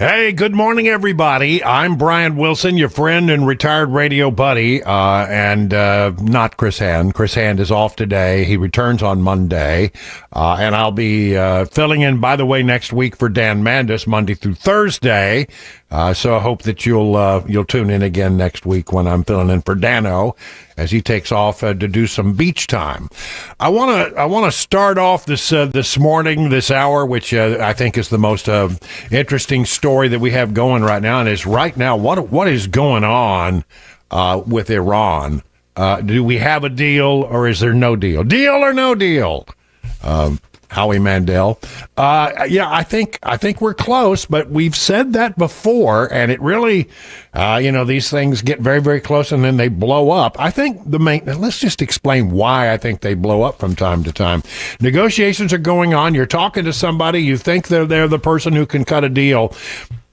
Hey, good morning, everybody. I'm Brian Wilson, your friend and retired radio buddy, and not Chris Hand. Chris Hand is off today. He returns on Monday, and I'll be filling in, by the way, next week for Dan Mandis, Monday through Thursday. So I hope that you'll tune in again next week when I'm filling in for Dano as he takes off to do some beach time. I want to start off this morning, this hour, which I think is the most interesting story that we have going right now, and is right now what is going on with Iran. Do we have a deal, or is there no deal? Deal or no deal? Howie Mandel. Yeah, I think we're close, but we've said that before, and it really, these things get very, very close and then they blow up. I think let's just explain why I think they blow up from time to time. Negotiations are going on. You're talking to somebody. You think they're the person who can cut a deal.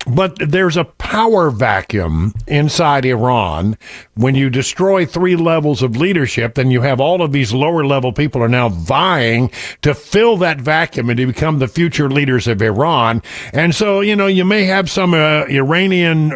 But there's a power vacuum inside Iran. When you destroy 3 levels of leadership, then you have all of these lower level people are now vying to fill that vacuum and to become the future leaders of Iran. And so, you may have some Iranian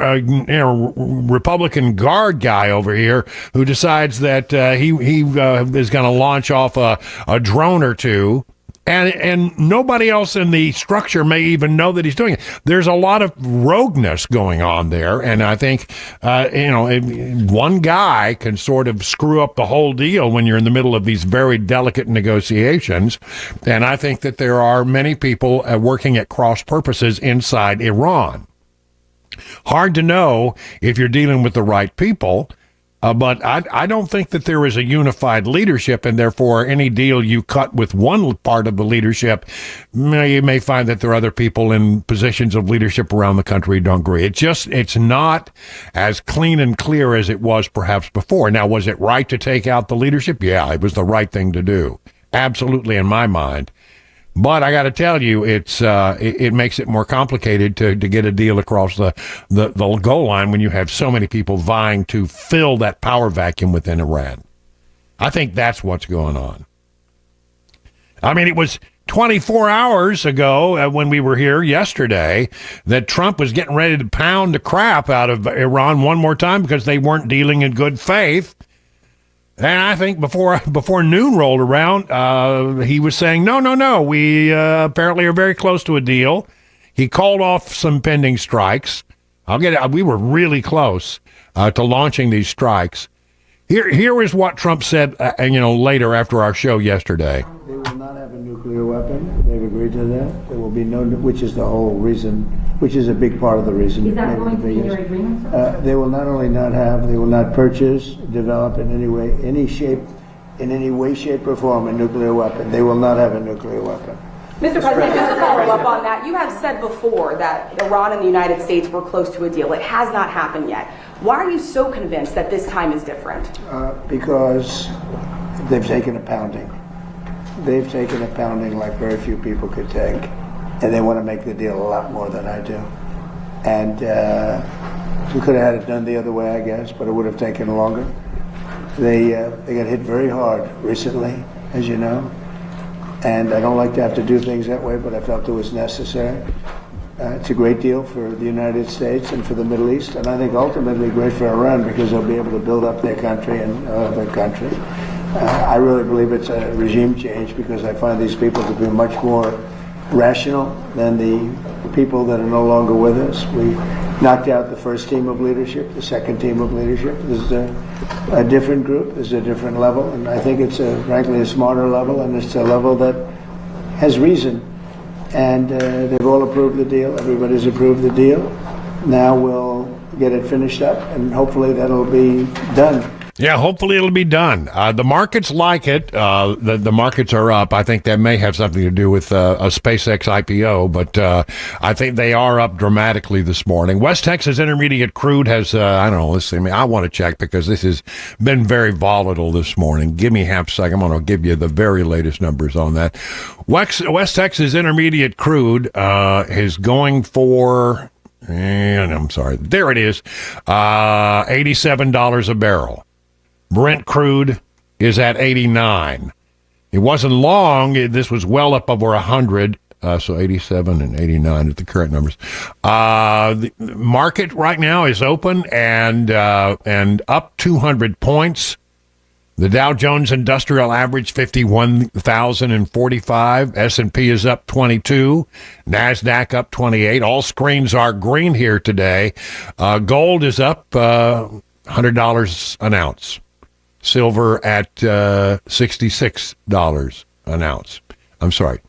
Republican Guard guy over here who decides that he is going to launch off a drone or two. And nobody else in the structure may even know that he's doing it. There's a lot of rogueness going on there, and I think one guy can sort of screw up the whole deal when you're in the middle of these very delicate negotiations. And I think that there are many people working at cross purposes inside Iran. Hard to know if you're dealing with the right people. But I don't think that there is a unified leadership, and therefore any deal you cut with one part of the leadership, you may find that there are other people in positions of leadership around the country who don't agree. It's not as clean and clear as it was perhaps before. Now, was it right to take out the leadership? Yeah, it was the right thing to do. Absolutely, in my mind. But I got to tell you, it makes it more complicated to get a deal across the goal line when you have so many people vying to fill that power vacuum within Iran. I think that's what's going on. I mean, it was 24 hours ago when we were here yesterday that Trump was getting ready to pound the crap out of Iran one more time because they weren't dealing in good faith. And I think before noon rolled around, he was saying, no, we apparently are very close to a deal. He called off some pending strikes. We were really close to launching these strikes. Here is what Trump said, later after our show yesterday. They will not have a nuclear weapon. They've agreed to that. There will be no, which is the whole reason, which is a big part of the reason. Is that going to be your agreement? They will not only not have, they will not purchase, develop in any way, in any way, shape, or form a nuclear weapon. They will not have a nuclear weapon. Mr. President, just to follow up on that, you have said before that Iran and the United States were close to a deal. It has not happened yet. Why are you so convinced that this time is different? Because they've taken a pounding. They've taken a pounding like very few people could take. And they want to make the deal a lot more than I do. And we could have had it done the other way, I guess, but it would have taken longer. They got hit very hard recently, as you know. And I don't like to have to do things that way, but I felt it was necessary. It's a great deal for the United States and for the Middle East, and I think ultimately great for Iran because they'll be able to build up their country and other country. I really believe it's a regime change because I find these people to be much more rational than the people that are no longer with us. We knocked out the first team of leadership, the second team of leadership. This is a different group, this is a different level, and I think it's frankly a smarter level, and it's a level that has reason. And they've all approved the deal. Everybody's approved the deal. Now we'll get it finished up, and hopefully that'll be done. Yeah, hopefully it'll be done. The markets like it. The markets are up. I think that may have something to do with a SpaceX IPO, but I think they are up dramatically this morning. West Texas Intermediate crude has, I don't know, let's see. I want to check because this has been very volatile this morning. Give me half a second. I'm going to give you the very latest numbers on that. West Texas Intermediate crude is going for, and I'm sorry, there it is, $87 a barrel. Brent crude is at 89. It wasn't long. This was well up over 100. So 87 and 89 at the current numbers. The market right now is open and up 200 points. The Dow Jones Industrial Average 51,045. S&P is up 22. NASDAQ up 28. All screens are green here today. Gold is up $100 an ounce. Silver at $66 an ounce. I'm sorry.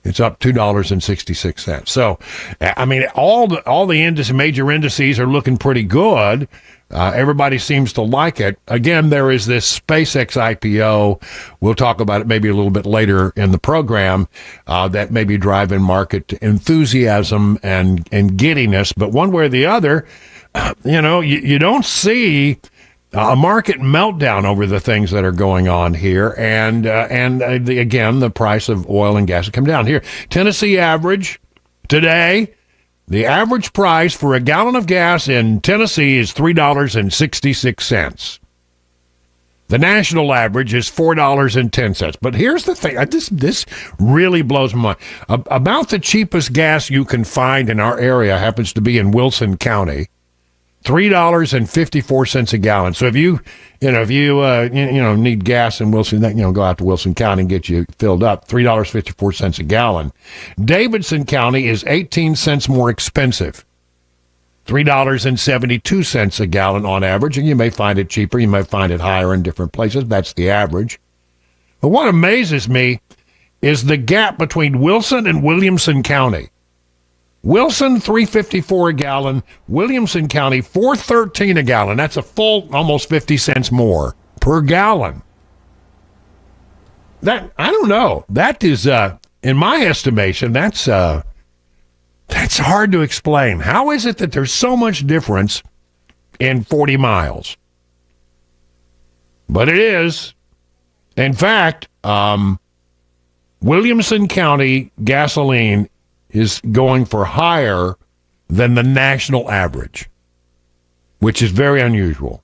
It's up $2.66. So, I mean, all the major indices are looking pretty good. Everybody seems to like it. Again, there is this SpaceX IPO. We'll talk about it maybe a little bit later in the program. That may be driving market enthusiasm and giddiness. But one way or the other, you don't see a market meltdown over the things that are going on here, and again, the price of oil and gas has come down. Here, Tennessee average today, the average price for a gallon of gas in Tennessee is $3.66. The national average is $4.10. But here's the thing: this really blows my mind. About the cheapest gas you can find in our area happens to be in Wilson County. $3.54 a gallon. So if you need gas in Wilson, go out to Wilson County and get you filled up. $3.54 a gallon. Davidson County is 18 cents more expensive. $3.72 a gallon on average. And you may find it cheaper. You may find it higher in different places. That's the average. But what amazes me is the gap between Wilson and Williamson County. Wilson, $3.54 a gallon. Williamson County, $4.13 a gallon. That's a full almost 50 cents more per gallon. That, I don't know. That is, in my estimation, that's hard to explain. How is it that there's so much difference in 40 miles? But it is. In fact, Williamson County gasoline is going for higher than the national average, which is very unusual.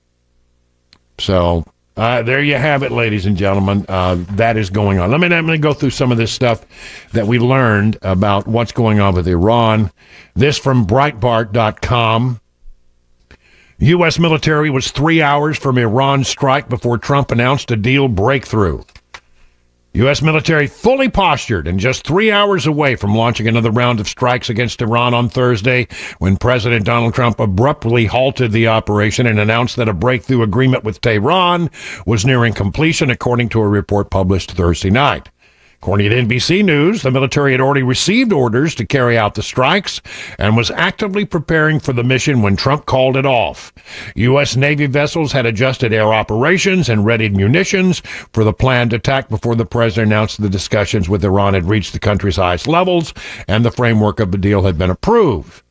So there you have it, ladies and gentlemen. That is going on. Let me go through some of this stuff that we learned about what's going on with Iran. This from Breitbart.com. U.S. military was 3 hours from Iran's strike before Trump announced a deal breakthrough. U.S. military fully postured and just 3 hours away from launching another round of strikes against Iran on Thursday when President Donald Trump abruptly halted the operation and announced that a breakthrough agreement with Tehran was nearing completion, according to a report published Thursday night. According to NBC News, the military had already received orders to carry out the strikes and was actively preparing for the mission when Trump called it off. U.S. Navy vessels had adjusted air operations and readied munitions for the planned attack before the president announced the discussions with Iran had reached the country's highest levels and the framework of the deal had been approved.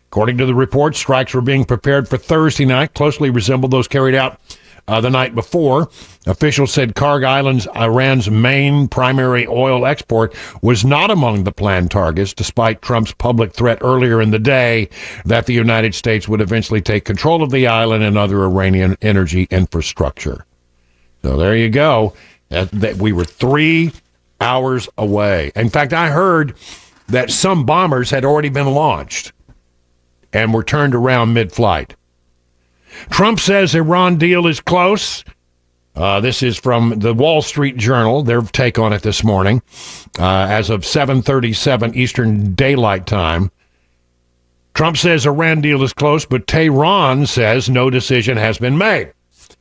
According to the report, strikes were being prepared for Thursday night, closely resembled those carried out the night before. Officials said Kharg Islands, Iran's main primary oil export, was not among the planned targets, despite Trump's public threat earlier in the day that the United States would eventually take control of the island and other Iranian energy infrastructure. So there you go. That we were 3 hours away. In fact, I heard that some bombers had already been launched and were turned around mid-flight. Trump says Iran deal is close. This is from the Wall Street Journal, their take on it this morning, as of 7:37 Eastern Daylight Time. Trump says Iran deal is close, but Tehran says no decision has been made.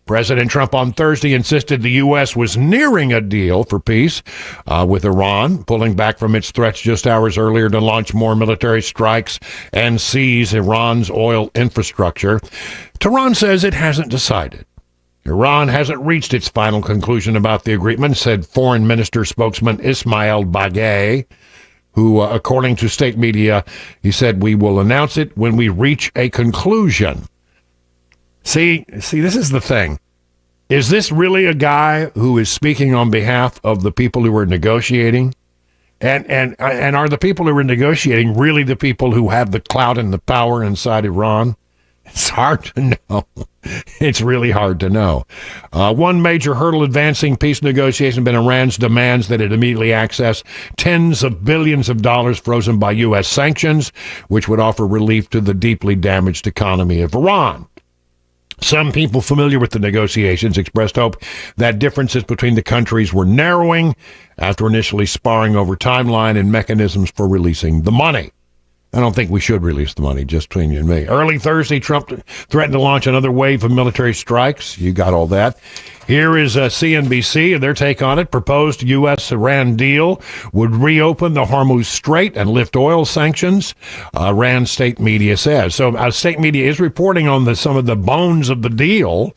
President Trump on Thursday insisted the U.S. was nearing a deal for peace with Iran, pulling back from its threats just hours earlier to launch more military strikes and seize Iran's oil infrastructure. Tehran says it hasn't decided. Iran hasn't reached its final conclusion about the agreement, said Foreign Minister spokesman Ismail Bagay, who, according to state media, he said, "We will announce it when we reach a conclusion." See, this is the thing. Is this really a guy who is speaking on behalf of the people who are negotiating? And are the people who are negotiating really the people who have the clout and the power inside Iran? It's hard to know. It's really hard to know. One major hurdle advancing peace negotiations has been Iran's demands that it immediately access tens of billions of dollars frozen by U.S. sanctions, which would offer relief to the deeply damaged economy of Iran. Some people familiar with the negotiations expressed hope that differences between the countries were narrowing after initially sparring over timeline and mechanisms for releasing the money. I don't think we should release the money, just between you and me. Early Thursday, Trump threatened to launch another wave of military strikes. You got all that. Here is CNBC and their take on it. Proposed U.S.-Iran deal would reopen the Hormuz Strait and lift oil sanctions, Iran state media says. So state media is reporting on some of the bones of the deal.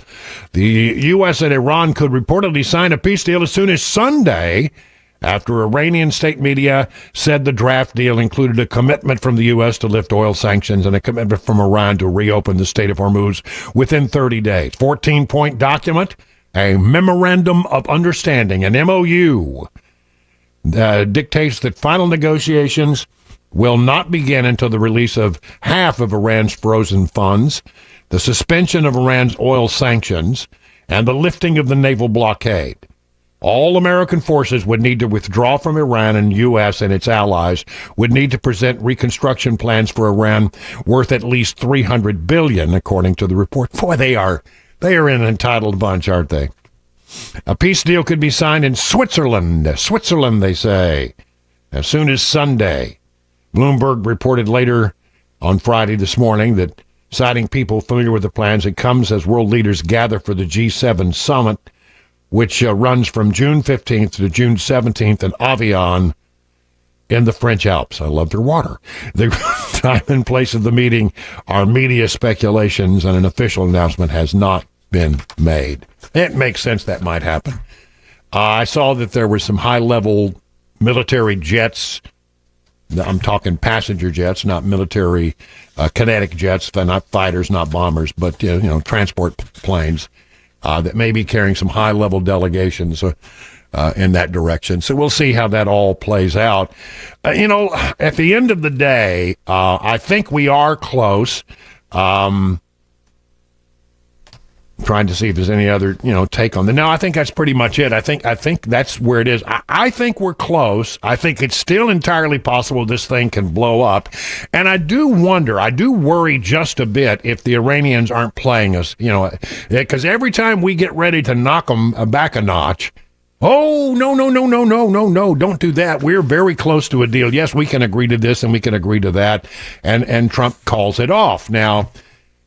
The U.S. and Iran could reportedly sign a peace deal as soon as Sunday, after Iranian state media said the draft deal included a commitment from the U.S. to lift oil sanctions and a commitment from Iran to reopen the Strait of Hormuz within 30 days. 14-point document, a memorandum of understanding, an MOU, dictates that final negotiations will not begin until the release of half of Iran's frozen funds, the suspension of Iran's oil sanctions, and the lifting of the naval blockade. All American forces would need to withdraw from Iran, and U.S. and its allies would need to present reconstruction plans for Iran worth at least $300 billion, according to the report. Boy, they are an entitled bunch, aren't they? A peace deal could be signed in Switzerland, they say, as soon as Sunday. Bloomberg reported later on Friday this morning that, citing people familiar with the plans, it comes as world leaders gather for the G7 summit, which runs from June 15th to June 17th in Avion in the French Alps. I love their water. The time and place of the meeting are media speculations, and an official announcement has not been made. It makes sense that might happen. I saw that there were some high-level military jets. I'm talking passenger jets, not military kinetic jets, not fighters, not bombers, but transport planes. That may be carrying some high-level delegations in that direction. So we'll see how that all plays out. At the end of the day, I think we are close. Trying to see if there's any other, take on that. No, I think that's pretty much it. I think that's where it is. I think we're close. I think it's still entirely possible this thing can blow up. And I do worry just a bit if the Iranians aren't playing us, because every time we get ready to knock them back a notch, oh, no, don't do that. We're very close to a deal. Yes, we can agree to this and we can agree to that. And Trump calls it off. Now,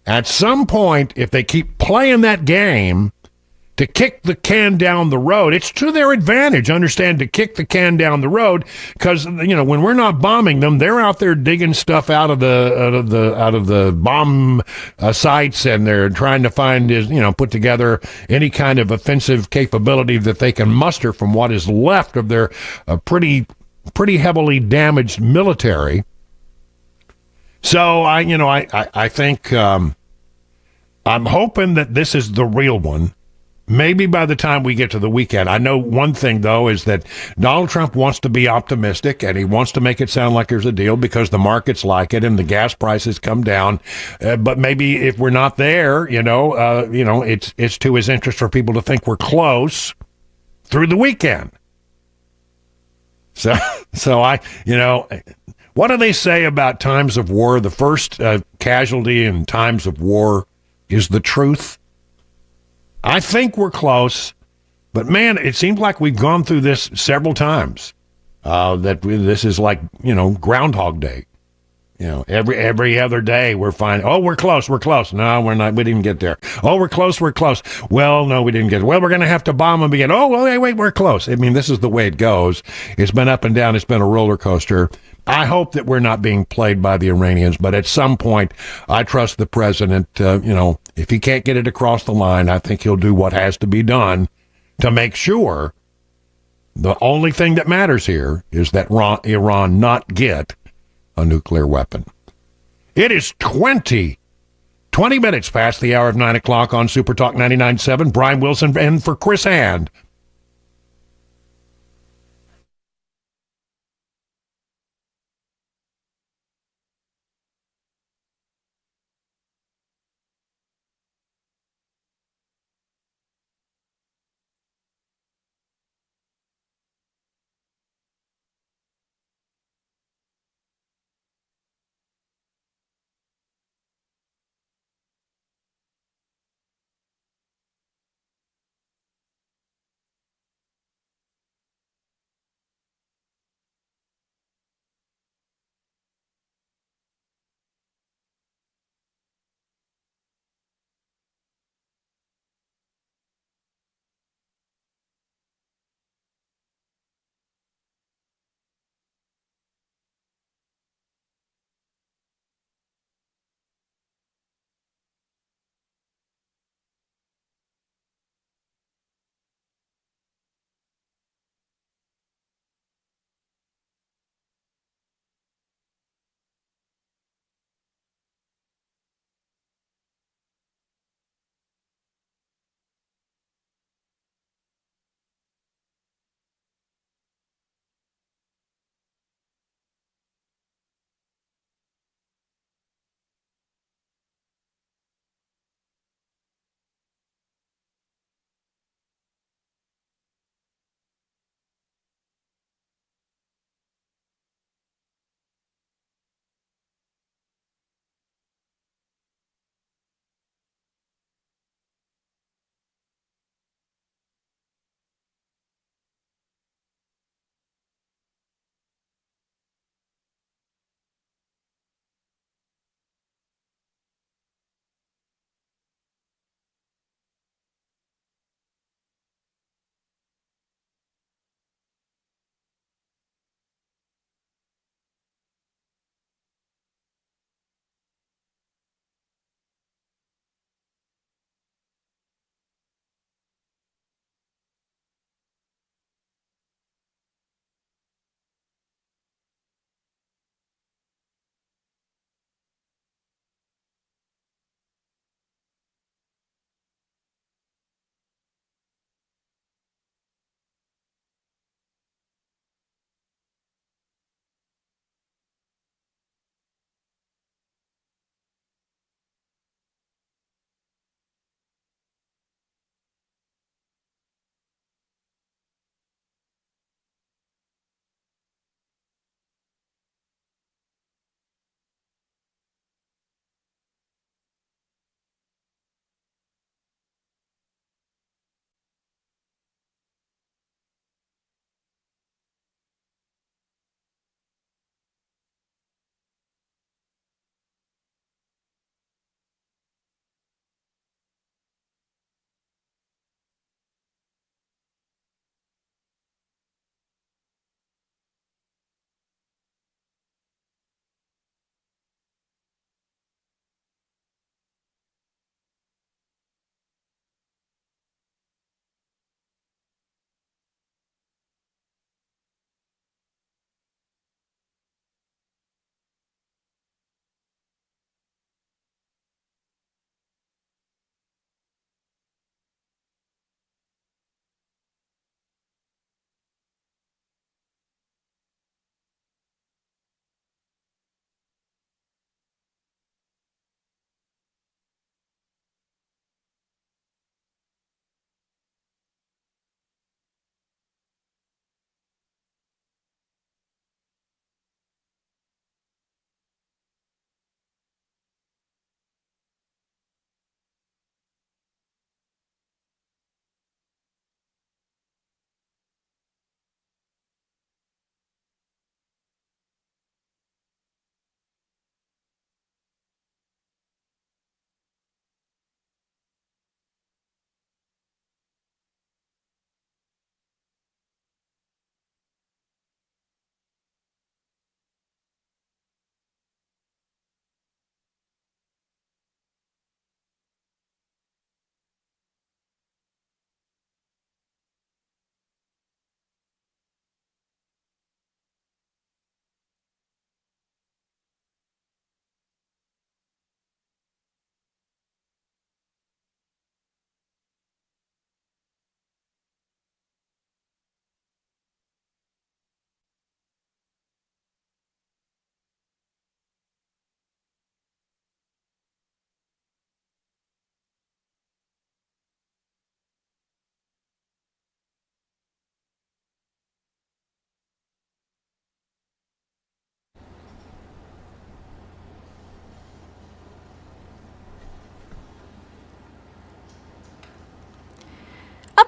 at some point, if they keep playing that game to kick the can down the road, it's to their advantage, understand, to kick the can down the road, because when we're not bombing them, they're out there digging stuff out of the bomb sites, and they're trying to find put together any kind of offensive capability that they can muster from what is left of their pretty heavily damaged military. So I think I'm hoping that this is the real one. Maybe by the time we get to the weekend. I know one thing, though, is that Donald Trump wants to be optimistic, and he wants to make it sound like there's a deal because the markets like it and the gas prices come down. But maybe if we're not there, it's to his interest for people to think we're close through the weekend. So what do they say about times of war? The first casualty in times of war is the truth. I think we're close, but man, it seems like we've gone through this several times. This is like, Groundhog Day. Every other day we're finding, oh, we're close. No, we're not. We didn't get there. Oh, we're close. Well, no, we didn't get it. Well, we're going to have to bomb them again. Oh, well, wait, we're close. I mean, this is the way it goes. It's been up and down. It's been a roller coaster. I hope that we're not being played by the Iranians, but at some point, I trust the president. If he can't get it across the line, I think he'll do what has to be done to make sure the only thing that matters here is that Iran not get a nuclear weapon. It is 20 minutes past the hour of 9 o'clock on Super Talk 99.7. Brian Wilson and for Chris Hand.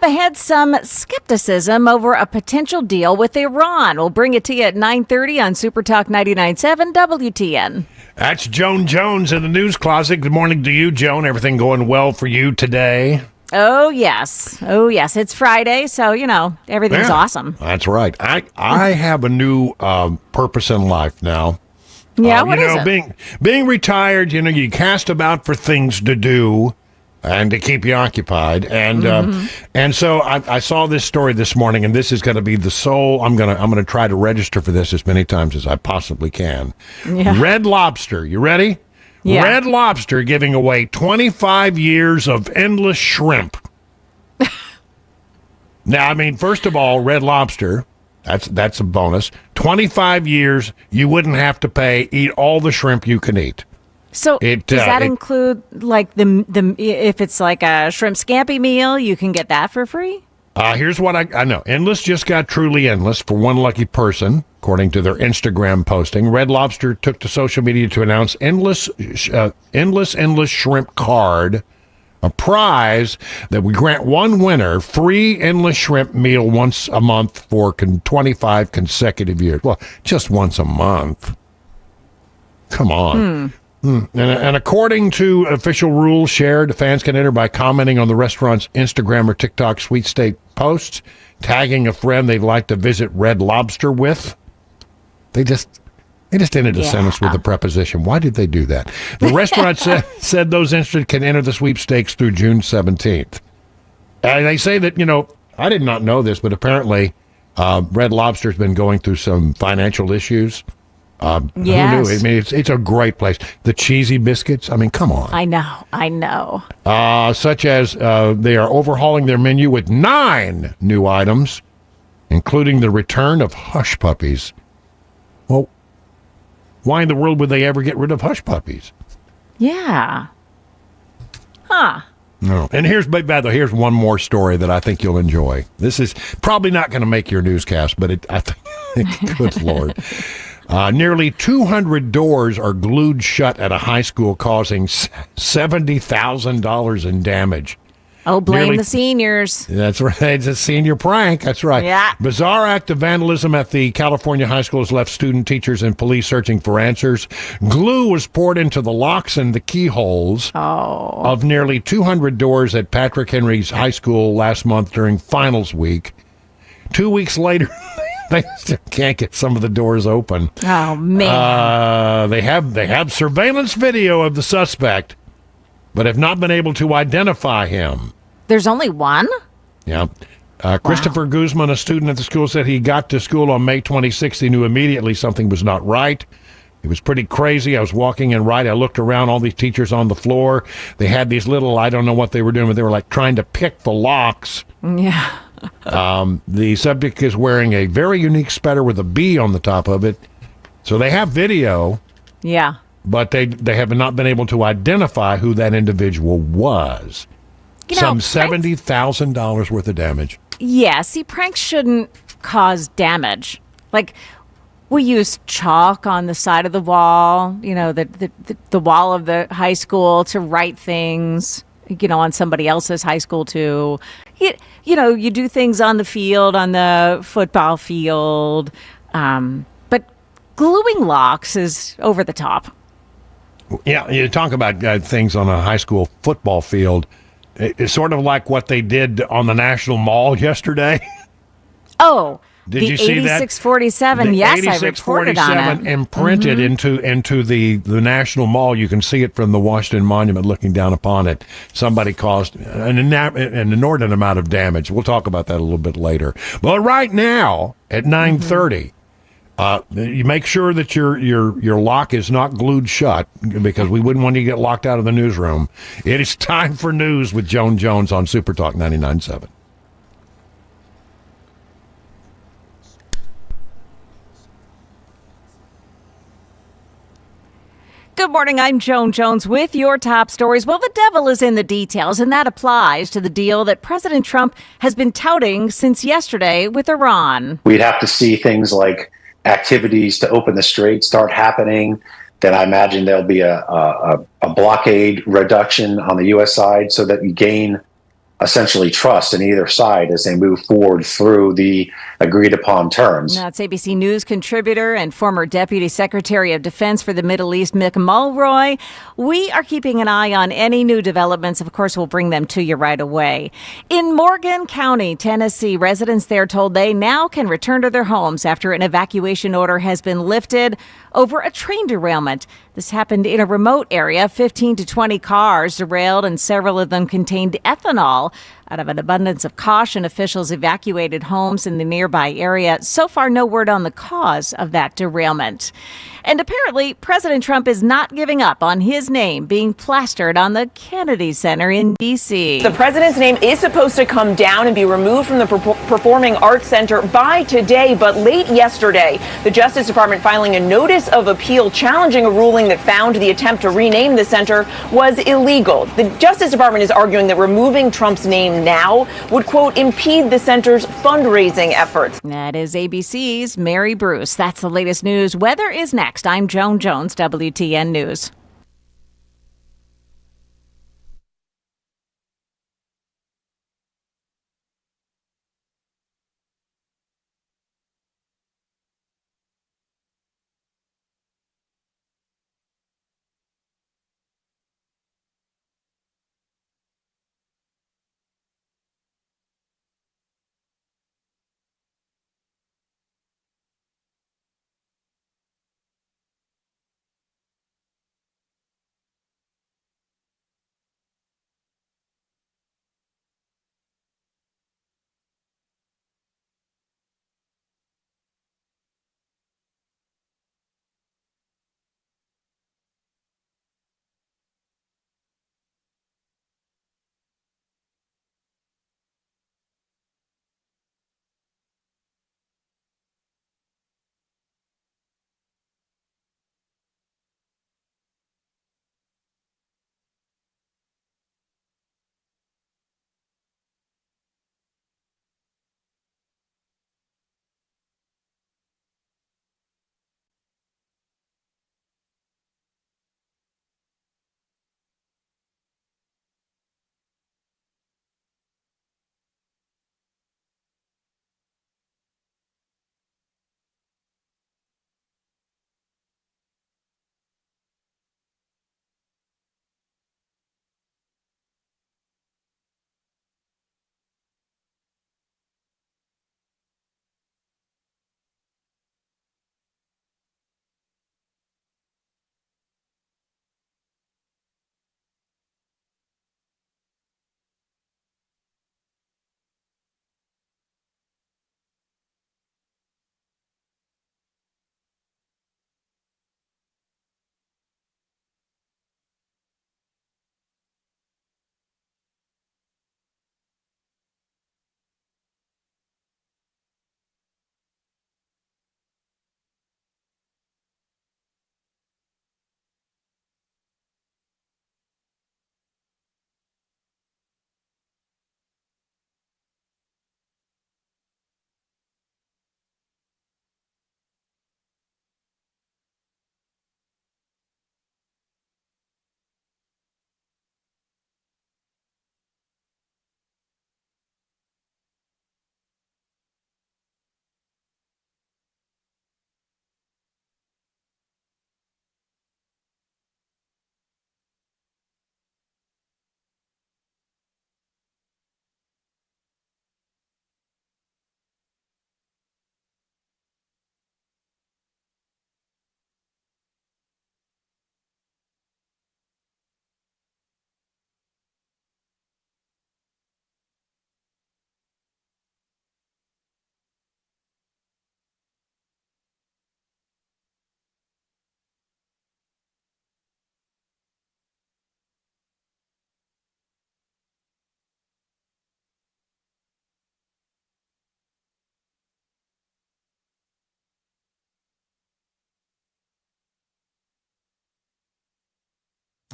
ahead, some skepticism over a potential deal with Iran. We'll bring it to you at 9:30 on Super Talk 99.7 WTN. That's Joan Jones in the news closet. Good morning to you, Joan. Everything going well for you today? Oh, yes. It's Friday, so, everything's awesome. That's right. I have a new purpose in life now. Yeah, what is it? Being retired, you cast about for things to do and to keep you occupied. And so I saw this story this morning, and this is going to be the sole. I'm gonna try to register for this as many times as I possibly can. Yeah. Red Lobster, you ready? Yeah. Red Lobster giving away 25 years of endless shrimp. Now, I mean, first of all, Red Lobster, that's a bonus. 25 years, you wouldn't have to eat all the shrimp you can eat. So does that include like the if it's like a shrimp scampi meal, you can get that for free? Here's what I know. Endless just got truly endless for one lucky person, according to their Instagram posting. Red Lobster took to social media to announce endless shrimp card, a prize that would grant one winner free endless shrimp meal once a month for 25 consecutive years. Well, just once a month. Come on. And according to official rules shared, fans can enter by commenting on the restaurant's Instagram or TikTok sweepstake posts, tagging a friend they'd like to visit Red Lobster with. They just ended a sentence with a preposition. Why did they do that? The restaurant said those interested can enter the sweepstakes through June 17th. And they say that, I did not know this, but apparently Red Lobster's been going through some financial issues. Yes. Who knew? I mean, it's a great place. The cheesy biscuits. I mean, come on. I know. Such as they are overhauling their menu with 9 new items, including the return of hush puppies. Well, why in the world would they ever get rid of hush puppies? Yeah. Huh. No. And here's one more story that I think you'll enjoy. This is probably not going to make your newscast, but I think, good Lord. Nearly 200 doors are glued shut at a high school, causing $70,000 in damage. Oh, blame the seniors. That's right. It's a senior prank. That's right. Yeah. Bizarre act of vandalism at the California high school has left student, teachers, and police searching for answers. Glue was poured into the locks and the keyholes of nearly 200 doors at Patrick Henry's high school last month during finals week. 2 weeks later, they still can't get some of the doors open. Oh, man. They have surveillance video of the suspect, but have not been able to identify him. There's only one? Yeah. Christopher Guzman, a student at the school, said he got to school on May 26th. He knew immediately something was not right. It was pretty crazy. I was walking in right. I looked around, all these teachers on the floor. They had these little, I don't know what they were doing, but they were like trying to pick the locks. Yeah. The subject is wearing a very unique sweater with a B on the top of it. So they have video. Yeah. But they have not been able to identify who that individual was. Some $70,000 worth of damage. Yeah, see, pranks shouldn't cause damage. Like, we use chalk on the side of the wall, the wall of the high school to write things, on somebody else's high school too. You do things on the field, on the football field, but gluing locks is over the top. Yeah, you talk about things on a high school football field. It's sort of like what they did on the National Mall yesterday. Oh, did you see that? 8647. Yes, I reported on it. Imprinted into the National Mall. You can see it from the Washington Monument looking down upon it. Somebody caused an inordinate amount of damage. We'll talk about that a little bit later. But right now at 9:30, you make sure that your lock is not glued shut, because we wouldn't want you to get locked out of the newsroom. It is time for news with Joan Jones on Super Talk 99.7. Good morning, I'm Joan Jones with your top stories. Well, the devil is in the details, and that applies to the deal that President Trump has been touting since yesterday with Iran. We'd have to see things like activities to open the strait start happening. Then I imagine there'll be a blockade reduction on the U.S. side so that you gain essentially trust in either side as they move forward through the agreed upon terms. Now, it's ABC News contributor and former Deputy Secretary of Defense for the Middle East, Mick Mulroy. We are keeping an eye on any new developments. Of course, we'll bring them to you right away. In Morgan County, Tennessee, residents there told they now can return to their homes after an evacuation order has been lifted over a train derailment. This happened in a remote area. 15 to 20 cars derailed, and several of them contained ethanol. Out of an abundance of caution, officials evacuated homes in the nearby area. So far, no word on the cause of that derailment. And apparently, President Trump is not giving up on his name being plastered on the Kennedy Center in D.C. The president's name is supposed to come down and be removed from the Performing Arts Center by today, but late yesterday, the Justice Department filing a notice of appeal challenging a ruling that found the attempt to rename the center was illegal. The Justice Department is arguing that removing Trump's name now would, quote, impede the center's fundraising efforts. That is ABC's Mary Bruce. That's the latest news. Weather is next. I'm Joan Jones, WTN News.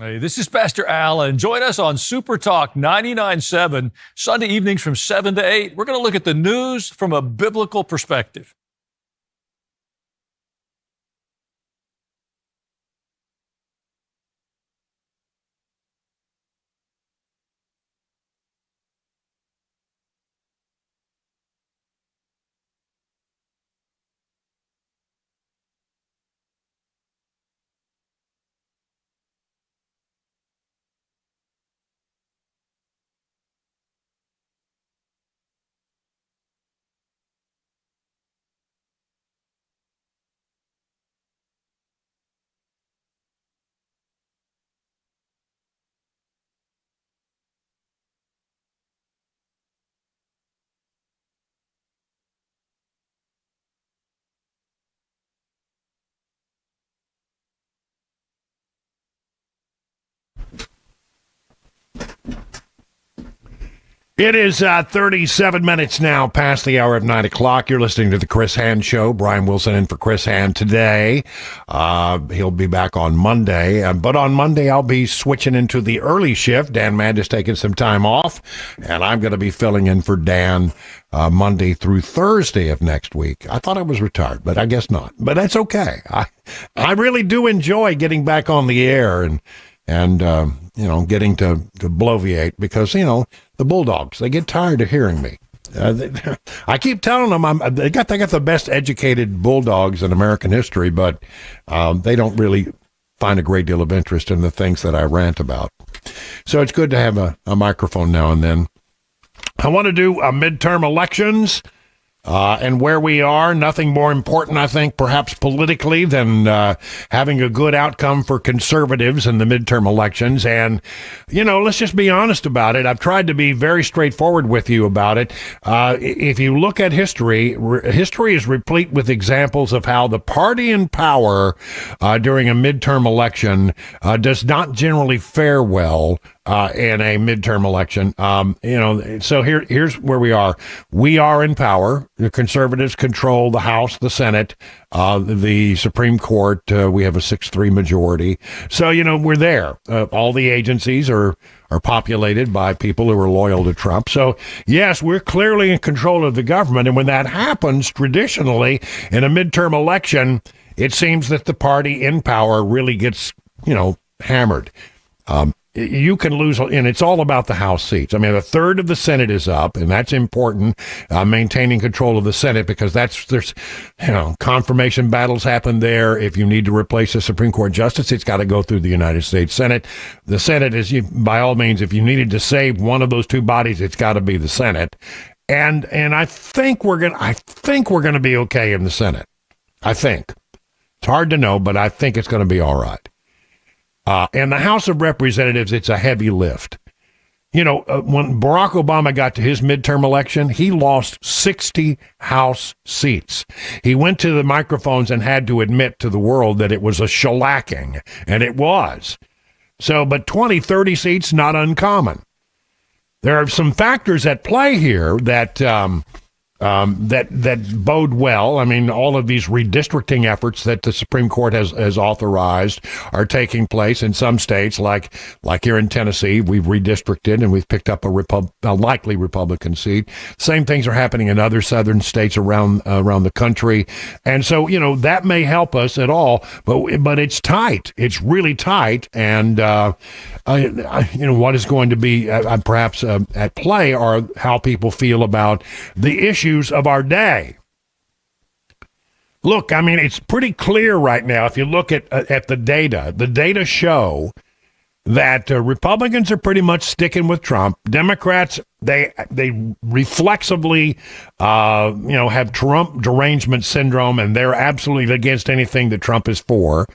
Hey, this is Pastor Al, and join us on Super Talk 99.7, Sunday evenings from 7 to 8. We're going to look at the news from a biblical perspective. It is 37 minutes now past the hour of 9 o'clock. You're listening to the Chris Hand Show. Brian Wilson in for Chris Hand today. He'll be back on Monday. But on Monday, I'll be switching into the early shift. Dan Mandis taking some time off. And I'm going to be filling in for Dan Monday through Thursday of next week. I thought I was retired, but I guess not. But that's okay. I really do enjoy getting back on the air and getting to bloviate because, the Bulldogs, they get tired of hearing me. I keep telling them they got the best educated Bulldogs in American history, but they don't really find a great deal of interest in the things that I rant about. So it's good to have a microphone now and then. I want to do midterm elections. And where we are, nothing more important, I think, perhaps politically than having a good outcome for conservatives in the midterm elections. And, let's just be honest about it. I've tried to be very straightforward with you about it. If you look at history, history is replete with examples of how the party in power during a midterm election does not generally fare well in a midterm election. So here's where we are. We are in power. The conservatives control the House, the Senate, the Supreme Court. We have a 6-3 majority. So, we're there. All the agencies are populated by people who are loyal to Trump. So, yes, we're clearly in control of the government. And when that happens, traditionally, in a midterm election, it seems that the party in power really gets, hammered. You can lose, and it's all about the House seats. I mean, a third of the Senate is up, and that's important, maintaining control of the Senate, because there's confirmation battles happen there. If you need to replace a Supreme Court justice, it's got to go through the United States Senate. The Senate is, by all means, if you needed to save one of those two bodies, it's got to be the Senate. And I think we're gonna be okay in the Senate. I think. It's hard to know, but I think it's going to be all right. And the House of Representatives, it's a heavy lift. When Barack Obama got to his midterm election, he lost 60 House seats. He went to the microphones and had to admit to the world that it was a shellacking, and it was. So, but 20, 30 seats, not uncommon. There are some factors at play here that bode well. I mean, all of these redistricting efforts that the Supreme Court has authorized are taking place in some states, like here in Tennessee. We've redistricted and we've picked up a likely Republican seat. Same things are happening in other southern states around the country, and so that may help us at all. But it's tight. It's really tight, and what is going to be perhaps at play are how people feel about the issues of our day. Look, I mean, it's pretty clear right now. If you look at the data show that Republicans are pretty much sticking with Trump. Democrats, they reflexively, have Trump derangement syndrome, and they're absolutely against anything that Trump is for,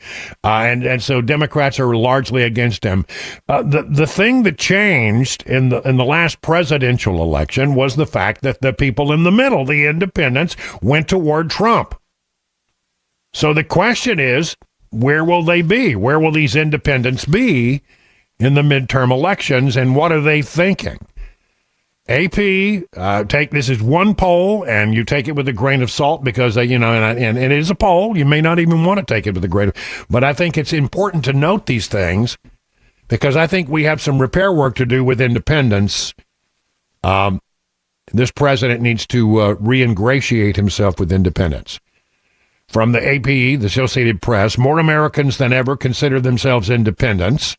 and so Democrats are largely against him. The thing that changed in the last presidential election was the fact that the people in the middle, the independents, went toward Trump. So the question is, where will they be? Where will these independents be in the midterm elections, and what are they thinking? AP, take this is one poll, and you take it with a grain of salt because, and it is a poll. You may not even want to take it with a grain of, but I think it's important to note these things because I think we have some repair work to do with independents. This president needs to re-ingratiate himself with independents. From the AP, the Associated Press, more Americans than ever consider themselves independents.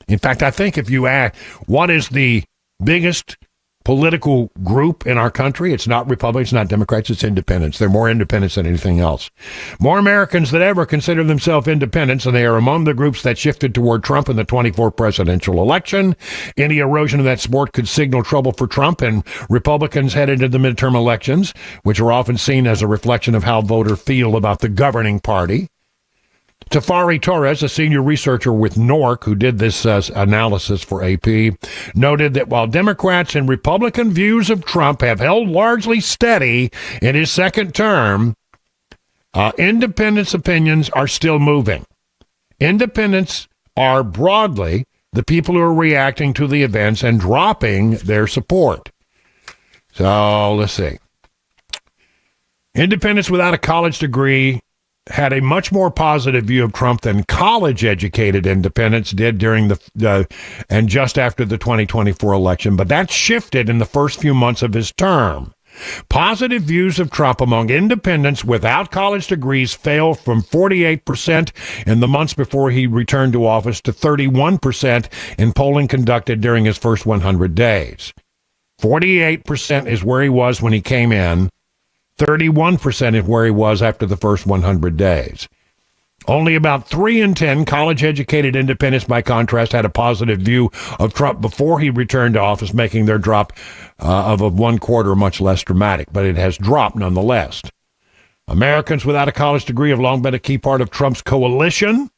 In fact, I think if you ask what is the biggest political group in our country, it's not Republicans, not Democrats, it's independents. They're more independents than anything else. More Americans than ever consider themselves independents, and they are among the groups that shifted toward Trump in the 24 presidential election. Any erosion of that support could signal trouble for Trump and Republicans headed into the midterm elections, which are often seen as a reflection of how voters feel about the governing party. Tafari Torres, a senior researcher with NORC who did this analysis for AP, noted that while Democrats and Republican views of Trump have held largely steady in his second term, independents' opinions are still moving. Independents are broadly the people who are reacting to the events and dropping their support. So let's see. Independents without a college degree had a much more positive view of Trump than college-educated independents did during and just after the 2024 election, but that shifted in the first few months of his term. Positive views of Trump among independents without college degrees fell from 48% in the months before he returned to office to 31% in polling conducted during his first 100 days. 48% is where he was when he came in. 31% is where he was after the first 100 days. Only about 3 in 10 college-educated independents, by contrast, had a positive view of Trump before he returned to office, making their drop of 1/4 much less dramatic. But it has dropped nonetheless. Americans without a college degree have long been a key part of Trump's coalition.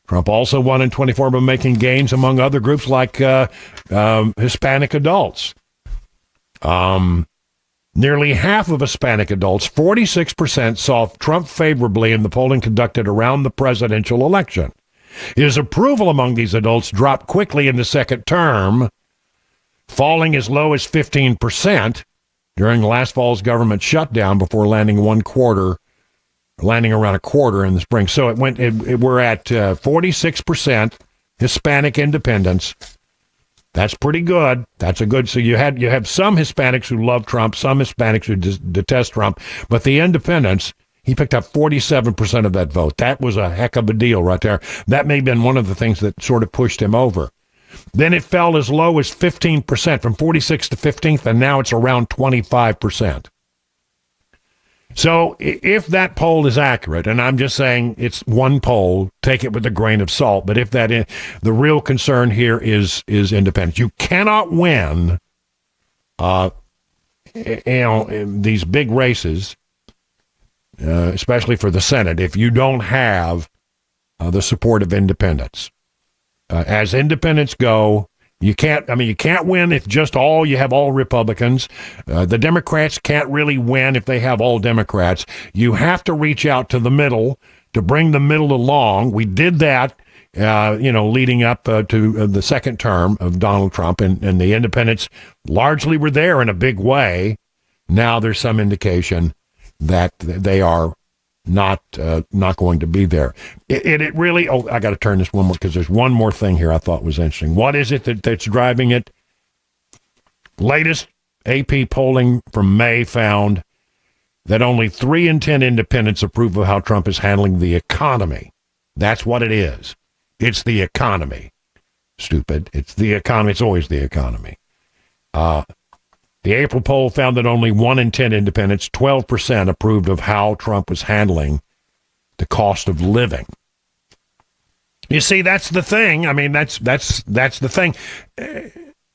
Trump also won in 24 by making gains among other groups like Hispanic adults. Nearly half of Hispanic adults, 46%, saw Trump favorably in the polling conducted around the presidential election. His approval among these adults dropped quickly in the second term, falling as low as 15% during last fall's government shutdown before landing around a quarter in the spring. So we're at 46% Hispanic independents. That's pretty good. That's a good. So you have some Hispanics who love Trump, some Hispanics who detest Trump, but the independents, he picked up 47% of that vote. That was a heck of a deal right there. That may have been one of the things that sort of pushed him over. Then it fell as low as 15%, from 46 to 15th, and now it's around 25%. So if that poll is accurate, and I'm just saying it's one poll, take it with a grain of salt, but if that is, the real concern here is independence. You cannot win these big races, especially for the Senate, if you don't have the support of independents. As independents go, you can't win if just you have all Republicans. The Democrats can't really win if they have all Democrats. You have to reach out to the middle to bring the middle along. We did that, leading up to the second term of Donald Trump, and the independents largely were there in a big way. Now there's some indication that they are not going to be there. It really. Oh, I got to turn this one more because there's one more thing here I thought was interesting. What is it that's driving it? Latest AP polling from May found that only 3 in 10 independents approve of how Trump is handling the economy. That's what it is. It's the economy. Stupid. It's the economy. It's always the economy. The April poll found that only 1 in 10 independents, 12%, approved of how Trump was handling the cost of living. You see, that's the thing. I mean, that's the thing.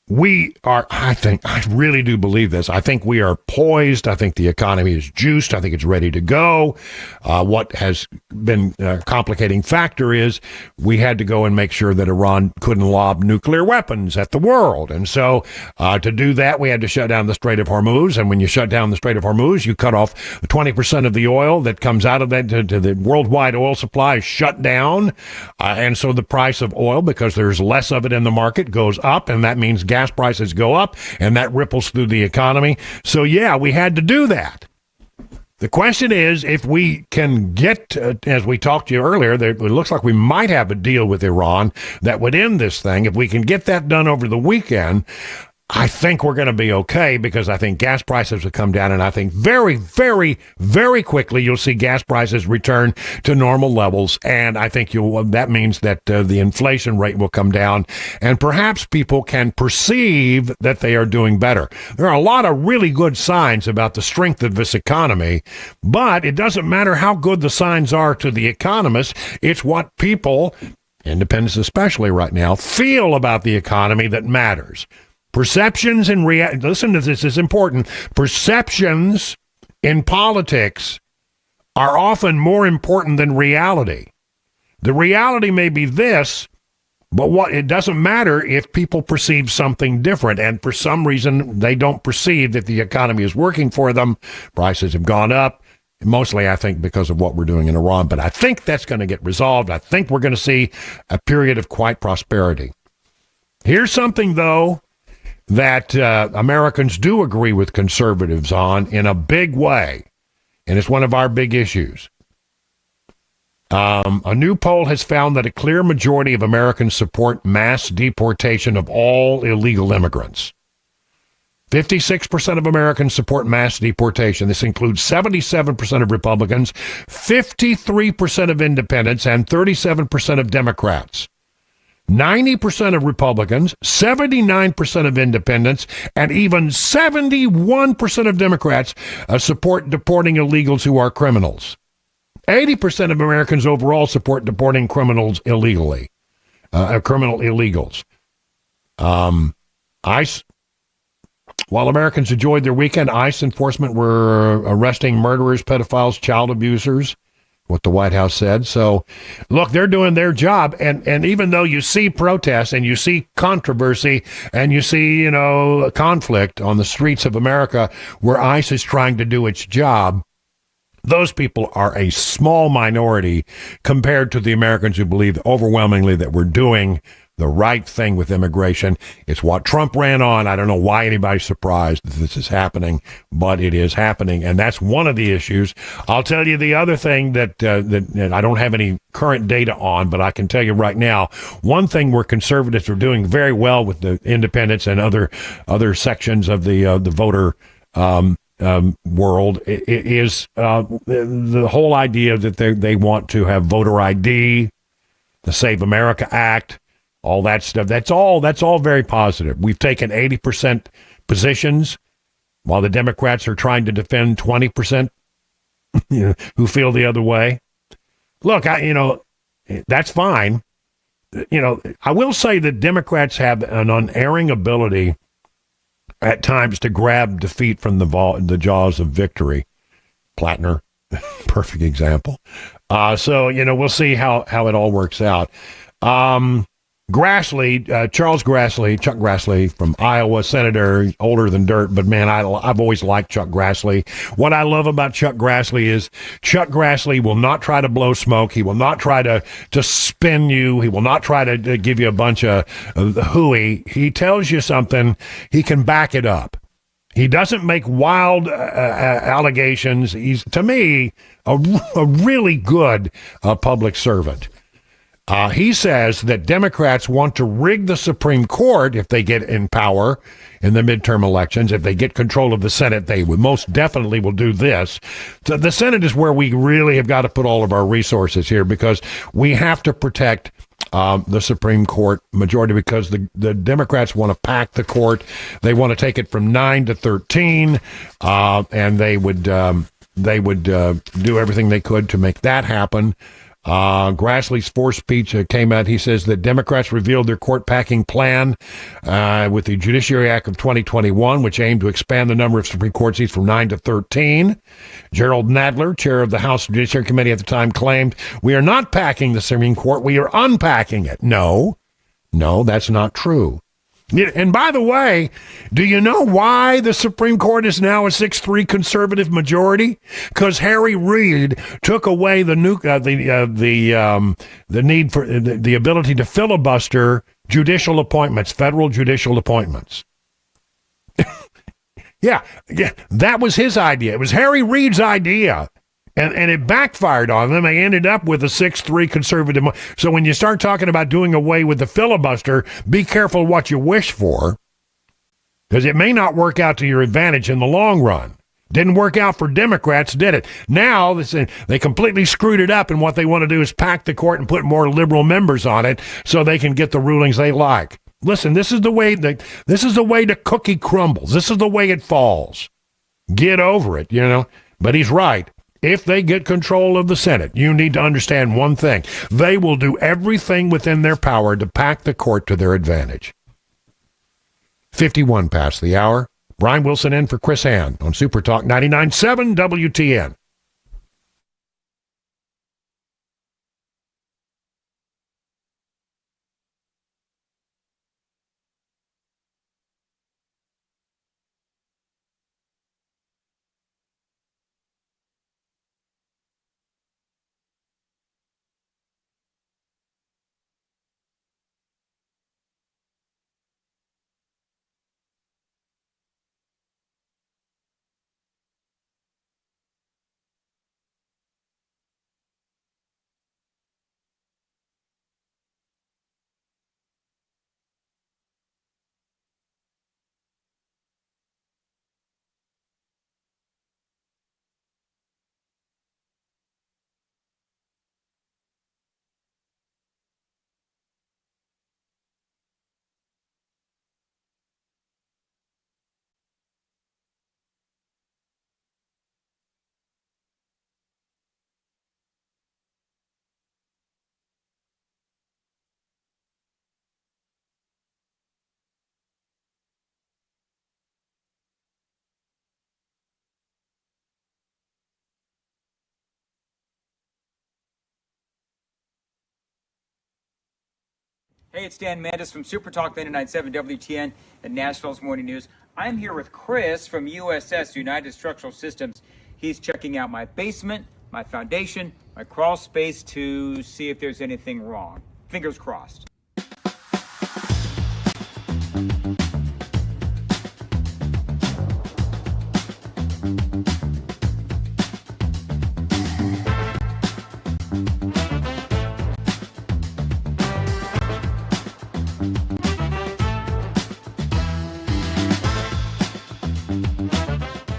We are, I really do believe this. I think we are poised. I think the economy is juiced. I think it's ready to go. What has been a complicating factor is we had to go and make sure that Iran couldn't lob nuclear weapons at the world. And so to do that, we had to shut down the Strait of Hormuz. And when you shut down the Strait of Hormuz, you cut off 20% of the oil that comes out of that to the worldwide oil supply is shut down. And so the price of oil, because there's less of it in the market, goes up. And that means gas prices go up, and that ripples through the economy. So, yeah, we had to do that. The question is, if we can get, as we talked to you earlier, it looks like we might have a deal with Iran that would end this thing. If we can get that done over the weekend, I think we're going to be okay, because I think gas prices will come down, and I think very, very, very quickly you'll see gas prices return to normal levels, and I think that means that the inflation rate will come down, and perhaps people can perceive that they are doing better. There are a lot of really good signs about the strength of this economy, but it doesn't matter how good the signs are to the economists. It's what people, independents especially right now, feel about the economy that matters. Perceptions and listen to this, is important. Perceptions in politics are often more important than reality. The reality may be this, but it doesn't matter if people perceive something different, and for some reason they don't perceive that the economy is working for them. Prices have gone up, mostly I think because of what we're doing in Iran, but I think that's going to get resolved. I think we're going to see a period of quiet prosperity. Here's something, though. that Americans do agree with conservatives on in a big way, and it's one of our big issues. A new poll has found that a clear majority of Americans support mass deportation of all illegal immigrants. 56% of Americans support mass deportation. This includes 77% of Republicans, 53% of independents, and 37% of Democrats. 90% of Republicans, 79% of independents, and even 71% of Democrats support deporting illegals who are criminals. 80% of Americans overall support deporting criminals illegally, criminal illegals. ICE, while Americans enjoyed their weekend, ICE enforcement were arresting murderers, pedophiles, child abusers, what the White House said. So, look, they're doing their job. And even though you see protests and you see controversy and you see, conflict on the streets of America where ICE is trying to do its job, those people are a small minority compared to the Americans who believe overwhelmingly that we're doing the right thing with immigration. It's what Trump ran on. I don't know why anybody's surprised that this is happening, but it is happening. And that's one of the issues. I'll tell you the other thing that I don't have any current data on, but I can tell you right now, one thing where conservatives are doing very well with the independents and other sections of the voter world is the whole idea that they want to have voter ID, the Save America Act, all that stuff. That's all very positive. We've taken 80% positions while the Democrats are trying to defend 20% who feel the other way. Look, that's fine. I will say that Democrats have an unerring ability at times to grab defeat from the jaws of victory. Plattner, perfect example. So we'll see how it all works out. Grassley, Charles Grassley, Chuck Grassley from Iowa, senator, older than dirt, but man, I've always liked Chuck Grassley. What I love about Chuck Grassley is Chuck Grassley will not try to blow smoke. He will not try to spin you. He will not try to give you a bunch of hooey. He tells you something, he can back it up. He doesn't make wild allegations. He's, to me, a really good public servant. He says that Democrats want to rig the Supreme Court if they get in power in the midterm elections. If they get control of the Senate, they would most definitely will do this. So the Senate is where we really have got to put all of our resources here because we have to protect the Supreme Court majority because the Democrats want to pack the court. They want to take it from 9 to 13, and they would do everything they could to make that happen. Grassley's forced speech came out. He says that Democrats revealed their court-packing plan with the Judiciary Act of 2021, which aimed to expand the number of Supreme Court seats from 9 to 13. Gerald Nadler, chair of the House Judiciary Committee at the time, claimed, "We are not packing the Supreme Court, we are unpacking it." No, that's not true. And by the way, do you know why the Supreme Court is now a 6-3 conservative majority? Because Harry Reid took away the need for the ability to filibuster judicial appointments, federal judicial appointments. Yeah, that was his idea. It was Harry Reid's idea. And it backfired on them. They ended up with a 6-3 conservative. So when you start talking about doing away with the filibuster, be careful what you wish for, because it may not work out to your advantage in the long run. Didn't work out for Democrats, did it? Now they completely screwed it up, and what they want to do is pack the court and put more liberal members on it so they can get the rulings they like. Listen, this is the way the cookie crumbles. This is the way it falls. Get over it, But he's right. If they get control of the Senate, you need to understand one thing. They will do everything within their power to pack the court to their advantage. 51 past the hour. Brian Wilson in for Chris Hand on Super Talk 99.7 WTN. Hey, it's Dan Mandis from Super Talk 99.7 WTN and Nashville's Morning News. I'm here with Chris from USS, United Structural Systems. He's checking out my basement, my foundation, my crawl space to see if there's anything wrong. Fingers crossed.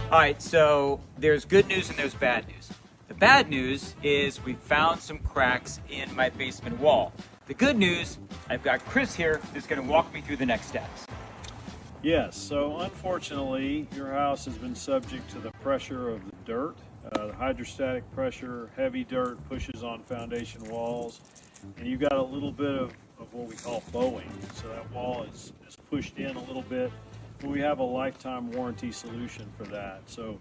All right, so there's good news and there's bad news. The bad news is we found some cracks in my basement wall. The good news, I've got Chris here who's going to walk me through the next steps. Yes, so unfortunately, your house has been subject to the pressure of the dirt. The hydrostatic pressure, heavy dirt pushes on foundation walls, and you've got a little bit of what we call bowing. So that wall is pushed in a little bit. We have a lifetime warranty solution for that. So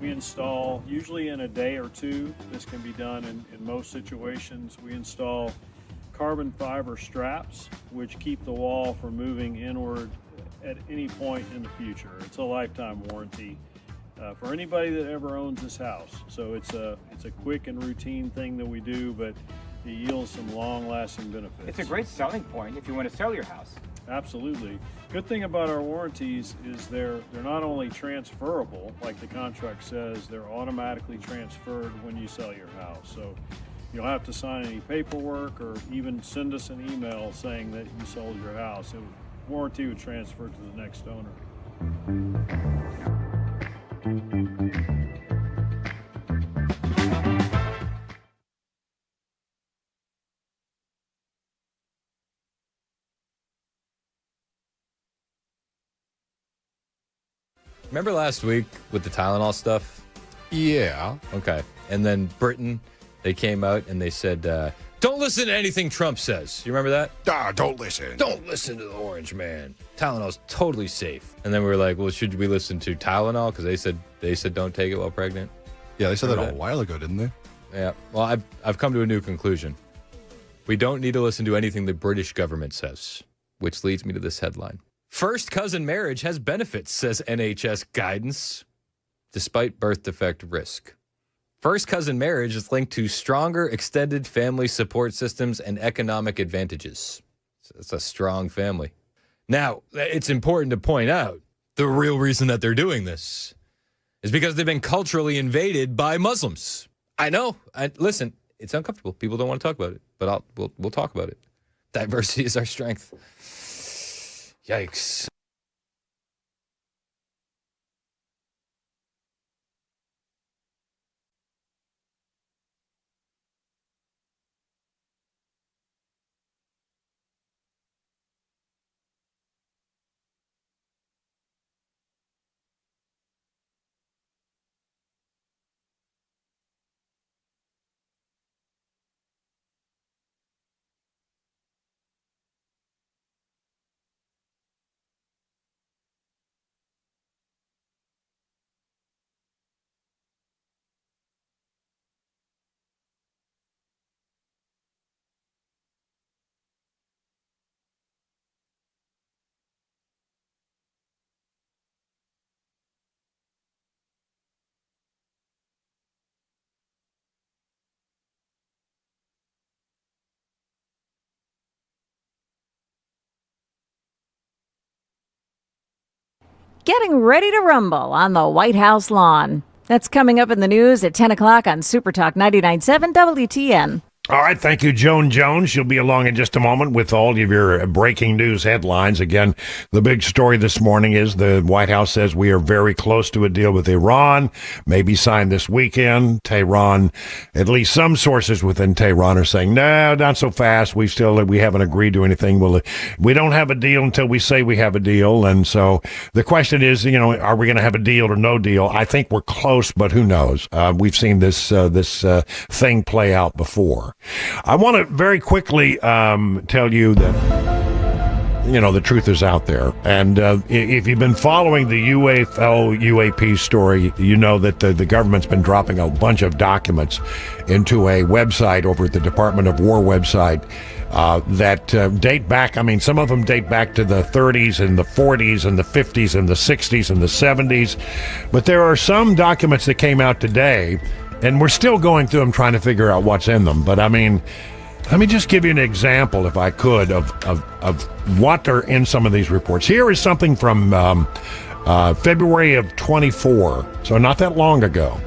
we install, usually in a day or two, this can be done in most situations. We install carbon fiber straps, which keep the wall from moving inward at any point in the future. It's a lifetime warranty for anybody that ever owns this house. So it's a quick and routine thing that we do, but it yields some long-lasting benefits. It's a great selling point if you want to sell your house. Absolutely. Good thing about our warranties is they're not only transferable, like the contract says, they're automatically transferred when you sell your house. So you don't have to sign any paperwork or even send us an email saying that you sold your house. Warranty would transfer to the next owner. Remember last week with the Tylenol stuff? Yeah. Okay. And then Britain, they came out and they said, don't listen to anything Trump says. You remember that? Don't listen. Don't listen to the orange man. Tylenol's totally safe. And then we were like, well, should we listen to Tylenol? Because they said don't take it while pregnant. Yeah, they said that a while ago, didn't they? Yeah. Well, I've come to a new conclusion. We don't need to listen to anything the British government says, which leads me to this headline. First cousin marriage has benefits, says NHS guidance, despite birth defect risk. First cousin marriage is linked to stronger extended family support systems and economic advantages. It's a strong family. Now, it's important to point out the real reason that they're doing this is because they've been culturally invaded by Muslims. I know. Listen, it's uncomfortable. People don't want to talk about it, but we'll talk about it. Diversity is our strength. Yikes. Getting ready to rumble on the White House lawn. That's coming up in the news at 10 o'clock on Super Talk 99.7 WTN. All right, thank you, Joan Jones. She'll be along in just a moment with all of your breaking news headlines. Again, the big story this morning is the White House says we are very close to a deal with Iran, maybe signed this weekend. Tehran, at least some sources within Tehran are saying, no, not so fast. We haven't agreed to anything. Well, we don't have a deal until we say we have a deal. And so the question is, are we going to have a deal or no deal? I think we're close, but who knows? We've seen this thing play out before. I want to very quickly tell you that, the truth is out there. And if you've been following the UFO UAP story, you know that the government's been dropping a bunch of documents into a website over at the Department of War website that date back. I mean, some of them date back to the 30s and the 40s and the 50s and the 60s and the 70s. But there are some documents that came out today, and we're still going through them trying to figure out what's in them. But I mean, let me just give you an example, if I could, of what are in some of these reports. Here is something from February of 24, so not that long ago.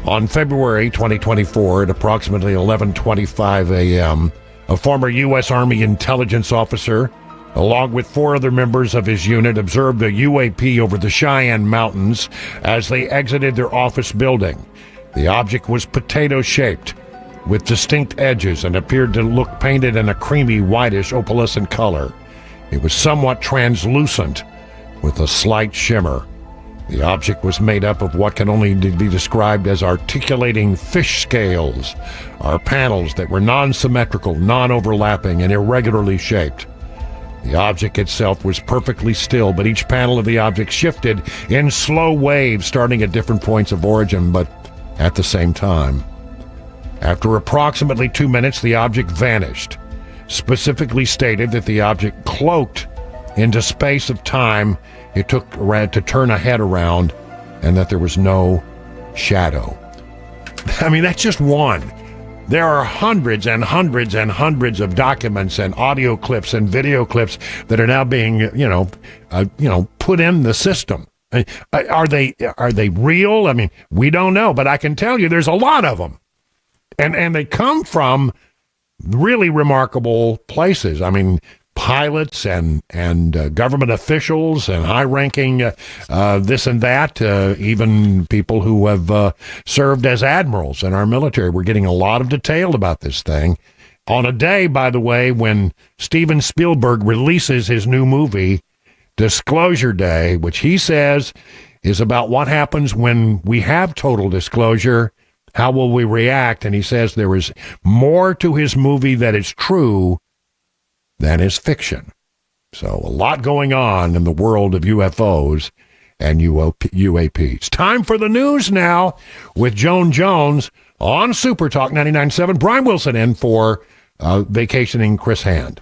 On February 2024, at approximately 11:25 a.m., a former U.S. Army intelligence officer, along with 4 other members of his unit, observed a UAP over the Cheyenne Mountains as they exited their office building. The object was potato-shaped, with distinct edges, and appeared to look painted in a creamy, whitish, opalescent color. It was somewhat translucent, with a slight shimmer. The object was made up of what can only be described as articulating fish scales, or panels that were non-symmetrical, non-overlapping, and irregularly shaped. The object itself was perfectly still, but each panel of the object shifted in slow waves, starting at different points of origin, but at the same time. After approximately 2 minutes, the object vanished. Specifically stated that the object cloaked into space of time it took to turn a head around, and that there was no shadow. I mean, that's just one. There are hundreds and hundreds and hundreds of documents and audio clips and video clips that are now being, put in the system. Are they real? I mean, we don't know, but I can tell you there's a lot of them. And they come from really remarkable places. I mean, pilots and government officials and high-ranking this and that, even people who have served as admirals in our military. We're getting a lot of detail about this thing on a day, by the way, when Steven Spielberg releases his new movie, Disclosure Day, which he says is about what happens when we have total disclosure. How will we react? And he says there is more to his movie that is true than is fiction. So a lot going on in the world of UFOs and UAPs. Time for the news now with Joan Jones on Super Talk 99.7. Brian Wilson in for vacationing Chris Hand.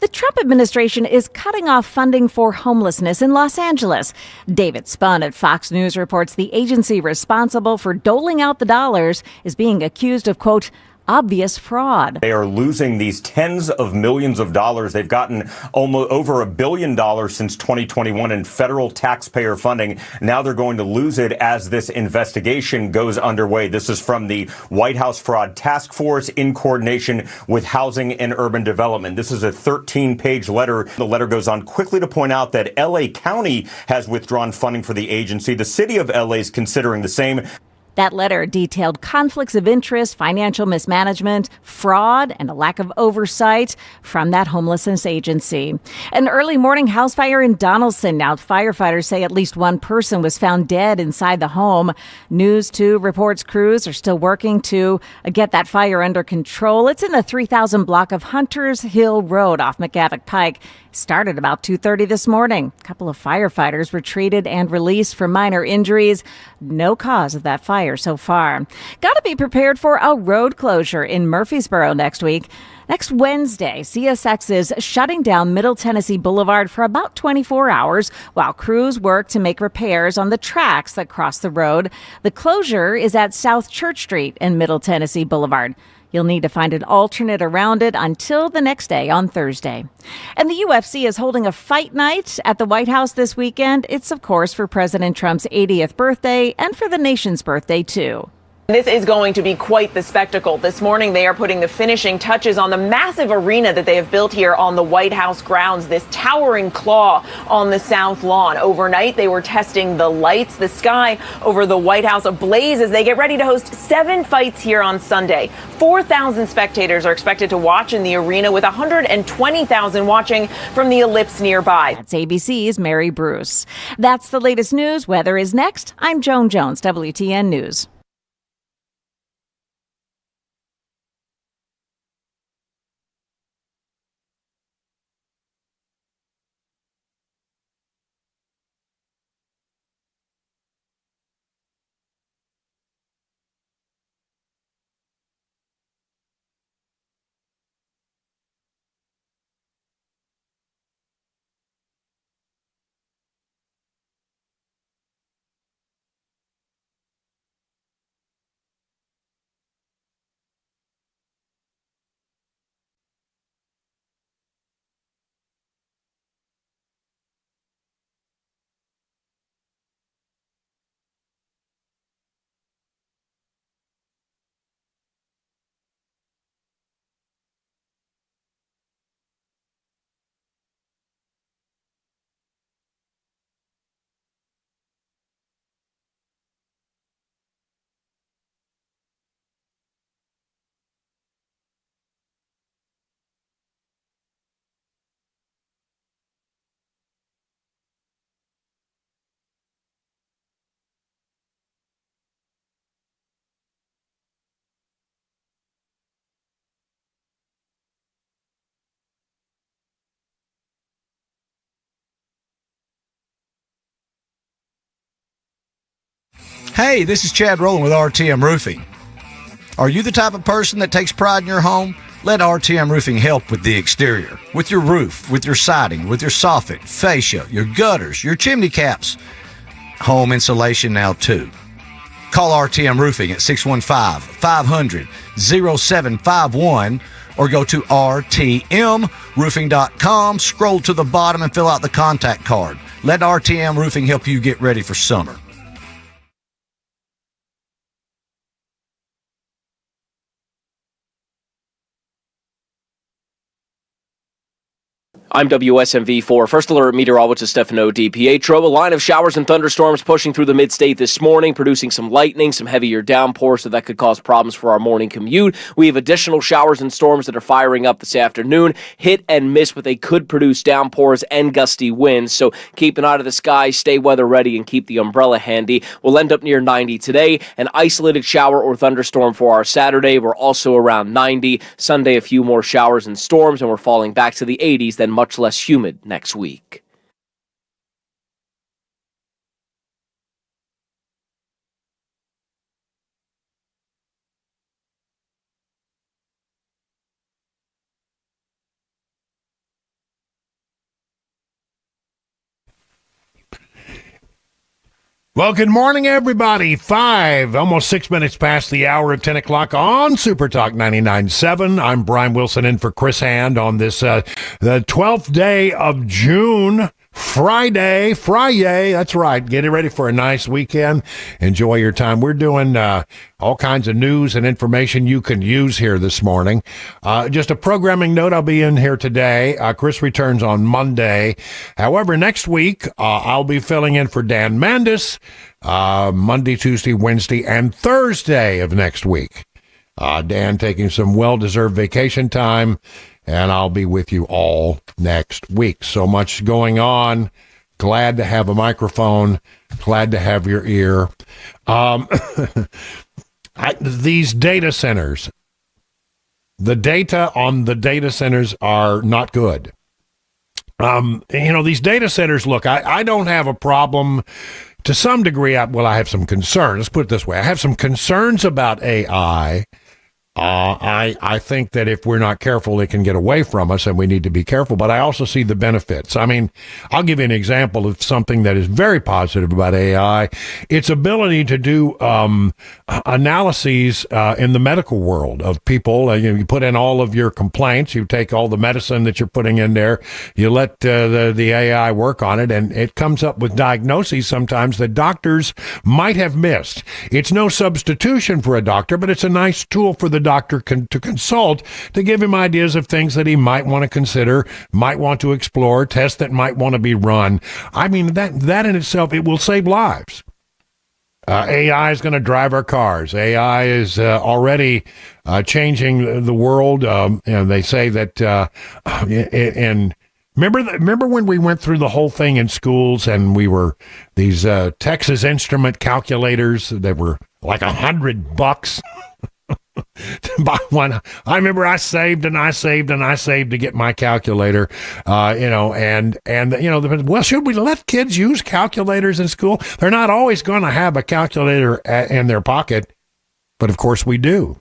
The Trump administration is cutting off funding for homelessness in Los Angeles. David Spun at Fox News reports the agency responsible for doling out the dollars is being accused of, quote, obvious fraud. They are losing these tens of millions of dollars. They've gotten almost over $1 billion since 2021 in federal taxpayer funding. Now they're going to lose it as this investigation goes underway. This is from the White House Fraud Task Force in coordination with Housing and Urban Development. This is a 13-page letter. The letter goes on quickly to point out that L.A. County has withdrawn funding for the agency. The city of L.A. is considering the same. That letter detailed conflicts of interest, financial mismanagement, fraud, and a lack of oversight from that homelessness agency. An early morning house fire in Donaldson. Now firefighters say at least one person was found dead inside the home. News 2 reports crews are still working to get that fire under control. It's in the 3000 block of Hunters Hill Road off McGavock Pike. Started about 2:30 this morning. A couple of firefighters were treated and released for minor injuries. No cause of that fire so far. Got to be prepared for a road closure in Murfreesboro next week. Next Wednesday, CSX is shutting down Middle Tennessee Boulevard for about 24 hours while crews work to make repairs on the tracks that cross the road. The closure is at South Church Street and Middle Tennessee Boulevard. You'll need to find an alternate around it until the next day on Thursday. And the UFC is holding a fight night at the White House this weekend. It's, of course, for President Trump's 80th birthday and for the nation's birthday, too. This is going to be quite the spectacle. This morning, they are putting the finishing touches on the massive arena that they have built here on the White House grounds, this towering claw on the South Lawn. Overnight, they were testing the lights, the sky over the White House ablaze as they get ready to host 7 fights here on Sunday. 4,000 spectators are expected to watch in the arena, with 120,000 watching from the ellipse nearby. That's ABC's Mary Bruce. That's the latest news. Weather is next. I'm Joan Jones, WTN News. Hey, this is Chad Rowland with RTM Roofing. Are you the type of person that takes pride in your home? Let RTM Roofing help with the exterior, with your roof, with your siding, with your soffit, fascia, your gutters, your chimney caps. Home insulation now, too. Call RTM Roofing at 615-500-0751 or go to rtmroofing.com, scroll to the bottom and fill out the contact card. Let RTM Roofing help you get ready for summer. I'm WSMV4 First Alert Meteorologist Stefano DiPietro. A line of showers and thunderstorms pushing through the mid-state this morning, producing some lightning, some heavier downpours, so that could cause problems for our morning commute. We have additional showers and storms that are firing up this afternoon. Hit and miss, but they could produce downpours and gusty winds, so keep an eye to the sky, stay weather ready, and keep the umbrella handy. We'll end up near 90 today. An isolated shower or thunderstorm for our Saturday. We're also around 90. Sunday, a few more showers and storms, and we're falling back to the 80s, then much less humid next week. Well, good morning, everybody. Almost 6 minutes past the hour of 10 o'clock on Super Talk 99.7. I'm Brian Wilson in for Chris Hand on this, the 12th day of June, Friday. That's right. Get it ready for a nice weekend. Enjoy your time. We're doing all kinds of news and information you can use here this morning. Just a programming note, I'll be in here today. Chris returns on Monday. However, next week, I'll be filling in for Dan Mandis, Monday, Tuesday, Wednesday, and Thursday of next week. Dan taking some well-deserved vacation time, and I'll be with you all next week. So much going on. Glad to have a microphone. Glad to have your ear. These data centers, the data on the data centers are not good. These data centers, look, I don't have a problem to some degree. I have some concerns. Let's put it this way. I have some concerns about AI. I think that if we're not careful, it can get away from us, and we need to be careful. But I also see the benefits. I mean, I'll give you an example of something that is very positive about AI. Its ability to do analyses in the medical world of people. You put in all of your complaints. You take all the medicine that you're putting in there. You let the AI work on it, and it comes up with diagnoses sometimes that doctors might have missed. It's no substitution for a doctor, but it's a nice tool for the doctor to consult to give him ideas of things that he might want to consider, might want to explore, tests that might want to be run. I mean, that in itself, it will save lives. AI is going to drive our cars. AI is already changing the world. And they say that, and remember when we went through the whole thing in schools, and we were these Texas Instrument calculators that were like $100 to buy one. I remember I saved to get my calculator, well, should we let kids use calculators in school? They're not always going to have a calculator in their pocket, but of course we do.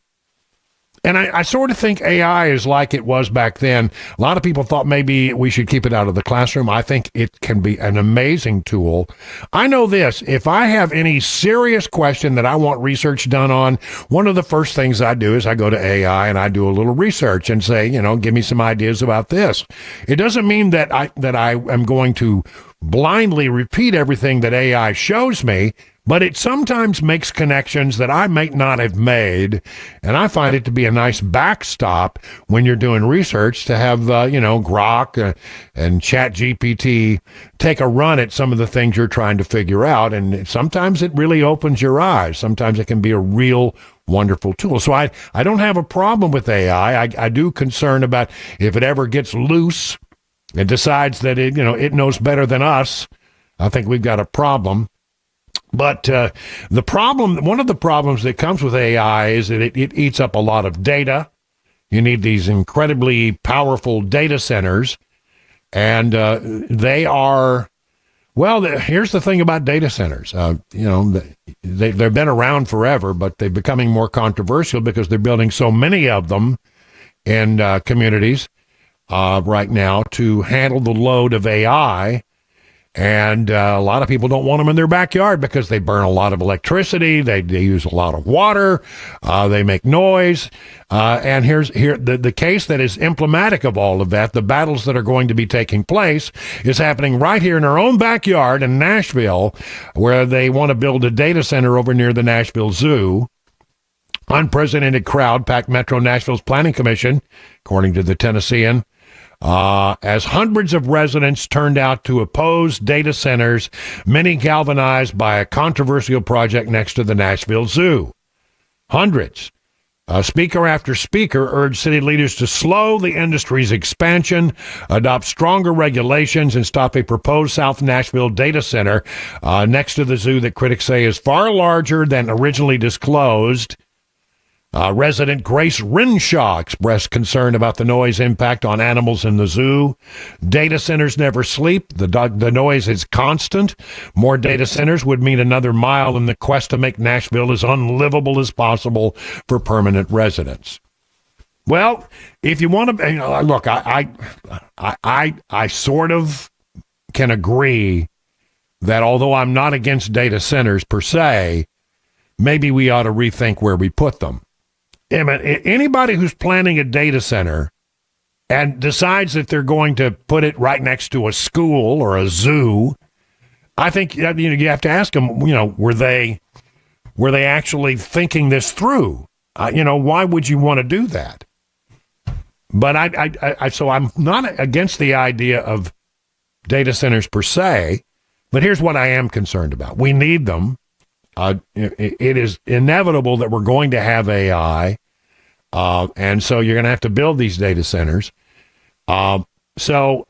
And I sort of think AI is like it was back then. A lot of people thought maybe we should keep it out of the classroom. I think it can be an amazing tool. I know this, if I have any serious question that I want research done on, one of the first things I do is I go to AI and I do a little research and say, give me some ideas about this. It doesn't mean that I am going to blindly repeat everything that AI shows me, but it sometimes makes connections that I might not have made, and I find it to be a nice backstop when you're doing research to have, Grok and ChatGPT take a run at some of the things you're trying to figure out, and sometimes it really opens your eyes. Sometimes it can be a real wonderful tool. So I don't have a problem with AI. I do concern about if it ever gets loose and decides that it knows better than us. I think we've got a problem. But one of the problems that comes with AI is that it eats up a lot of data. You need these incredibly powerful data centers, and they are, well, here's the thing about data centers. They've been around forever, but they're becoming more controversial because they're building so many of them in communities right now to handle the load of AI. And a lot of people don't want them in their backyard because they burn a lot of electricity. They use a lot of water. They make noise. And here's the case that is emblematic of all of that. The battles that are going to be taking place is happening right here in our own backyard in Nashville, where they want to build a data center over near the Nashville Zoo. Unprecedented crowd packed Metro Nashville's Planning Commission, according to the Tennessean. As hundreds of residents turned out to oppose data centers, many galvanized by a controversial project next to the Nashville Zoo. Hundreds. Speaker after speaker urged city leaders to slow the industry's expansion, adopt stronger regulations, and stop a proposed South Nashville data center next to the zoo that critics say is far larger than originally disclosed. Resident Grace Renshaw expressed concern about the noise impact on animals in the zoo. Data centers never sleep. The noise is constant. More data centers would mean another mile in the quest to make Nashville as unlivable as possible for permanent residents. Well, if you want to look, I sort of can agree that although I'm not against data centers per se, maybe we ought to rethink where we put them. Anybody who's planning a data center and decides that they're going to put it right next to a school or a zoo, I think you have to ask them, were they actually thinking this through? Why would you want to do that? But so I'm not against the idea of data centers per se, but here's what I am concerned about. We need them. It is inevitable that we're going to have AI, and so you're going to have to build these data centers. So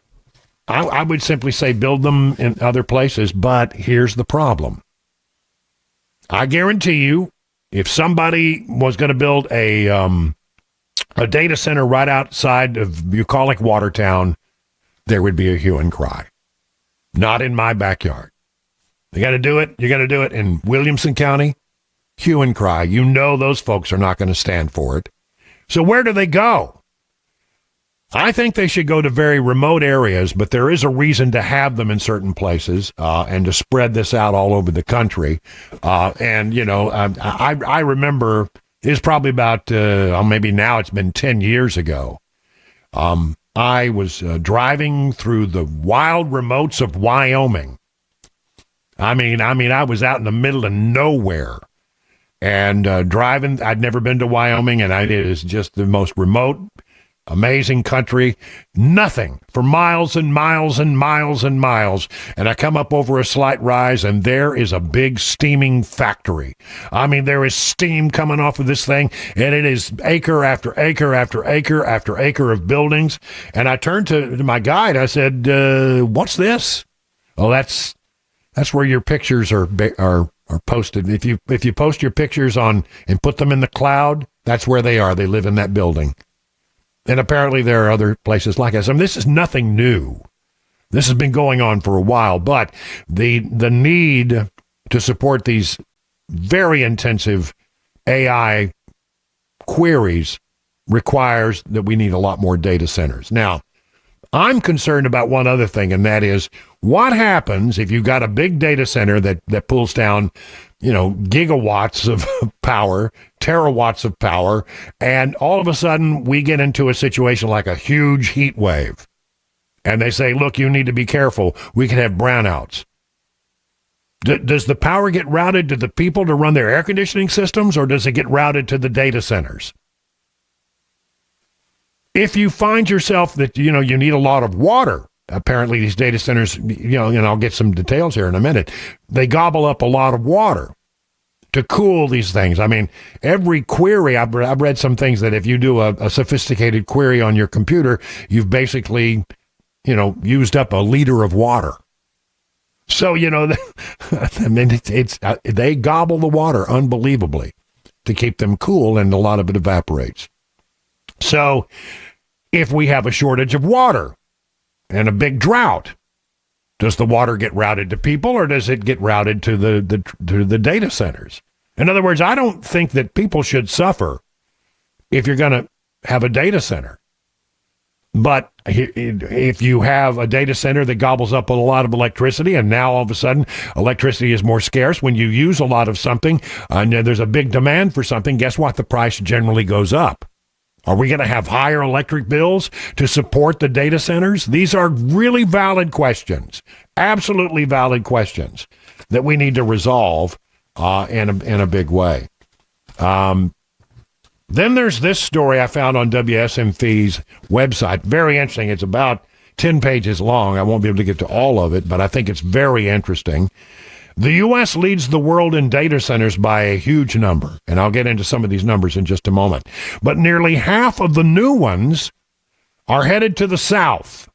I would simply say build them in other places, but here's the problem. I guarantee you, if somebody was going to build a data center right outside of bucolic Watertown, there would be a hue and cry. Not in my backyard. You got to do it. You got to do it in Williamson County. Hue and cry. Those folks are not going to stand for it. So where do they go? I think they should go to very remote areas, but there is a reason to have them in certain places and to spread this out all over the country. I remember it's probably about maybe now it's been 10 years ago. I was driving through the wild remotes of Wyoming. I was out in the middle of nowhere and driving. I'd never been to Wyoming, and it is just the most remote, amazing country. Nothing for miles and miles and miles and miles. And I come up over a slight rise, and there is a big steaming factory. There is steam coming off of this thing, and it is acre after acre after acre after acre of buildings. And I turned to my guide. I said, "What's this?" "Oh, that's where your pictures are posted. If you post your pictures on and put them in the cloud, that's where they are. They live in that building." And apparently there are other places like this. This is nothing new. This has been going on for a while, but the need to support these very intensive AI queries requires that we need a lot more data centers. Now, I'm concerned about one other thing, and that is what happens if you've got a big data center that pulls down, gigawatts of power, terawatts of power, and all of a sudden we get into a situation like a huge heat wave. And they say, look, you need to be careful. We can have brownouts. Does the power get routed to the people to run their air conditioning systems, or does it get routed to the data centers? If you find yourself that, you need a lot of water, apparently these data centers, and I'll get some details here in a minute, they gobble up a lot of water to cool these things. Every query, I've read some things that if you do a sophisticated query on your computer, you've basically, used up a liter of water. So, they gobble the water unbelievably to keep them cool, and a lot of it evaporates. So if we have a shortage of water and a big drought, does the water get routed to people, or does it get routed to the data centers? In other words, I don't think that people should suffer if you're going to have a data center. But if you have a data center that gobbles up a lot of electricity, and now all of a sudden electricity is more scarce when you use a lot of something, and there's a big demand for something, guess what? The price generally goes up. Are we going to have higher electric bills to support the data centers? These are really valid questions, absolutely valid questions that we need to resolve in a big way. Then there's this story I found on WSMV's website. Very interesting. It's about 10 pages long. I won't be able to get to all of it, but I think it's very interesting. The U.S. leads the world in data centers by a huge number, and I'll get into some of these numbers in just a moment. But nearly half of the new ones are headed to the south,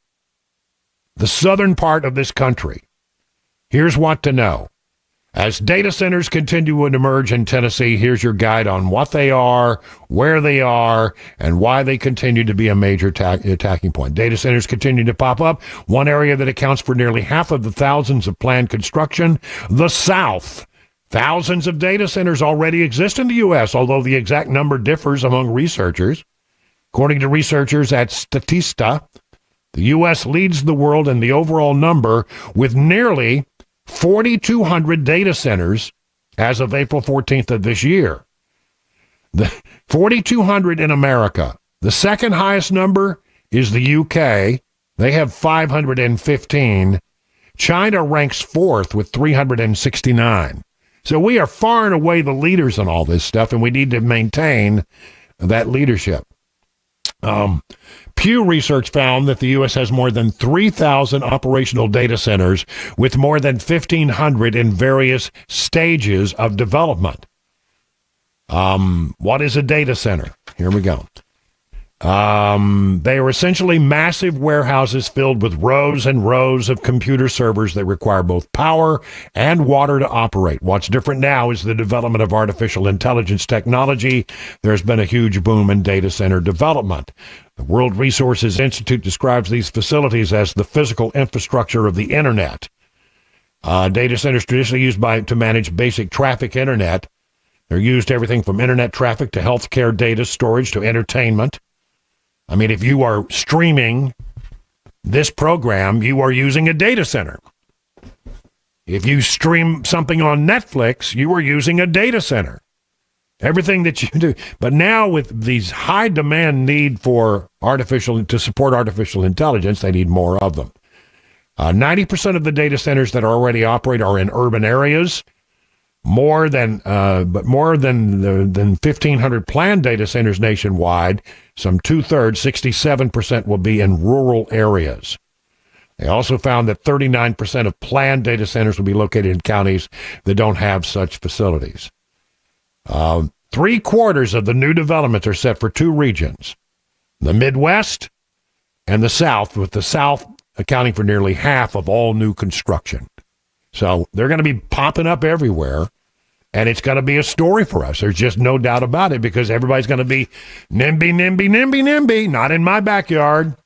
the southern part of this country. Here's what to know. As data centers continue to emerge in Tennessee, here's your guide on what they are, where they are, and why they continue to be a major attacking point. Data centers continue to pop up. One area that accounts for nearly half of the thousands of planned construction, the South. Thousands of data centers already exist in the U.S., although the exact number differs among researchers. According to researchers at Statista, the U.S. leads the world in the overall number with nearly 4,200 data centers as of April 14th of this year. The 4,200 in America. The second highest number is the UK. They have 515. China ranks fourth with 369. So we are far and away the leaders in all this stuff, and we need to maintain that leadership. Pew Research found that the U.S. has more than 3,000 operational data centers with more than 1,500 in various stages of development. What is a data center? Here we go. They are essentially massive warehouses filled with rows and rows of computer servers that require both power and water to operate. What's different now is the development of artificial intelligence technology. There's been a huge boom in data center development. The World Resources Institute describes these facilities as the physical infrastructure of the internet. Data centers traditionally used to manage basic traffic internet. They're used everything from internet traffic to healthcare data storage to entertainment. I mean, if you are streaming this program, you are using a data center. If you stream something on Netflix, you are using a data center. Everything that you do. But now with these high demand need for to support artificial intelligence, they need more of them. 90% of the data centers that already operate are in urban areas. More than 1,500 planned data centers nationwide. Some 2/3, 67%, will be in rural areas. They also found that 39% of planned data centers will be located in counties that don't have such facilities. 3/4 of the new developments are set for two regions, the Midwest and the South, with the South accounting for nearly half of all new construction. So they're going to be popping up everywhere, and it's going to be a story for us. There's just no doubt about it, because everybody's going to be NIMBY, NIMBY, NIMBY, NIMBY, not in my backyard.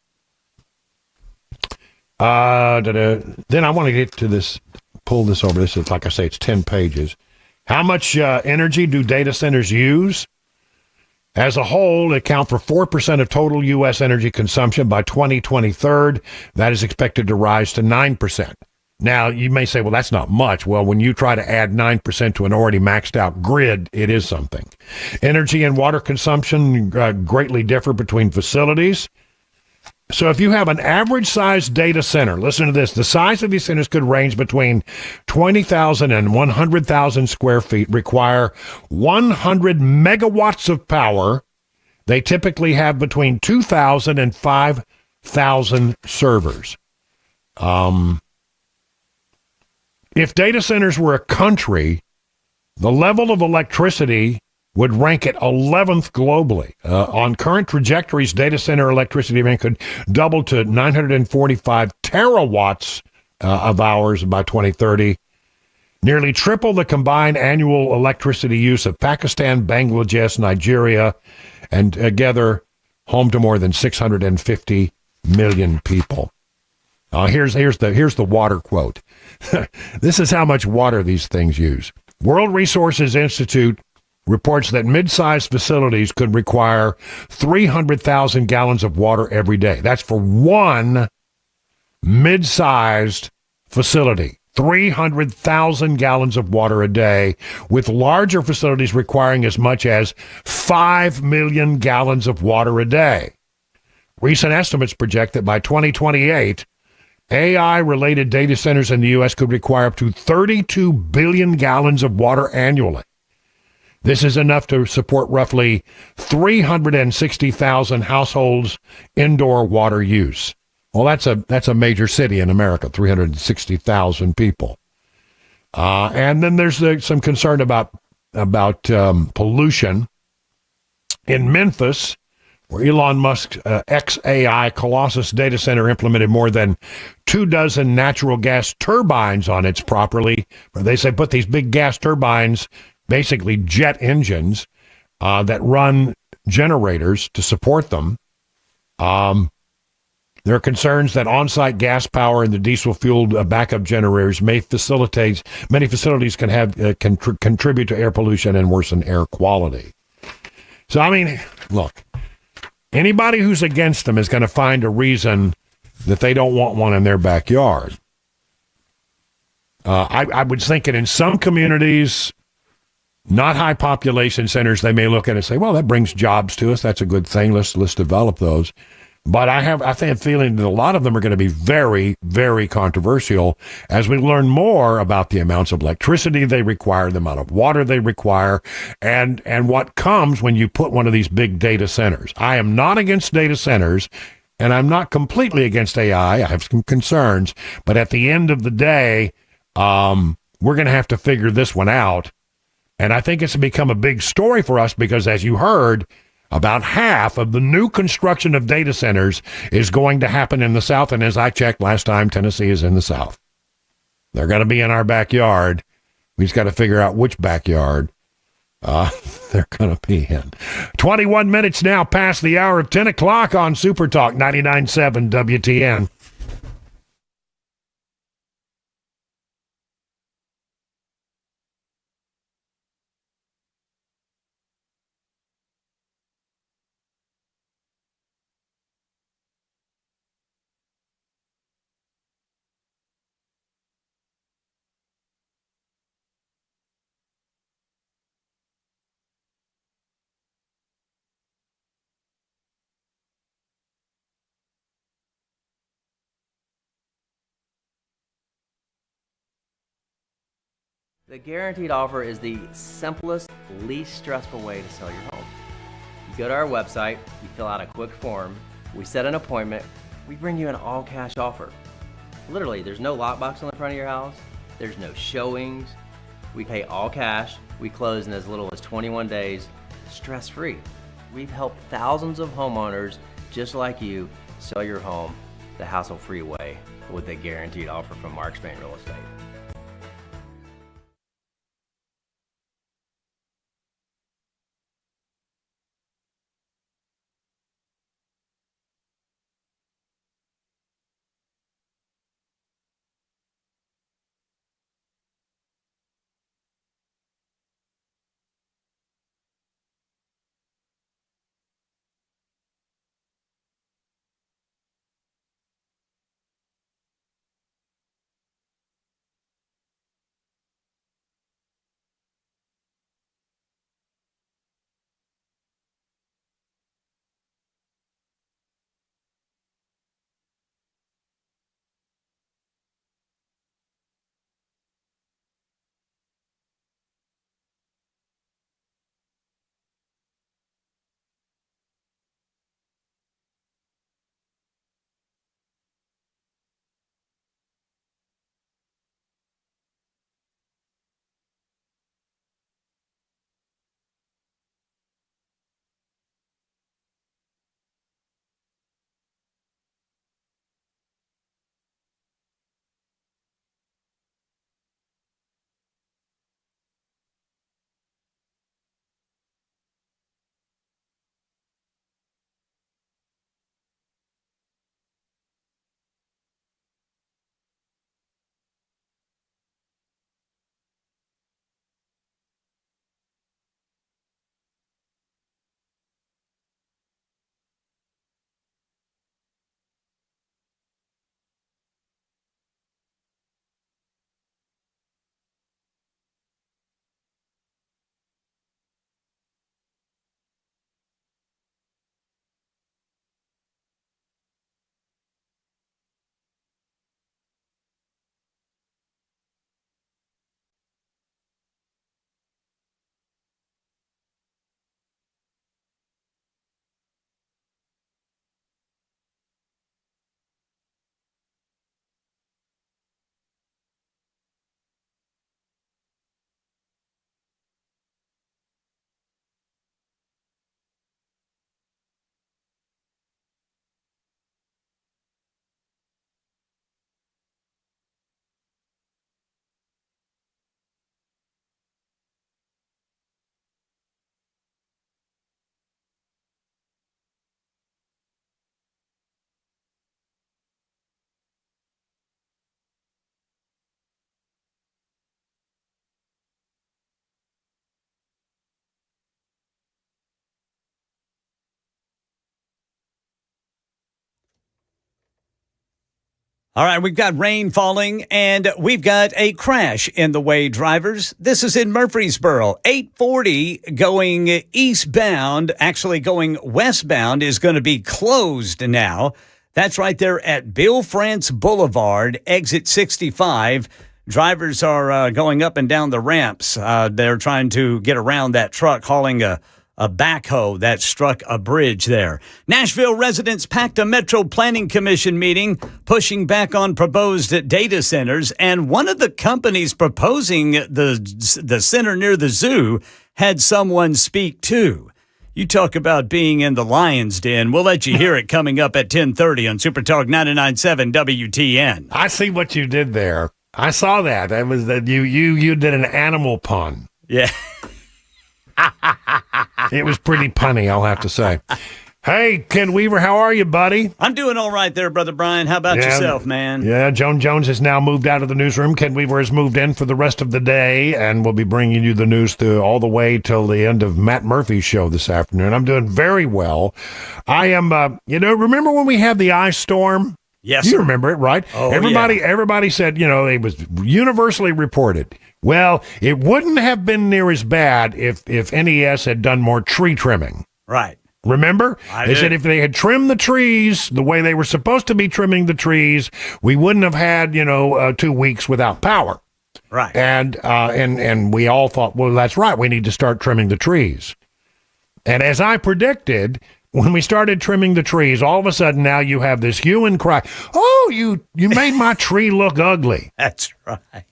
Then I want to get to this, pull this over. This is, like I say, it's 10 pages. How much energy do data centers use? As a whole, they account for 4% of total U.S. energy consumption by 2023. That is expected to rise to 9%. Now, you may say, well, that's not much. Well, when you try to add 9% to an already maxed out grid, it is something. Energy and water consumption greatly differ between facilities. So if you have an average sized data center, listen to this, the size of these centers could range between 20,000 and 100,000 square feet, require 100 megawatts of power. They typically have between 2,000 and 5,000 servers. If data centers were a country, the level of electricity would rank it 11th globally. On current trajectories, data center electricity demand could double to 945 terawatts of hours by 2030, nearly triple the combined annual electricity use of Pakistan, Bangladesh, Nigeria, and together home to more than 650 million people. Here's the water quote. This is how much water these things use. World Resources Institute reports that mid-sized facilities could require 300,000 gallons of water every day. That's for one mid-sized facility. 300,000 gallons of water a day, with larger facilities requiring as much as 5 million gallons of water a day. Recent estimates project that by 2028, AI-related data centers in the U.S. could require up to 32 billion gallons of water annually. This is enough to support roughly 360,000 households' indoor water use. Well, that's a major city in America, 360,000 people. And then there's some concern about pollution. In Memphis, where Elon Musk's XAI Colossus data center implemented more than 24 natural gas turbines on its property. They say put these big gas turbines, basically jet engines, that run generators to support them. There are concerns that on-site gas power and the diesel-fueled backup generators many facilities can have contribute to air pollution and worsen air quality. So, I mean, look, anybody who's against them is going to find a reason that they don't want one in their backyard. I would think that in some communities, not high population centers, they may look at it and say, well, that brings jobs to us. That's a good thing. Let's develop those. But I think a feeling that a lot of them are going to be very, very controversial as we learn more about the amounts of electricity they require, the amount of water they require, and what comes when you put one of these big data centers. I am not against data centers, and I'm not completely against AI. I have some concerns, but at the end of the day, we're going to have to figure this one out. And I think it's become a big story for us because, as you heard, about half of the new construction of data centers is going to happen in the South. And as I checked last time, Tennessee is in the South. They're going to be in our backyard. We just got to figure out which backyard they're going to be in. 21 minutes now past the hour of 10 o'clock on Super Talk 99.7 WTN. The guaranteed offer is the simplest, least stressful way to sell your home. You go to our website, you fill out a quick form, we set an appointment, we bring you an all-cash offer. Literally, there's no lockbox on the front of your house, there's no showings, we pay all cash, we close in as little as 21 days, stress-free. We've helped thousands of homeowners just like you sell your home the hassle-free way with a guaranteed offer from Mark Spain Real Estate. All right, we've got rain falling, and we've got a crash in the way, drivers. This is in Murfreesboro. 840 going eastbound, actually going westbound, is going to be closed now. That's right there at Bill France Boulevard, exit 65. Drivers are going up and down the ramps. They're trying to get around that truck hauling a backhoe that struck a bridge there. Nashville residents packed a Metro Planning Commission meeting pushing back on proposed data centers, and one of the companies proposing the center near the zoo had someone speak too. You talk about being in the lion's den. We'll let you hear it coming up at 10:30 on Super Talk 99.7 WTN. I see what you did there. I saw that. That was that you did an animal pun. Yeah. It was pretty punny, I'll have to say. Hey, Ken Weaver, how are you, buddy? I'm doing all right there, Brother Brian. How about yourself, man? Yeah, Joan Jones has now moved out of the newsroom. Ken Weaver has moved in for the rest of the day, and we'll be bringing you the news all the way till the end of Matt Murphy's show this afternoon. I'm doing very well. I am, remember when we had the ice storm? Yes, you sir. remember it, right? Oh, Everybody said, it was universally reported. Well, it wouldn't have been near as bad if NES had done more tree trimming. Right. Remember? I They did. said if they had trimmed the trees the way they were supposed to be trimming the trees, we wouldn't have had, 2 weeks without power. Right. And we all thought, well, that's right. We need to start trimming the trees. And as I predicted, when we started trimming the trees, all of a sudden now you have this hue and cry. Oh, you made my tree look ugly. That's right.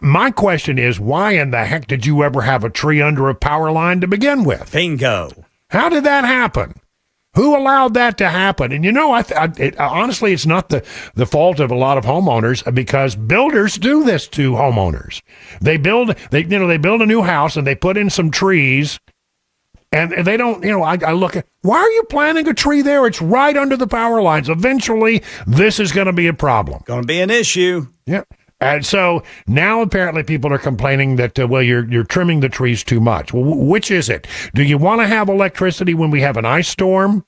My question is, why in the heck did you ever have a tree under a power line to begin with? Bingo. How did that happen? Who allowed that to happen? And honestly, it's not the fault of a lot of homeowners, because builders do this to homeowners. They build a new house and they put in some trees, and they don't. I look at, why are you planting a tree there? It's right under the power lines. Eventually, this is going to be a problem. Going to be an issue. Yeah. And so now apparently people are complaining that, you're trimming the trees too much. Well, which is it? Do you want to have electricity when we have an ice storm?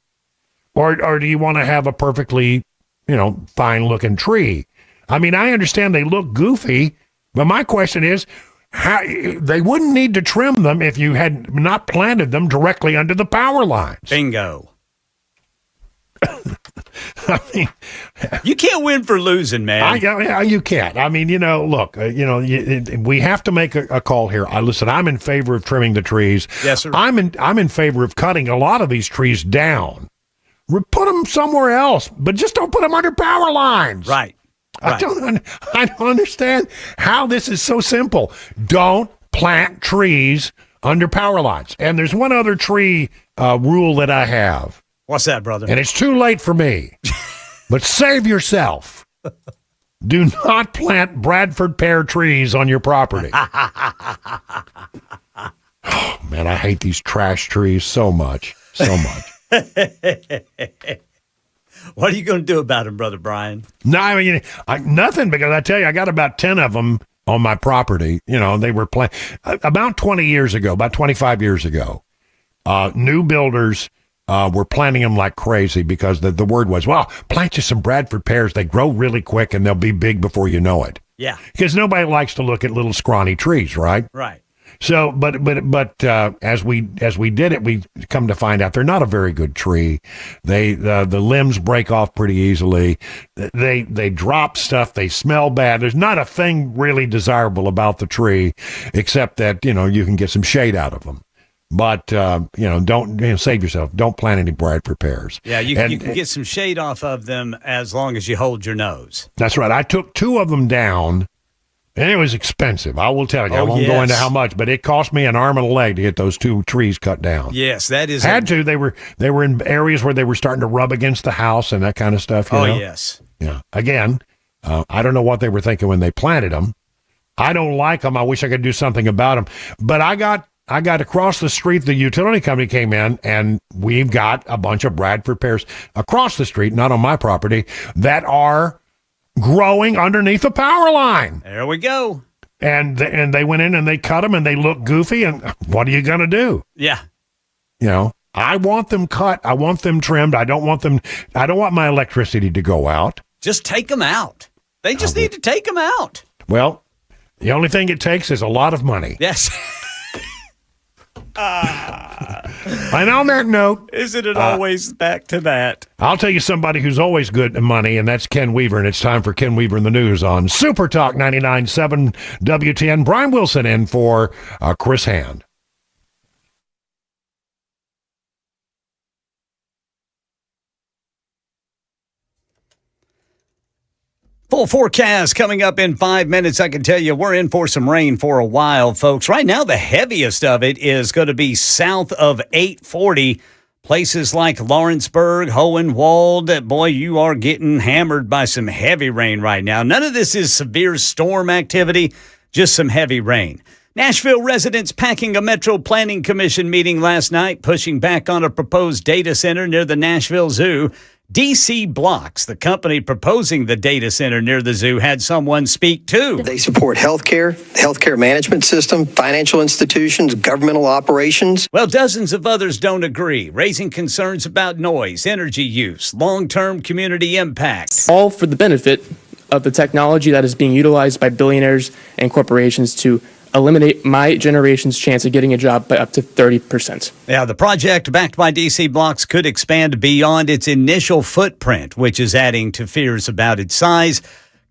Or do you want to have a perfectly, fine looking tree? I mean, I understand they look goofy, but my question is, how they wouldn't need to trim them if you had not planted them directly under the power lines. Bingo. I mean, you can't win for losing, man. You can't. I mean, look, we have to make a call here. Listen, I'm in favor of trimming the trees. Yes, sir. I'm in favor of cutting a lot of these trees down. Put them somewhere else, but just don't put them under power lines. Right. I don't understand how this is so simple. Don't plant trees under power lines. And there's one other tree rule that I have. What's that, brother? And it's too late for me. But save yourself. Do not plant Bradford pear trees on your property. Oh, man, I hate these trash trees so much. So much. What are you going to do about them, Brother Brian? No, I mean, nothing, because I tell you, I got about 10 of them on my property. They were about 20 years ago, about 25 years ago. New builders were planting them like crazy, because the word was, well, plant you some Bradford pears. They grow really quick and they'll be big before you know it. Yeah. Because nobody likes to look at little scrawny trees, right? Right. So, but as we did it, we come to find out they're not a very good tree. The limbs break off pretty easily. They drop stuff. They smell bad. There's not a thing really desirable about the tree, except that you can get some shade out of them. But don't save yourself. Don't plant any Bradford pears. Yeah, you can get some shade off of them as long as you hold your nose. That's right. I took 2 of them down. And it was expensive, I will tell you. I won't go into how much, but it cost me an arm and a leg to get those 2 trees cut down. Yes, that is. They were in areas where they were starting to rub against the house and that kind of stuff. You know? Yes. Yeah. Again, I don't know what they were thinking when they planted them. I don't like them. I wish I could do something about them. But I got across the street. The utility company came in, and we've got a bunch of Bradford pears across the street, not on my property, that are growing underneath the power line. There we go. And they went in and they cut them, and they look goofy. And what are you going to do? Yeah. I want them cut. I want them trimmed. I don't want my electricity to go out. Just take them out. They just need to take them out. Well, the only thing it takes is a lot of money. Yes. And on that note, isn't it always back to that? I'll tell you somebody who's always good at money, and that's Ken Weaver, and it's time for Ken Weaver in the News on Super Talk 99.7 WTN. Brian Wilson in for Chris Hand. Full forecast coming up in 5 minutes. I can tell you we're in for some rain for a while, folks. Right now, the heaviest of it is going to be south of 840. Places like Lawrenceburg, Hohenwald. Boy, you are getting hammered by some heavy rain right now. None of this is severe storm activity, just some heavy rain. Nashville residents packing a Metro Planning Commission meeting last night, pushing back on a proposed data center near the Nashville Zoo. DC Blocks, the company proposing the data center near the zoo, had someone speak too. They support healthcare management system, financial institutions, governmental operations. Well, dozens of others don't agree, raising concerns about noise, energy use, long-term community impact. All for the benefit of the technology that is being utilized by billionaires and corporations to eliminate my generation's chance of getting a job by up to 30%. Yeah, the project backed by DC Blocks could expand beyond its initial footprint, which is adding to fears about its size.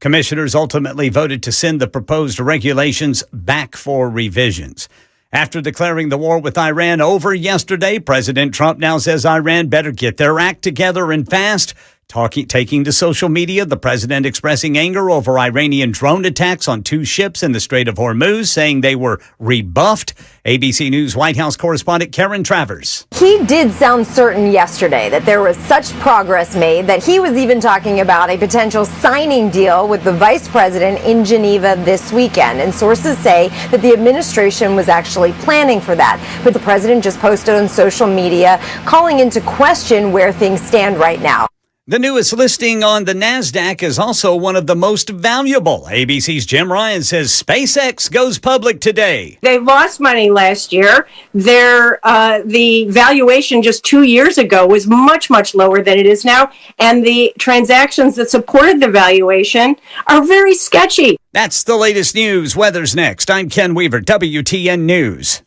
Commissioners ultimately voted to send the proposed regulations back for revisions. After declaring the war with Iran over yesterday, President Trump now says Iran better get their act together and fast. Taking to social media, the president expressing anger over Iranian drone attacks on 2 ships in the Strait of Hormuz, saying they were rebuffed. ABC News White House correspondent Karen Travers. He did sound certain yesterday that there was such progress made that he was even talking about a potential signing deal with the vice president in Geneva this weekend. And sources say that the administration was actually planning for that. But the president just posted on social media calling into question where things stand right now. The newest listing on the NASDAQ is also one of the most valuable. ABC's Jim Ryan says SpaceX goes public today. They lost money last year. The valuation just 2 years ago was much, much lower than it is now. And the transactions that supported the valuation are very sketchy. That's the latest news. Weather's next. I'm Ken Weaver, WTN News.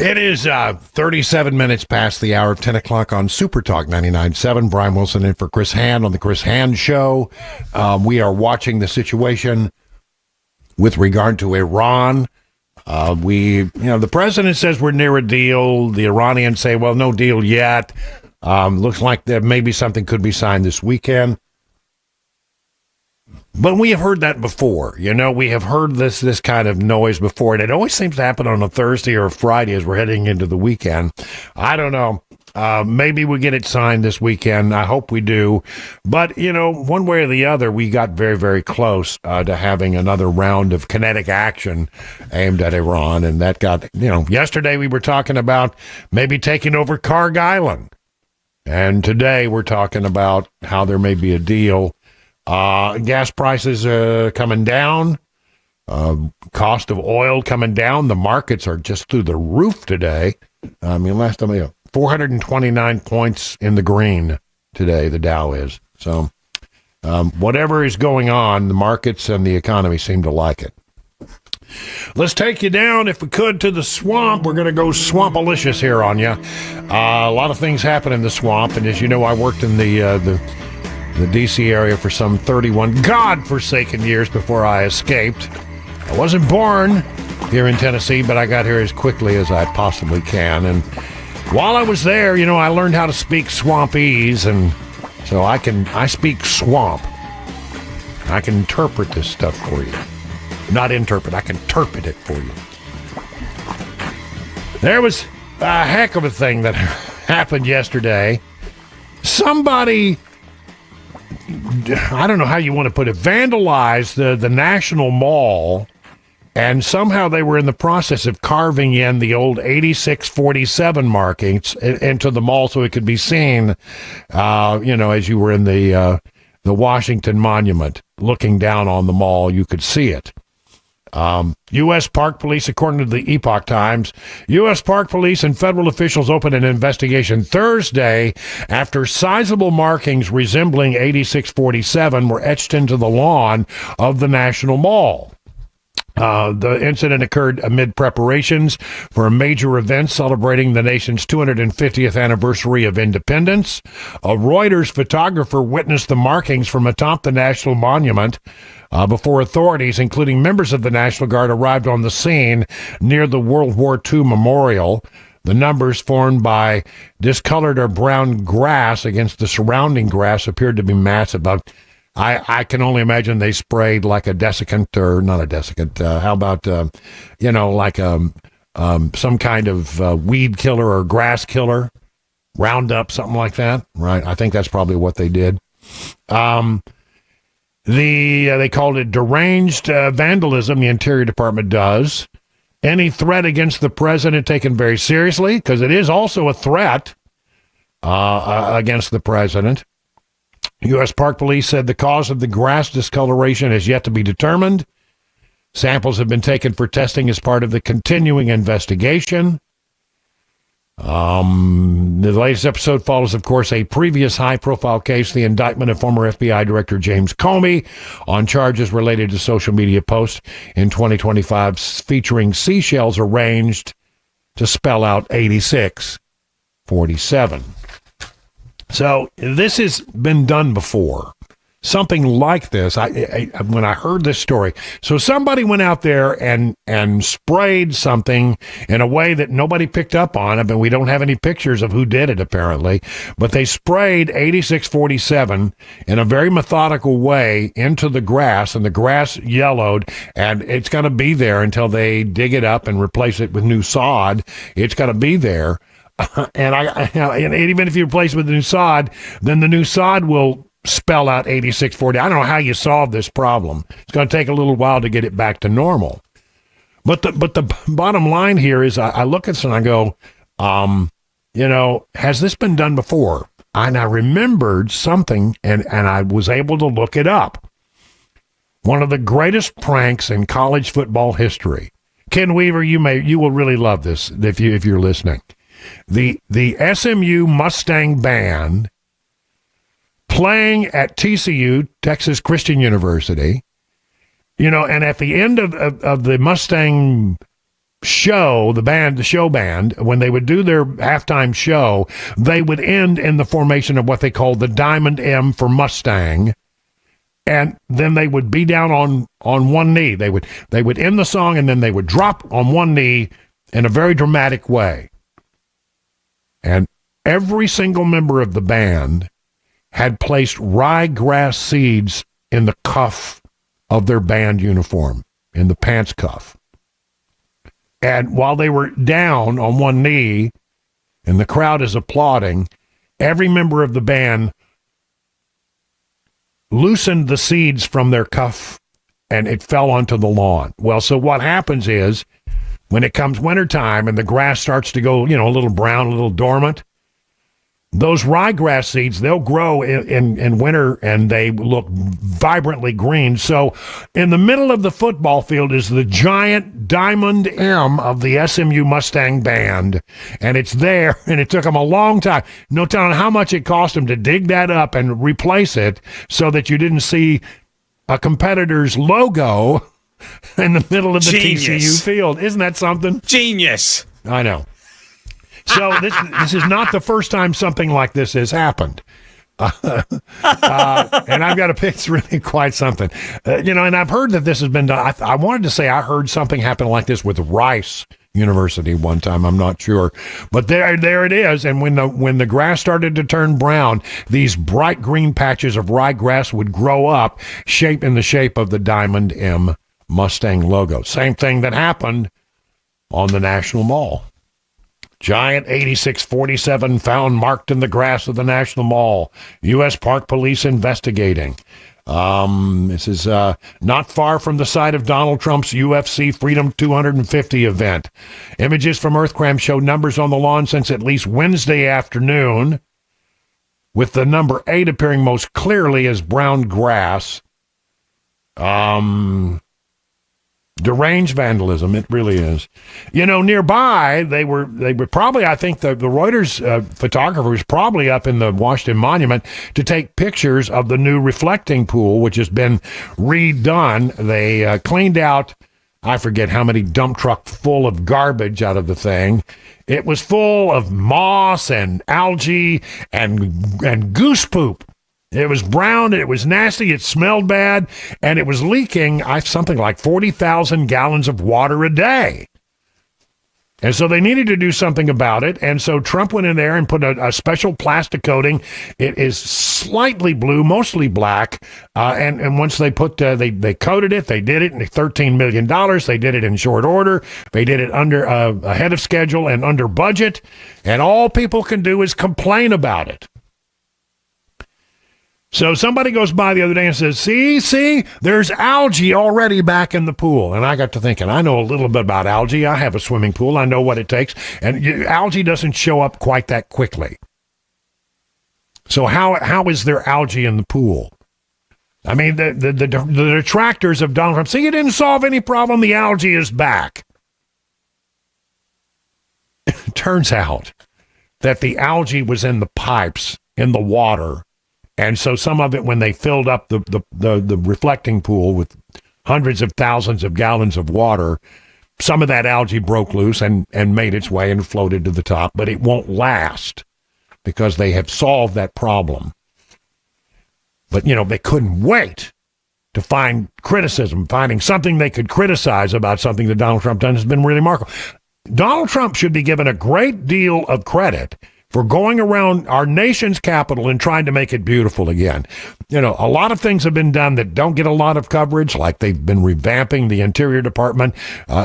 It is 37 minutes past the hour of 10 o'clock on Super Talk 99.7. Brian Wilson in for Chris Hand on the Chris Hand Show. We are watching the situation with regard to Iran. The president says we're near a deal. The Iranians say, well, no deal yet. Looks like that maybe something could be signed this weekend. But we have heard that before. We have heard this kind of noise before, and it always seems to happen on a Thursday or a Friday as we're heading into the weekend. I don't know. Maybe we get it signed this weekend. I hope we do. But, one way or the other, we got very, very close to having another round of kinetic action aimed at Iran. And that got, yesterday we were talking about maybe taking over Karg Island. And today we're talking about how there may be a deal. Gas prices coming down, cost of oil coming down. The markets are just through the roof today. Last time 429 points in the green today, the Dow is. So whatever is going on, the markets and the economy seem to like it. Let's take you down, if we could, to the swamp. We're going to go swampalicious here on you. A lot of things happen in the swamp, and as you know, I worked in the D.C. area for some 31 godforsaken years before I escaped. I wasn't born here in Tennessee, but I got here as quickly as I possibly can. And while I was there, I learned how to speak Swampese, and so I speak swamp. I can interpret this stuff for you. Not interpret, I can interpret it for you. There was a heck of a thing that happened yesterday. Somebody, I don't know how you want to put it, vandalized the National Mall, and somehow they were in the process of carving in the old 8647 markings into the mall so it could be seen, as you were in the Washington Monument, looking down on the mall, you could see it. U.S. Park Police, according to the Epoch Times, U.S. Park Police and federal officials opened an investigation Thursday after sizable markings resembling 8647 were etched into the lawn of the National Mall. The incident occurred amid preparations for a major event celebrating the nation's 250th anniversary of independence. A Reuters photographer witnessed the markings from atop the National Monument before authorities, including members of the National Guard, arrived on the scene near the World War II memorial. The numbers formed by discolored or brown grass against the surrounding grass appeared to be massive. I can only imagine they sprayed like a desiccant, or not a desiccant. How about, some kind of weed killer or grass killer, Roundup, something like that. Right. I think that's probably what they did. They called it deranged vandalism. The Interior Department does. Any threat against the president taken very seriously, because it is also a threat against the president. U.S. Park Police said the cause of the grass discoloration is yet to be determined. Samples have been taken for testing as part of the continuing investigation. The latest episode follows, of course, a previous high-profile case, the indictment of former FBI Director James Comey on charges related to social media posts in 2025 featuring seashells arranged to spell out 8647. So this has been done before. Something like this. When I heard this story, so somebody went out there and sprayed something in a way that nobody picked up on. I mean, we don't have any pictures of who did it, apparently, but they sprayed 8647 in a very methodical way into the grass, and the grass yellowed, and it's going to be there until they dig it up and replace it with new sod. It's going to be there. And even if you replace it with the new sod, then the new sod will spell out 8640. I don't know how you solve this problem. It's going to take a little while to get it back to normal. But the bottom line here is I look at this and I go, has this been done before? And I remembered something, and I was able to look it up. One of the greatest pranks in college football history. Ken Weaver, you will really love this if you're listening. The SMU Mustang Band playing at TCU, Texas Christian University, and at the end of the Mustang show, the show band, when they would do their halftime show, they would end in the formation of what they called the Diamond M for Mustang. And then they would be down on one knee. They would end the song, and then they would drop on one knee in a very dramatic way. And every single member of the band had placed ryegrass seeds in the cuff of their band uniform, in the pants cuff. And while they were down on one knee and the crowd is applauding, every member of the band loosened the seeds from their cuff and it fell onto the lawn. Well, so what happens is when it comes wintertime and the grass starts to go, a little brown, a little dormant, those ryegrass seeds, they'll grow in winter and they look vibrantly green. So in the middle of the football field is the giant Diamond M of the SMU Mustang Band. And it's there, and it took them a long time. No telling how much it cost them to dig that up and replace it so that you didn't see a competitor's logo in the middle of the TCU field. Isn't that something? Genius. I know. So this is not the first time something like this has happened. And I've got a pick. It's really quite something. And I've heard that this has been done. I wanted to say I heard something happen like this with Rice University one time. I'm not sure. But there it is. And when the grass started to turn brown, these bright green patches of ryegrass would grow up, in the shape of the Diamond M Mustang logo. Same thing that happened on the National Mall. Giant 8647 found marked in the grass of the National Mall. U.S. Park Police investigating. This is not far from the site of Donald Trump's UFC Freedom 250 event. Images from Earthcram show numbers on the lawn since at least Wednesday afternoon, with the number 8 appearing most clearly as brown grass. Deranged vandalism, it really is. Nearby, they were probably, I think the Reuters photographer was probably up in the Washington Monument to take pictures of the new reflecting pool, which has been redone. They cleaned out, I forget how many dump truck full of garbage out of the thing. It was full of moss and algae and goose poop. It was brown, it was nasty, it smelled bad, and it was leaking something like 40,000 gallons of water a day. And so they needed to do something about it, and so Trump went in there and put a special plastic coating. It is slightly blue, mostly black, and once they they coated it, they did it in $13 million. They did it in short order. They did it ahead of schedule and under budget, and all people can do is complain about it. So somebody goes by the other day and says, see, there's algae already back in the pool. And I got to thinking, I know a little bit about algae. I have a swimming pool. I know what it takes. And algae doesn't show up quite that quickly. So how is there algae in the pool? I mean, the detractors of Donald Trump, see, you didn't solve any problem. The algae is back. It turns out that the algae was in the pipes, in the water. And so some of it, when they filled up the reflecting pool with hundreds of thousands of gallons of water, some of that algae broke loose and made its way and floated to the top. But it won't last because they have solved that problem. But, they couldn't wait to find criticism. Finding something they could criticize about something that Donald Trump done has been really remarkable. Donald Trump should be given a great deal of credit for going around our nation's capital and trying to make it beautiful again. A lot of things have been done that don't get a lot of coverage, like they've been revamping the Interior Department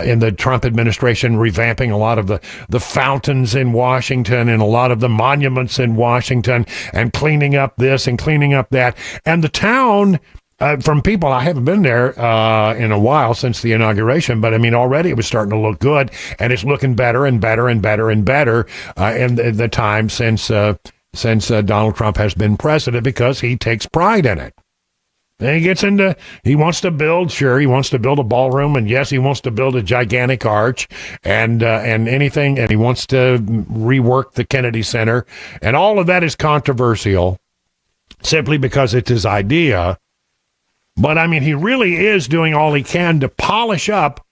in the Trump administration, revamping a lot of the fountains in Washington and a lot of the monuments in Washington, and cleaning up this and cleaning up that. And the town, from people, I haven't been there in a while since the inauguration, but I mean, already it was starting to look good, and it's looking better and better and better and better in the time since Donald Trump has been president, because he takes pride in it. And he wants to build a ballroom, and yes, he wants to build a gigantic arch and anything, and he wants to rework the Kennedy Center, and all of that is controversial simply because it's his idea. But I mean, he really is doing all he can to polish up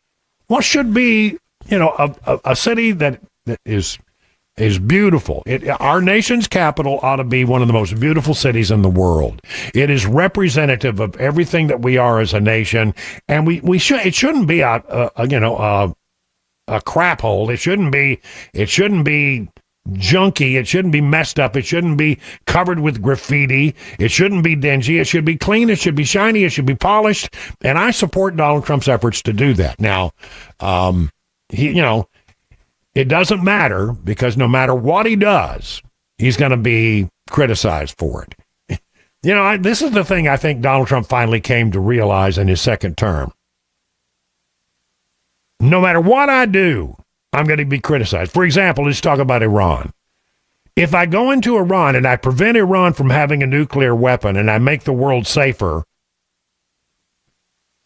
what should be a city that is beautiful. Our nation's capital ought to be one of the most beautiful cities in the world. It is representative of everything that we are as a nation, and it shouldn't be a crap hole. It shouldn't be junky. It shouldn't be messed up. It shouldn't be covered with graffiti. It shouldn't be dingy. It should be clean. It should be shiny. It should be polished. And I support Donald Trump's efforts to do that. Now, it doesn't matter, because no matter what he does, he's going to be criticized for it. This is the thing I think Donald Trump finally came to realize in his second term. No matter what I do, I'm going to be criticized. For example, let's talk about Iran. If I go into Iran and I prevent Iran from having a nuclear weapon and I make the world safer,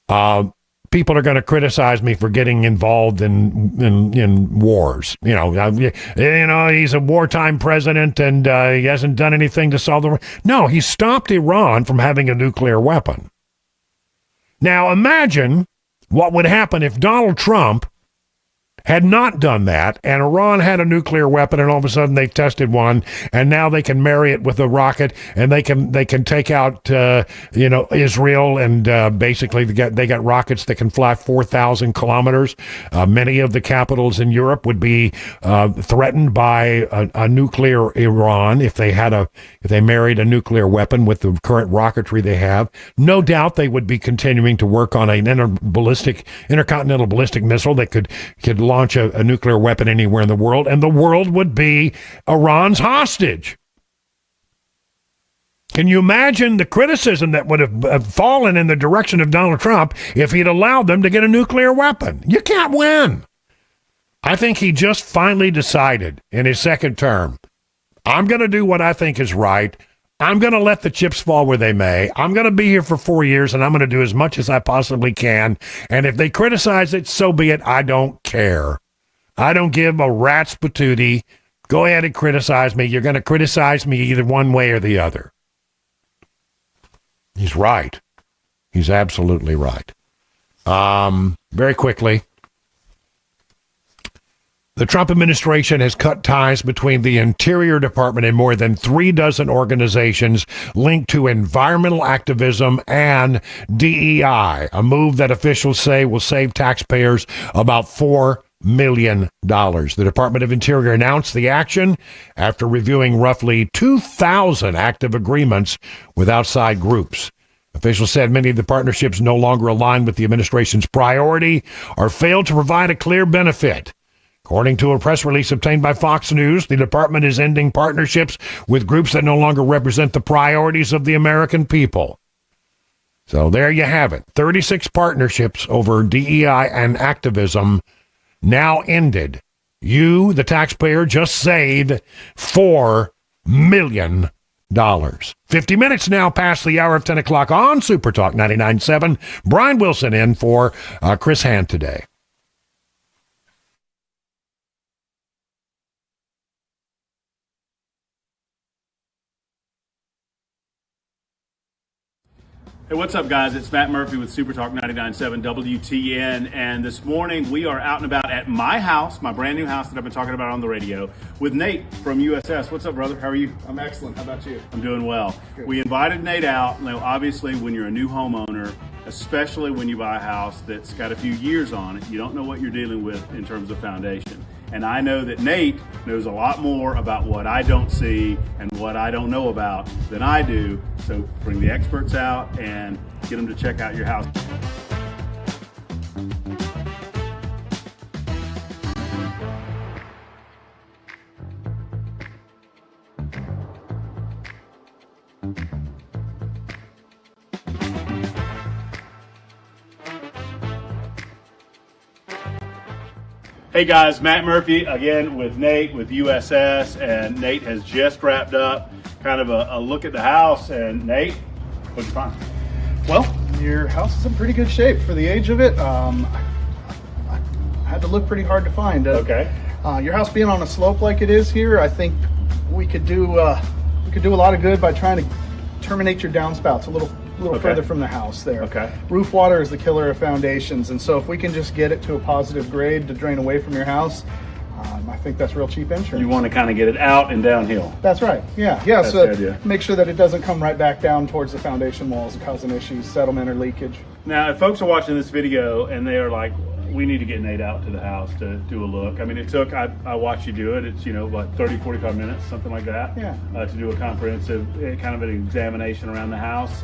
people are going to criticize me for getting involved in wars. He's a wartime president and he hasn't done anything to solve the war. No, he stopped Iran from having a nuclear weapon. Now imagine what would happen if Donald Trump had not done that, and Iran had a nuclear weapon, and all of a sudden they tested one, and now they can marry it with a rocket, and they can take out Israel, and basically they got rockets that can fly 4,000 kilometers. Many of the capitals in Europe would be threatened by a nuclear Iran if they married a nuclear weapon with the current rocketry they have. No doubt they would be continuing to work on an intercontinental ballistic missile that could launch a nuclear weapon anywhere in the world, and the world would be Iran's hostage. Can you imagine the criticism that would have fallen in the direction of Donald Trump if he'd allowed them to get a nuclear weapon? You can't win. I think he just finally decided in his second term, I'm going to do what I think is right. I'm going to let the chips fall where they may. I'm going to be here for 4 years, and I'm going to do as much as I possibly can. And if they criticize it, so be it. I don't care. I don't give a rat's patootie. Go ahead and criticize me. You're going to criticize me either one way or the other. He's right. He's absolutely right. Very quickly, the Trump administration has cut ties between the Interior Department and more than 36 organizations linked to environmental activism and DEI, a move that officials say will save taxpayers about $4 million. The Department of Interior announced the action after reviewing roughly 2,000 active agreements with outside groups. Officials said many of the partnerships no longer align with the administration's priority or fail to provide a clear benefit. According to a press release obtained by Fox News, the department is ending partnerships with groups that no longer represent the priorities of the American people. So there you have it. 36 partnerships over DEI and activism now ended. You, the taxpayer, just saved $4 million. 50 minutes now past the hour of 10 o'clock on Super Talk 99.7. Brian Wilson in for Chris Hand today. Hey, what's up, guys? It's Matt Murphy with Super Talk 99.7 WTN, and this morning we are out and about at my house, my brand new house that I've been talking about on the radio, with Nate from USS. What's up, brother? How are you? I'm excellent. How about you? I'm doing well. Good. We invited Nate out. Now, obviously, when you're a new homeowner, especially when you buy a house that's got a few years on it, you don't know what you're dealing with in terms of foundation. And I know that Nate knows a lot more about what I don't see and what I don't know about than I do. So bring the experts out and get them to check out your house. Hey guys, Matt Murphy again with Nate with USS, and Nate has just wrapped up kind of a look at the house. And Nate, what'd you find? Well, your house is in pretty good shape for the age of it. I had to look pretty hard to find. Okay. Your house being on a slope like it is here, I think we could do a lot of good by trying to terminate your downspouts a little little Okay. further from the house there. Okay. Roof water is the killer of foundations, and so if we can just get it to a positive grade to drain away from your house, I think that's real cheap insurance. You want to kind of get it out and downhill. That's right. Yeah. That's So the idea. make sure that it doesn't come right back down towards the foundation walls, causing issues, settlement, or leakage. Now, if folks are watching this video and they are like, we need to get Nate out to the house to do a look. I mean, it took, I watched you do it. It's, 30, 45 minutes, something like that. Yeah. To do a comprehensive kind of an examination around the house.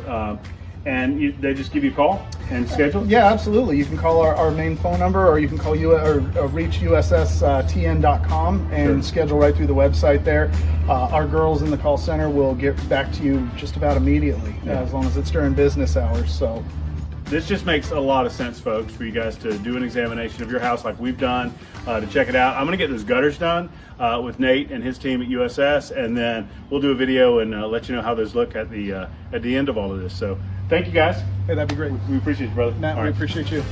And they just give you a call and schedule? Yeah, absolutely. You can call our main phone number, or you can call reach USSTN.com and Sure. schedule right through the website there. Our girls in the call center will get back to you just about immediately, Yeah. as long as it's during business hours. So This just makes a lot of sense, folks, for you guys to do an examination of your house like we've done, to check it out. I'm going to get those gutters done with Nate and his team at USS, and then we'll do a video and let you know how those look at the end of all of this. So thank you, guys. Hey, that'd be great. We appreciate you, brother. Matt, All we right. appreciate you.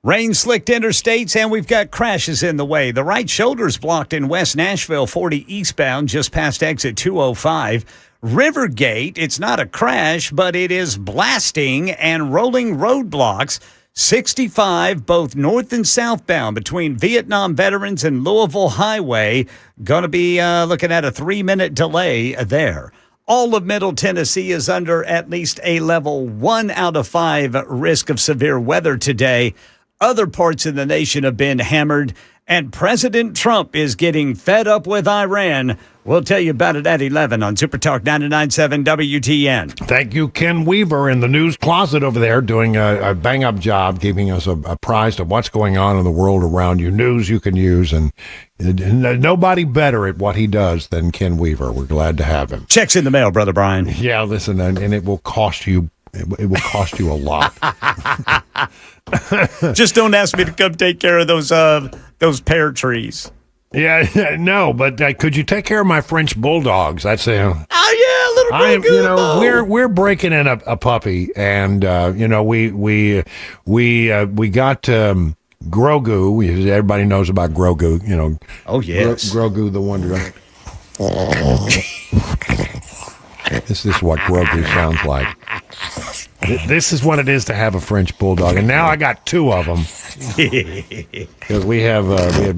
Rain slicked interstates, and we've got crashes in the way. The right shoulder's blocked in West Nashville, 40 eastbound, just past exit 205. Rivergate, it's not a crash, but it is blasting and rolling roadblocks. 65, both north and southbound, between Vietnam Veterans and Louisville Highway. Going to be looking at a 3-minute delay there. All of Middle Tennessee is under at least a level 1 out of 5 risk of severe weather today. Other parts of the nation have been hammered, and President Trump is getting fed up with Iran. We'll tell you about it at 11 on Super Talk 99.7 WTN. Thank you, Ken Weaver in the news closet over there, doing a bang-up job, giving us a prize of what's going on in the world around you, news you can use, and nobody better at what he does than Ken Weaver. We're glad to have him. Checks in the mail, Brother Brian. Yeah, listen, and it will cost you. It will cost you a lot. Just don't ask me to come take care of those pear trees. Yeah, no, but could you take care of my French bulldogs? That's little Grogu. we're breaking in a puppy, and we got Grogu. Everybody knows about Grogu. Oh yes, Grogu the Wonder. This is what Grogu sounds like. This is what it is to have a French bulldog, and now I got two of them. Because we have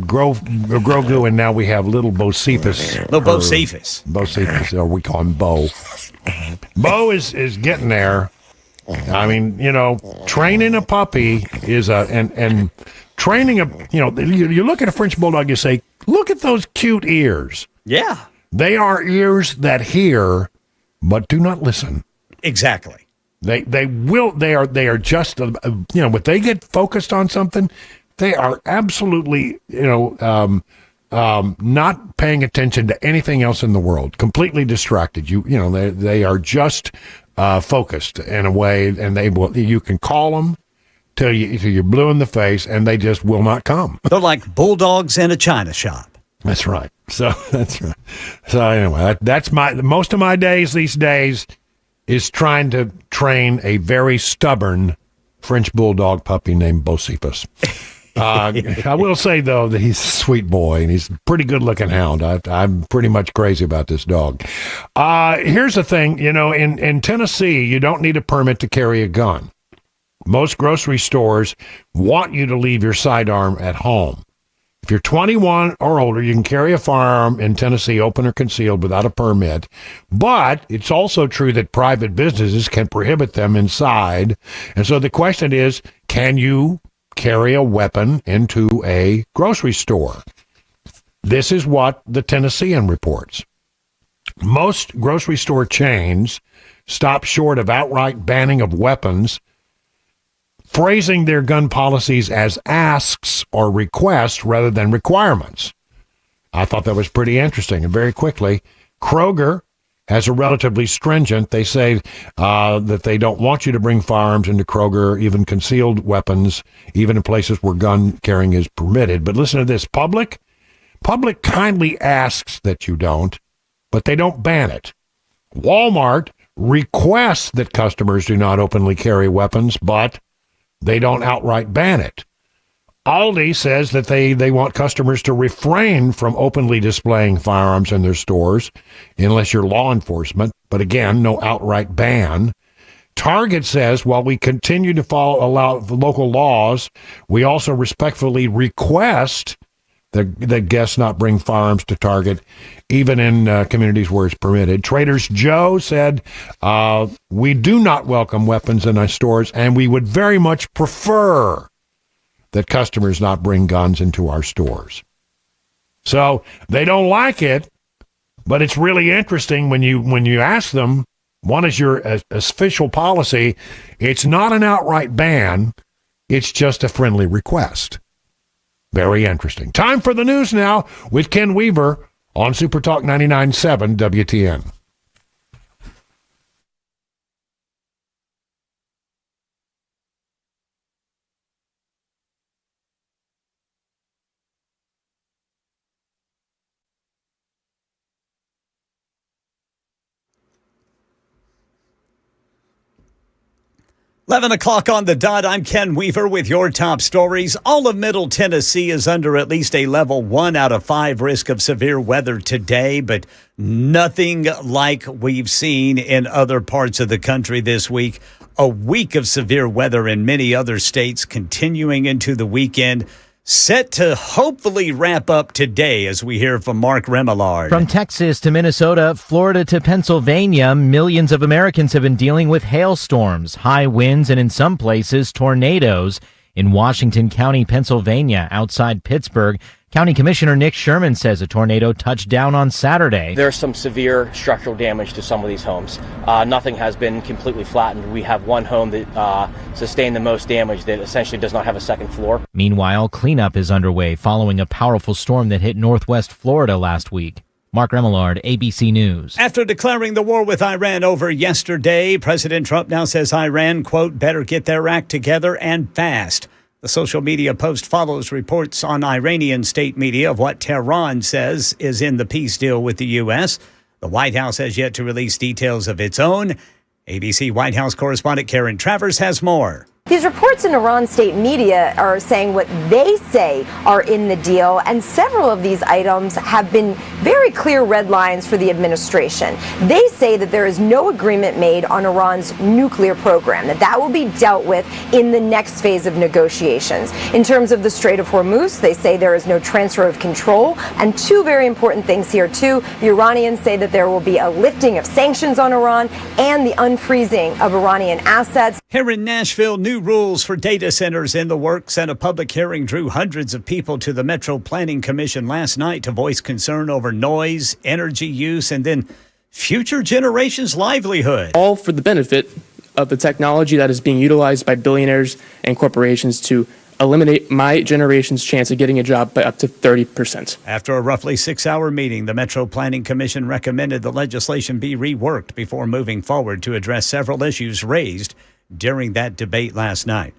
Grogu, and now we have little Bocephus. Little Bocephus. Bocephus, or we call him Bo. Bo is getting there. I mean, training a puppy is and training you look at a French bulldog, you say, look at those cute ears. Yeah. They are ears that hear, but do not listen. Exactly. They are just, when they get focused on something, they are absolutely, not paying attention to anything else in the world, completely distracted. They are just focused in a way, and you can call them till you're blue in the face, and they just will not come. They're like bulldogs in a china shop. That's right. So that's right. So anyway, that's most of my days these days is trying to train a very stubborn French bulldog puppy named Bocephus. I will say, though, that he's a sweet boy, and he's a pretty good-looking hound. I'm pretty much crazy about this dog. Here's the thing. In Tennessee, you don't need a permit to carry a gun. Most grocery stores want you to leave your sidearm at home. If you're 21 or older, you can carry a firearm in Tennessee, open or concealed, without a permit. But it's also true that private businesses can prohibit them inside. And so the question is, can you carry a weapon into a grocery store? This is what the Tennessean reports. Most grocery store chains stop short of outright banning of weapons, phrasing their gun policies as asks or requests rather than requirements. I thought that was pretty interesting. And very quickly, Kroger has a relatively stringent. They say that they don't want you to bring firearms into Kroger, even concealed weapons, even in places where gun carrying is permitted. But listen to this. Public kindly asks that you don't, but they don't ban it. Walmart requests that customers do not openly carry weapons, but they don't outright ban it. Aldi says that they want customers to refrain from openly displaying firearms in their stores unless you're law enforcement, but again, no outright ban. Target says while we continue to allow local laws, we also respectfully request that guests not bring firearms to Target, even in communities where it's permitted. Trader Joe's said, we do not welcome weapons in our stores, and we would very much prefer that customers not bring guns into our stores. So they don't like it, but it's really interesting when you ask them, what is your official policy? It's not an outright ban. It's just a friendly request. Very interesting. Time for the news now with Ken Weaver on Super Talk 99.7 WTN. Eleven o'clock on the dot. I'm Ken Weaver with your top stories. All of Middle Tennessee is under at least a level 1 out of 5 risk of severe weather today, but nothing like we've seen in other parts of the country this week. A week of severe weather in many other states continuing into the weekend. Set to hopefully wrap up today as we hear from Mark Remillard. From Texas to Minnesota, Florida to Pennsylvania, millions of Americans have been dealing with hailstorms, high winds, and in some places, tornadoes. In Washington County, Pennsylvania, outside Pittsburgh, County Commissioner Nick Sherman says a tornado touched down on Saturday. There's some severe structural damage to some of these homes. Nothing has been completely flattened. We have one home that sustained the most damage that essentially does not have a second floor. Meanwhile, cleanup is underway following a powerful storm that hit northwest Florida last week. Mark Remillard, ABC News. After declaring the war with Iran over yesterday, President Trump now says Iran, quote, better get their act together and fast. The social media post follows reports on Iranian state media of what Tehran says is in the peace deal with the U.S. The White House has yet to release details of its own. ABC White House correspondent Karen Travers has more. These reports in Iran state media are saying what they say are in the deal, and several of these items have been very clear red lines for the administration. They say that there is no agreement made on Iran's nuclear program, that will be dealt with in the next phase of negotiations. In terms of the Strait of Hormuz, they say there is no transfer of control, and two very important things here too. The Iranians say that there will be a lifting of sanctions on Iran and the unfreezing of Iranian assets. Here in Nashville, new rules for data centers in the works, and a public hearing drew hundreds of people to the Metro Planning Commission last night to voice concern over noise, energy use, and then future generations' livelihood. All for the benefit of the technology that is being utilized by billionaires and corporations to eliminate my generation's chance of getting a job by up to 30%. After a roughly 6-hour meeting, the Metro Planning Commission recommended the legislation be reworked before moving forward to address several issues raised during that debate last night.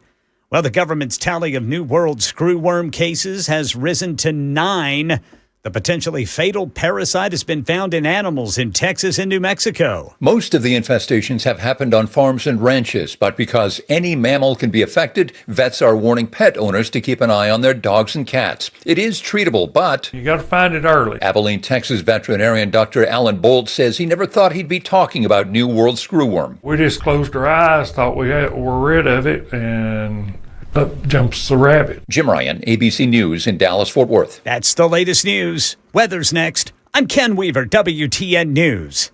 Well, the government's tally of New World screwworm cases has risen to 9. The potentially fatal parasite has been found in animals in Texas and New Mexico. Most of the infestations have happened on farms and ranches, but because any mammal can be affected, vets are warning pet owners to keep an eye on their dogs and cats. It is treatable, but you got to find it early. Abilene, Texas veterinarian Dr. Alan Bolt says he never thought he'd be talking about New World screwworm. We just closed our eyes, thought were rid of it, and up jumps the rabbit. Jim Ryan, ABC News in Dallas-Fort Worth. That's the latest news. Weather's next. I'm Ken Weaver, WTN News.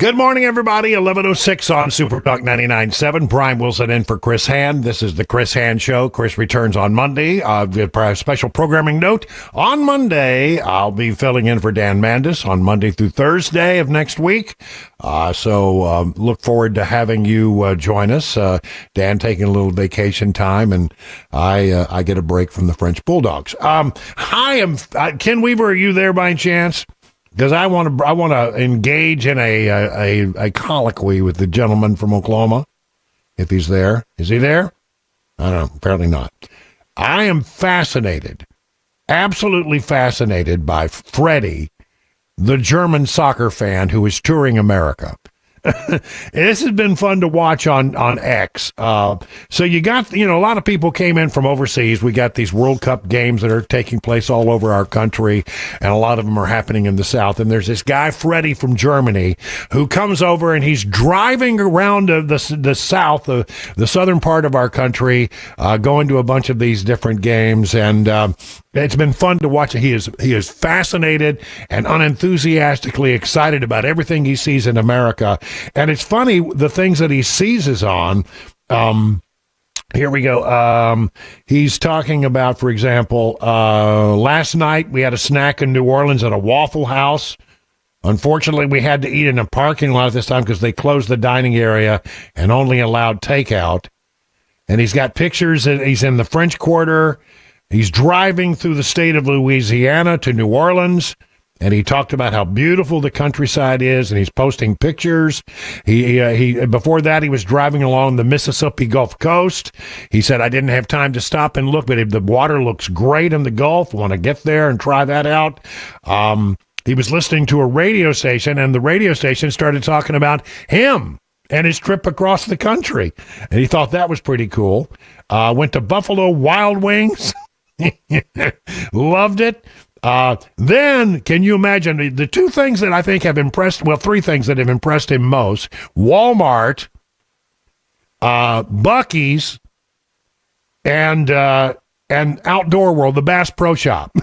Good morning, everybody. 11:06 on Super Talk 99.7. Brian Wilson in for Chris Hand. This is the Chris Hand Show. Chris returns on Monday. A special programming note. On Monday, I'll be filling in for Dan Mandis on Monday through Thursday of next week. So look forward to having you join us. Dan taking a little vacation time, and I get a break from the French Bulldogs. Ken Weaver, are you there by any chance? Because I want to engage in a colloquy with the gentleman from Oklahoma, if he's there. Is he there? I don't know. Apparently not. I am fascinated, absolutely fascinated by Freddie, the German soccer fan who is touring America. This has been fun to watch on X. So you got, a lot of people came in from overseas. We got these World Cup games that are taking place all over our country, and a lot of them are happening in the South. And there's this guy, Freddie from Germany, who comes over and he's driving around the South, the southern part of our country, going to a bunch of these different games. And it's been fun to watch. He is fascinated and unenthusiastically excited about everything he sees in America. And it's funny, the things that he seizes on. Here we go. He's talking about, for example, last night we had a snack in New Orleans at a Waffle House. Unfortunately, we had to eat in a parking lot this time because they closed the dining area and only allowed takeout. And he's got pictures. He's in the French Quarter. He's driving through the state of Louisiana to New Orleans, and he talked about how beautiful the countryside is, and he's posting pictures. He before that, he was driving along the Mississippi Gulf Coast. He said, I didn't have time to stop and look, but the water looks great in the Gulf. I want to get there and try that out. He was listening to a radio station, and the radio station started talking about him and his trip across the country, and he thought that was pretty cool. Went to Buffalo Wild Wings. Loved it. Then, can you imagine the two things that I think have impressed, three things that have impressed him most: Walmart, Buc-ee's, and Outdoor World, the Bass Pro Shop.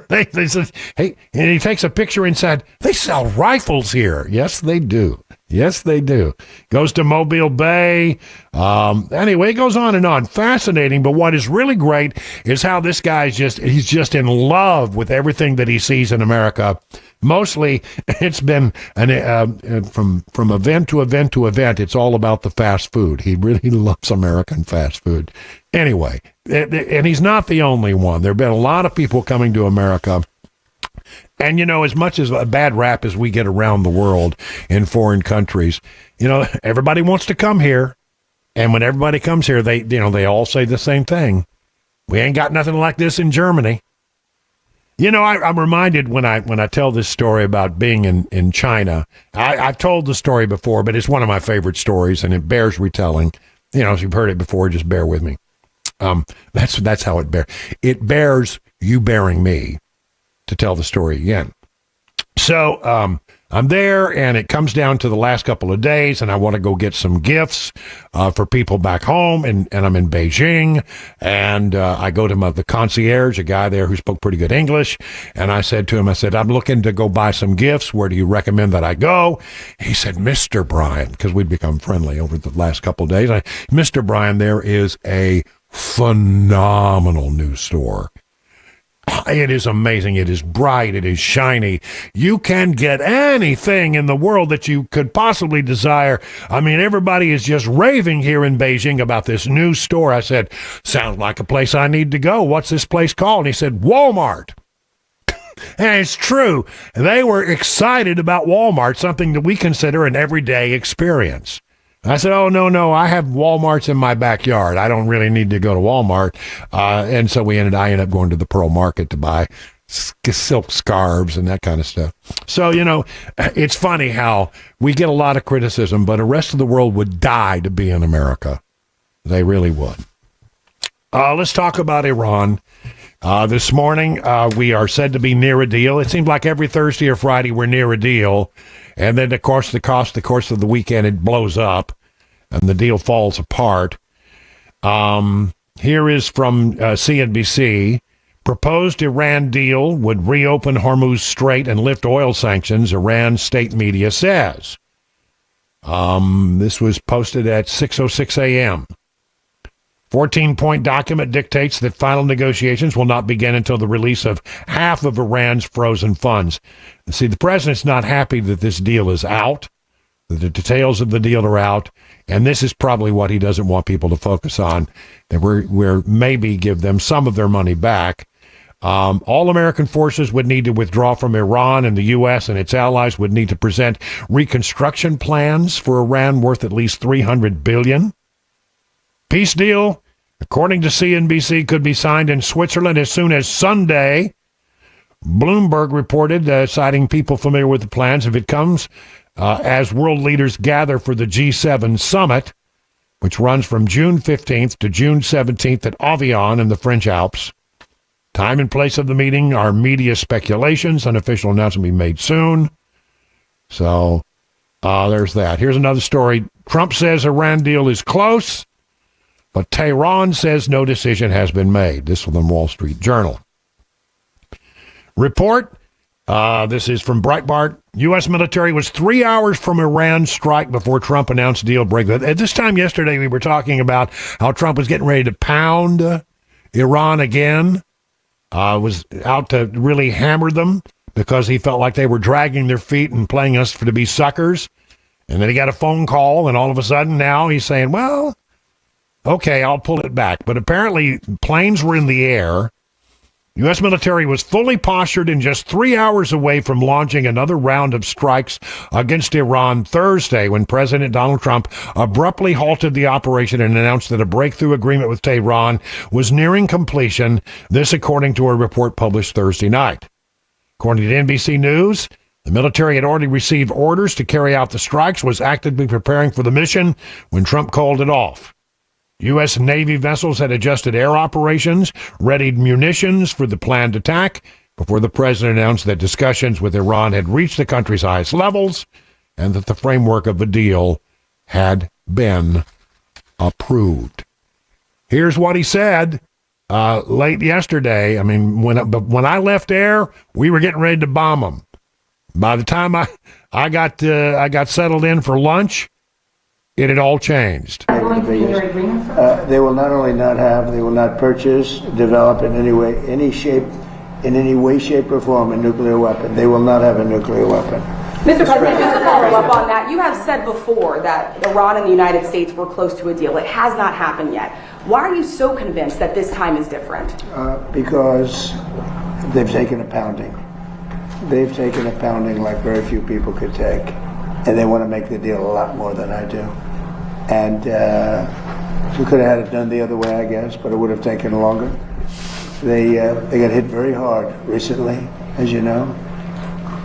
They said, hey, and he takes a picture and said, they sell rifles here. Yes, they do. Yes, they do. Goes to Mobile Bay. Anyway, it goes on and on. Fascinating. But what is really great is how this guy he's just in love with everything that he sees in America. Mostly, it's been from event to event to event. It's all about the fast food. He really loves American fast food. Anyway, and he's not the only one. There have been a lot of people coming to America. And, as much as a bad rap as we get around the world in foreign countries, everybody wants to come here. And when everybody comes here, they all say the same thing. We ain't got nothing like this in Germany. I'm reminded when I tell this story about being in China. I've told the story before, but it's one of my favorite stories, and it bears retelling. If you've heard it before, just bear with me. That's how it bears. It bears you bearing me to tell the story again. So I'm there, and it comes down to the last couple of days, and I want to go get some gifts for people back home, and I'm in Beijing, and I go to the concierge, a guy there who spoke pretty good English, and I said to him, I'm looking to go buy some gifts. Where do you recommend that I go? He said, Mr. Brian, because we'd become friendly over the last couple of days. Mr. Brian, there is a phenomenal new store. It is amazing. It is bright. It is shiny. You can get anything in the world that you could possibly desire. I mean, everybody is just raving here in Beijing about this new store. I said, sounds like a place I need to go. What's this place called? And he said, Walmart. And it's true. They were excited about Walmart, something that we consider an everyday experience. I said, oh, no, I have Walmarts in my backyard. I don't really need to go to Walmart. And so I ended up going to the Pearl Market to buy silk scarves and that kind of stuff. So, it's funny how we get a lot of criticism, but the rest of the world would die to be in America. They really would. Let's talk about Iran. This morning, we are said to be near a deal. It seems like every Thursday or Friday we're near a deal. And then, of course, the course of the weekend, it blows up and the deal falls apart. Here is from CNBC. Proposed Iran deal would reopen Hormuz Strait and lift oil sanctions, Iran state media says. This was posted at 6:06 a.m. 14-point document dictates that final negotiations will not begin until the release of half of Iran's frozen funds. See, the president's not happy that this deal is out, that the details of the deal are out, and this is probably what he doesn't want people to focus on, that we're maybe give them some of their money back. All American forces would need to withdraw from Iran, and the U.S. and its allies would need to present reconstruction plans for Iran worth at least $300 billion. Peace deal, according to CNBC, could be signed in Switzerland as soon as Sunday. Bloomberg reported, citing people familiar with the plans, if it comes as world leaders gather for the G7 summit, which runs from June 15th to June 17th at Avion in the French Alps. Time and place of the meeting are media speculations. An official announcement will be made soon. So there's that. Here's another story. Trump says Iran deal is close, but Tehran says no decision has been made. This from the Wall Street Journal. Report, this is from Breitbart. U.S. military was 3 hours from Iran's strike before Trump announced deal break. At this time yesterday, we were talking about how Trump was getting ready to pound Iran again. Was out to really hammer them because he felt like they were dragging their feet and playing us to be suckers. And then he got a phone call, and all of a sudden now he's saying, well, okay, I'll pull it back. But apparently planes were in the air. U.S. military was fully postured and just 3 hours away from launching another round of strikes against Iran Thursday when President Donald Trump abruptly halted the operation and announced that a breakthrough agreement with Tehran was nearing completion, this according to a report published Thursday night. According to NBC News, the military had already received orders to carry out the strikes, was actively preparing for the mission when Trump called it off. U.S. Navy vessels had adjusted air operations, readied munitions for the planned attack, before the president announced that discussions with Iran had reached the country's highest levels and that the framework of the deal had been approved. Here's what he said late yesterday. I mean, when I left there, we were getting ready to bomb them. By the time I got settled in for lunch, it had all changed. They will not only not have, they will not purchase, develop in any way, shape, or form a nuclear weapon. They will not have a nuclear weapon. Mr. President, just to follow up on that, you have said before that Iran and the United States were close to a deal. It has not happened yet. Why are you so convinced that this time is different? Because they've taken a pounding. They've taken a pounding like very few people could take. And they want to make the deal a lot more than I do. And we could have had it done the other way, I guess, but it would have taken longer. They got hit very hard recently, as you know.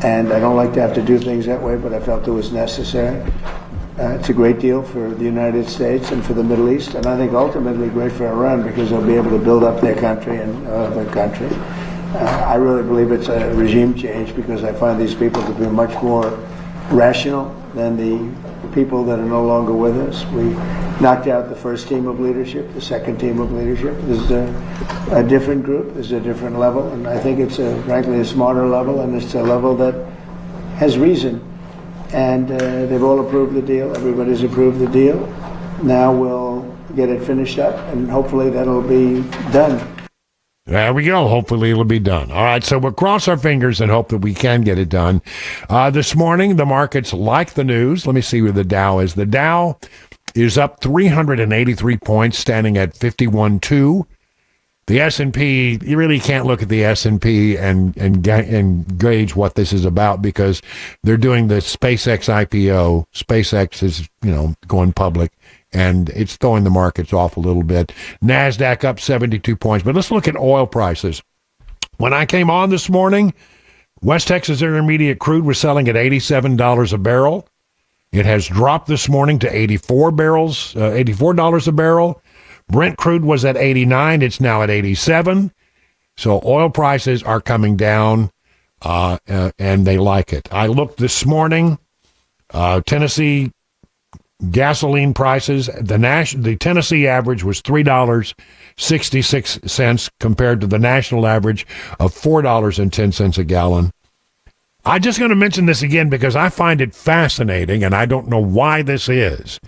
And I don't like to have to do things that way, but I felt it was necessary. It's a great deal for the United States and for the Middle East, and I think ultimately great for Iran because they'll be able to build up their country and other country. I really believe it's a regime change because I find these people to be much more rational than the people that are no longer with us. We knocked out the first team of leadership, the second team of leadership. This is a different group, this is a different level, and I think it's frankly a smarter level, and it's a level that has reason. And they've all approved the deal, everybody's approved the deal. Now we'll get it finished up, and hopefully that'll be done. There we go. Hopefully it'll be done. All right, so we'll cross our fingers and hope that we can get it done. This morning, the markets like the news. Let me see where the Dow is. The Dow is up 383 points, standing at 51.2. The S&P, you really can't look at the S&P and gauge what this is about because they're doing the SpaceX IPO. SpaceX is, going public. And it's throwing the markets off a little bit. NASDAQ up 72 points. But let's look at oil prices. When I came on this morning, West Texas Intermediate crude was selling at $87 a barrel. It has dropped this morning to $84 a barrel. Brent crude was at 89. It's now at 87. So oil prices are coming down, and they like it. I looked this morning, Tennessee gasoline prices, the Tennessee average was $3.66 compared to the national average of $4.10 a gallon. I'm just going to mention this again because I find it fascinating, and I don't know why this is.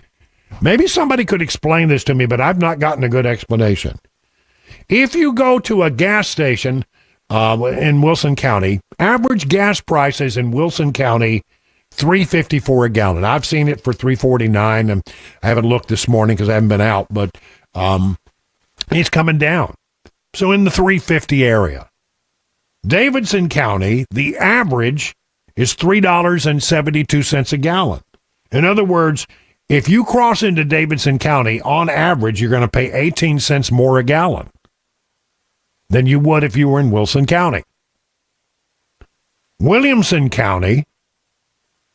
Maybe somebody could explain this to me, but I've not gotten a good explanation. If you go to a gas station in Wilson County, average gas prices in Wilson County, $3.50 for a gallon. I've seen it for $3.49, and I haven't looked this morning because I haven't been out, but it's coming down. So in the $3.50 area. Davidson County, the average is $3.72 a gallon. In other words, if you cross into Davidson County, on average, you're going to pay 18 cents more a gallon than you would if you were in Wilson County. Williamson County,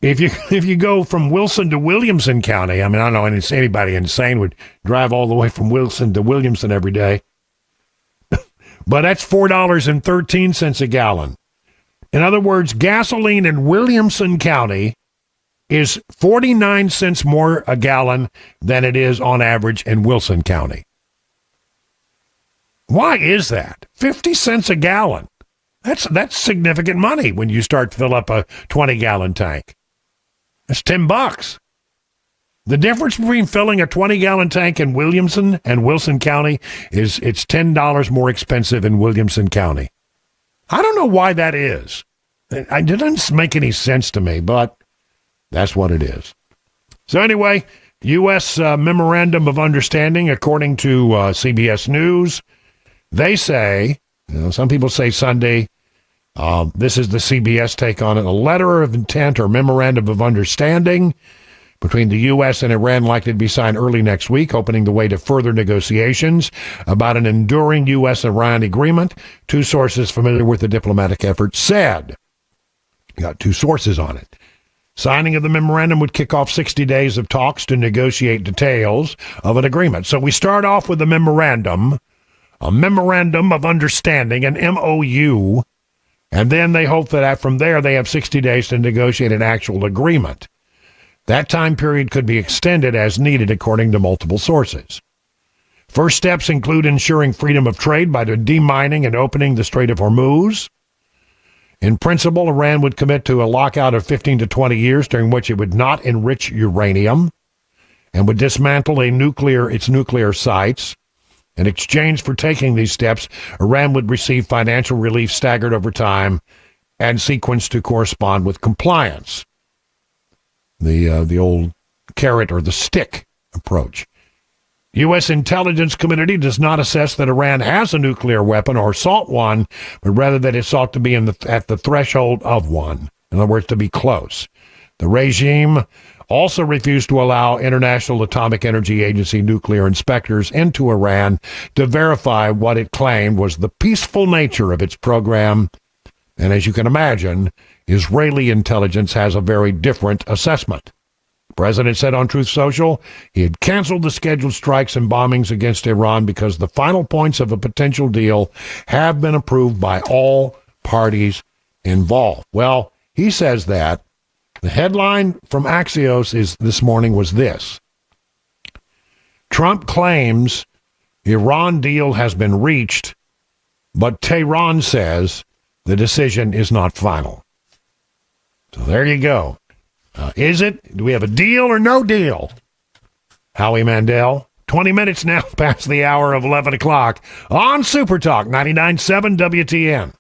if you go from Wilson to Williamson County, I mean, I don't know anybody insane would drive all the way from Wilson to Williamson every day, but that's $4.13 a gallon. In other words, gasoline in Williamson County is 49 cents more a gallon than it is on average in Wilson County. Why is that? 50 cents a gallon. That's significant money when you start to fill up a 20-gallon tank. That's $10. The difference between filling a 20-gallon tank in Williamson and Wilson County is it's $10 more expensive in Williamson County. I don't know why that is. It doesn't make any sense to me, but that's what it is. So anyway, U.S. Memorandum of Understanding, according to CBS News, they say, some people say Sunday, this is the CBS take on it, a letter of intent or memorandum of understanding between the U.S. and Iran likely to be signed early next week, opening the way to further negotiations about an enduring U.S.-Iran agreement. Two sources familiar with the diplomatic effort said, got two sources on it. Signing of the memorandum would kick off 60 days of talks to negotiate details of an agreement. So we start off with a memorandum of understanding, an MOU, and then they hope that from there they have 60 days to negotiate an actual agreement. That time period could be extended as needed, according to multiple sources. First steps include ensuring freedom of trade by demining and opening the Strait of Hormuz. In principle, Iran would commit to a lockout of 15 to 20 years during which it would not enrich uranium and would dismantle its nuclear sites. In exchange for taking these steps, Iran would receive financial relief staggered over time and sequenced to correspond with compliance. The old carrot or the stick approach. U.S. intelligence community does not assess that Iran has a nuclear weapon or sought one, but rather that it sought to be at the threshold of one. In other words, to be close. The regime also refused to allow International Atomic Energy Agency nuclear inspectors into Iran to verify what it claimed was the peaceful nature of its program. And as you can imagine, Israeli intelligence has a very different assessment. The president said on Truth Social he had canceled the scheduled strikes and bombings against Iran because the final points of a potential deal have been approved by all parties involved. Well, he says that. The headline from Axios this morning was this. Trump claims Iran deal has been reached, but Tehran says the decision is not final. So there you go. Is it? Do we have a deal or no deal? Howie Mandel, 20 minutes now past the hour of 11 o'clock on Super Talk 99.7 WTN.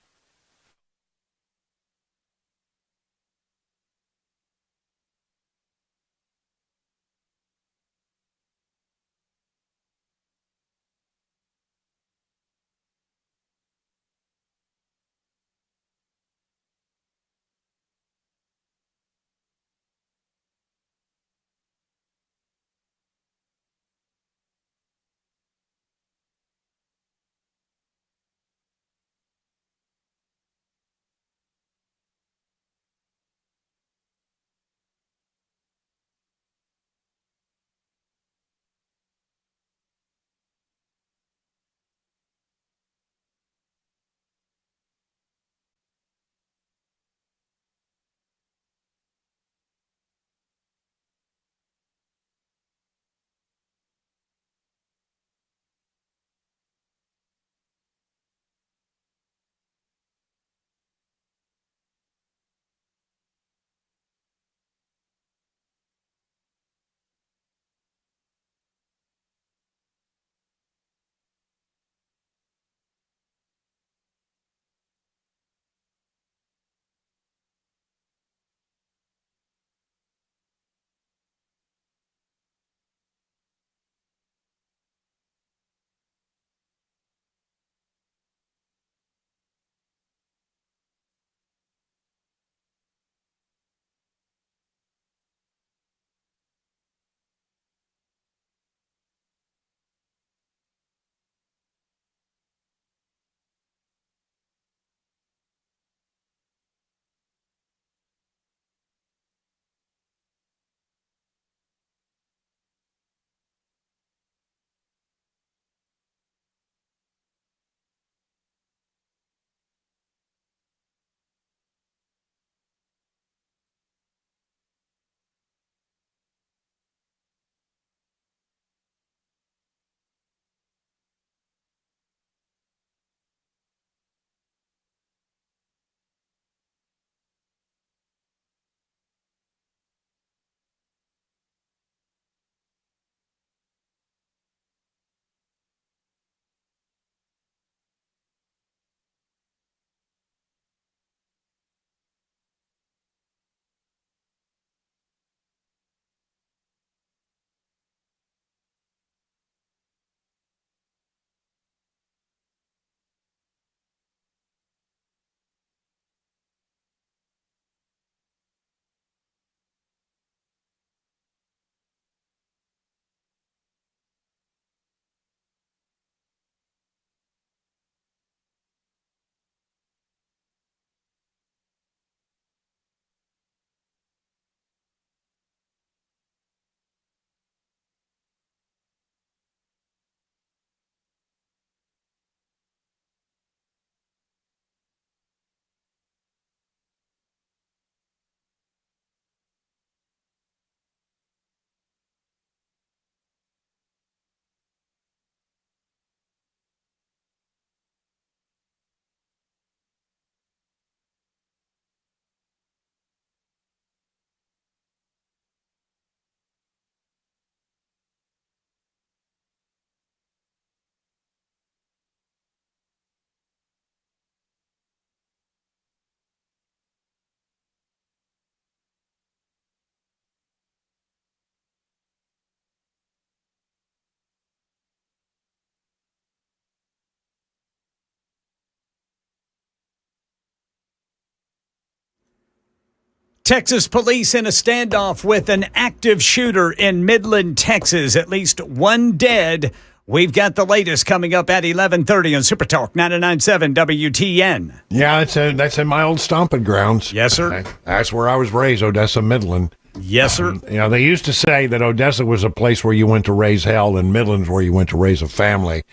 Texas police in a standoff with an active shooter in Midland, Texas. At least one dead. We've got the latest coming up at 11:30 on Super Talk 99.7 WTN. Yeah, that's in my old stomping grounds. Yes, sir. That's where I was raised, Odessa, Midland. Yes, sir. They used to say that Odessa was a place where you went to raise hell and Midland's where you went to raise a family.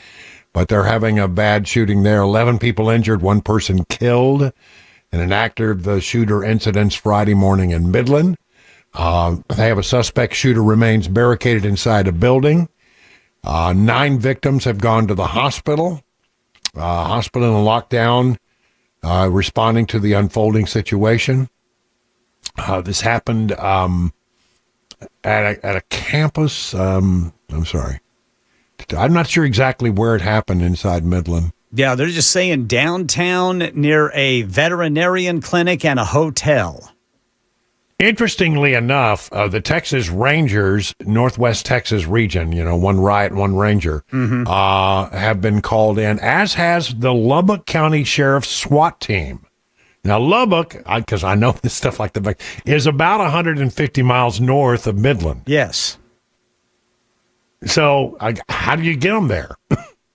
But they're having a bad shooting there. 11 people injured, one person killed in an active shooter incidents Friday morning in Midland. They have a suspect shooter remains barricaded inside a building. 9 victims have gone to the hospital. Hospital in lockdown, responding to the unfolding situation. This happened at a campus. I'm sorry. I'm not sure exactly where it happened inside Midland. Yeah, they're just saying downtown near a veterinarian clinic and a hotel. Interestingly enough, the Texas Rangers, Northwest Texas region, one riot, one ranger, have been called in, as has the Lubbock County Sheriff's SWAT team. Now, Lubbock, because I know this stuff like the is about 150 miles north of Midland. Yes. So, how do you get them there?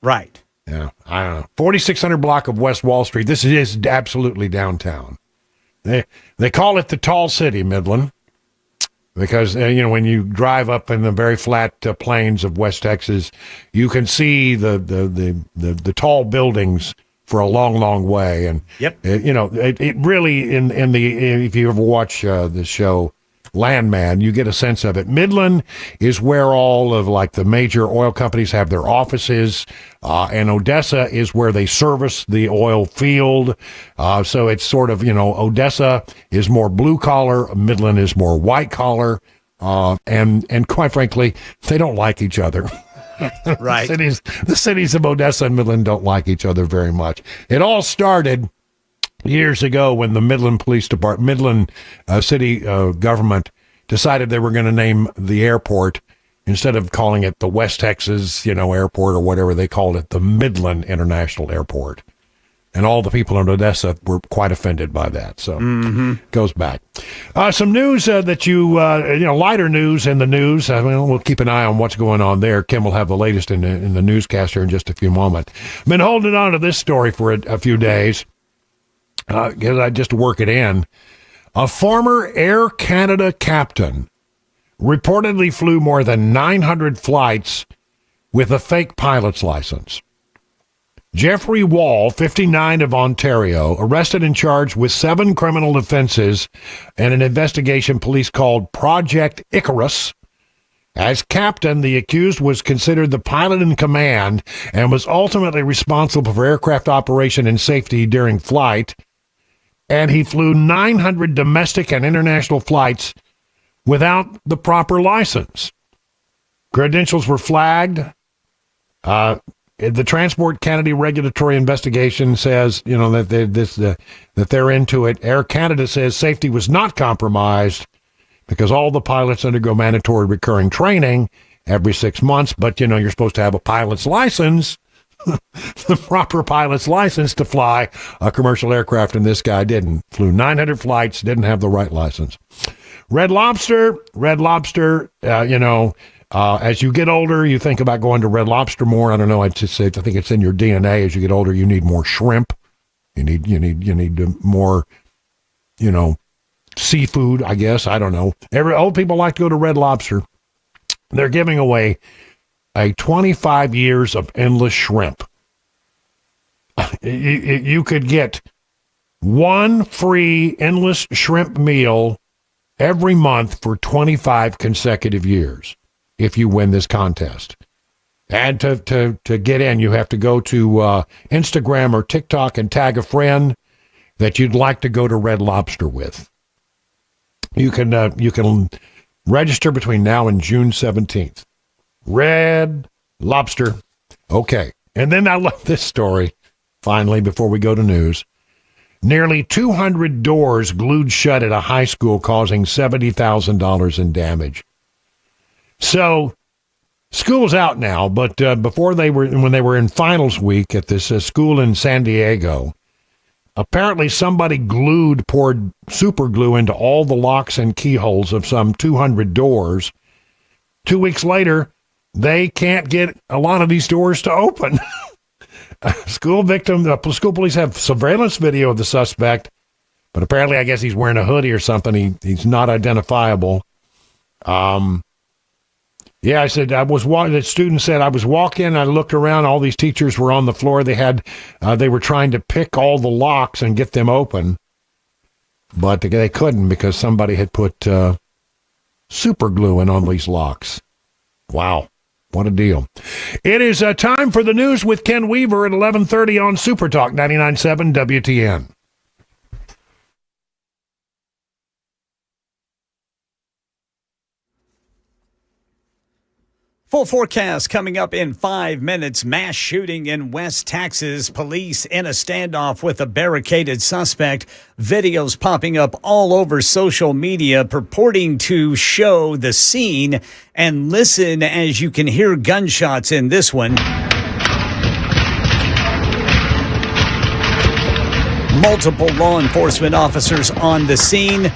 Right. Yeah, I don't know. 4600 block of West Wall Street. This is absolutely downtown. They call it the Tall City, Midland, because when you drive up in the very flat plains of West Texas, you can see the tall buildings for a long, long way. And yep, it really if you ever watch the show Landman, you get a sense of it. Midland is where all of the major oil companies have their offices, and Odessa is where they service the oil field. So it's sort of, Odessa is more blue collar, Midland is more white collar, and quite frankly, they don't like each other. Right. The cities of Odessa and Midland don't like each other very much. It all started years ago when the Midland Police Department, Midland city government decided they were going to name the airport, instead of calling it the West Texas, airport or whatever, they called it the Midland International Airport. And all the people in Odessa were quite offended by that. So it goes back. Some news that lighter news in the news. We'll keep an eye on what's going on there. Kim will have the latest in the newscast here in just a few moments. Been holding on to this story for a few days. Because I just work it in. A former Air Canada captain reportedly flew more than 900 flights with a fake pilot's license. Jeffrey Wall, 59 of Ontario, arrested and charged with 7 criminal offenses and an investigation police called Project Icarus. As captain, the accused was considered the pilot in command and was ultimately responsible for aircraft operation and safety during flight. And he flew 900 domestic and international flights without the proper license. Credentials were flagged. The Transport Canada Regulatory Investigation says, that they're into it. Air Canada says safety was not compromised because all the pilots undergo mandatory recurring training every 6 months. But, you're supposed to have a pilot's license. The proper pilot's license to fly a commercial aircraft, and this guy didn't. Flew 900 flights, didn't have the right license. Red Lobster, as you get older, you think about going to Red Lobster more. I don't know, I think it's in your DNA. As you get older, you need more shrimp. You need more, seafood, I guess. I don't know. Old people like to go to Red Lobster. They're giving away a 25 years of endless shrimp. You could get 1 free endless shrimp meal every month for 25 consecutive years if you win this contest. And to get in, you have to go to Instagram or TikTok and tag a friend that you'd like to go to Red Lobster with. You can register between now and June 17th. Red Lobster. Okay. And then I love this story, finally, before we go to news. Nearly 200 doors glued shut at a high school, causing $70,000 in damage. So, school's out now, but when they were in finals week at this school in San Diego, Apparently somebody poured super glue into all the locks and keyholes of some 200 doors. 2 weeks later, they can't get a lot of these doors to open. School police have surveillance video of the suspect, but apparently I guess he's wearing a hoodie or something. He's not identifiable. Yeah, I said, the student said, I was walking, I looked around, all these teachers were on the floor. They were trying to pick all the locks and get them open, but they couldn't because somebody had put super glue in on these locks. Wow, what a deal. It is time for the news with Ken Weaver at 11:30 on Super Talk 99.7 WTN. Full forecast coming up in 5 minutes. Mass shooting in West Texas. Police in a standoff with a barricaded suspect. Videos popping up all over social media purporting to show the scene. And listen as you can hear gunshots in this one. Multiple law enforcement officers on the scene.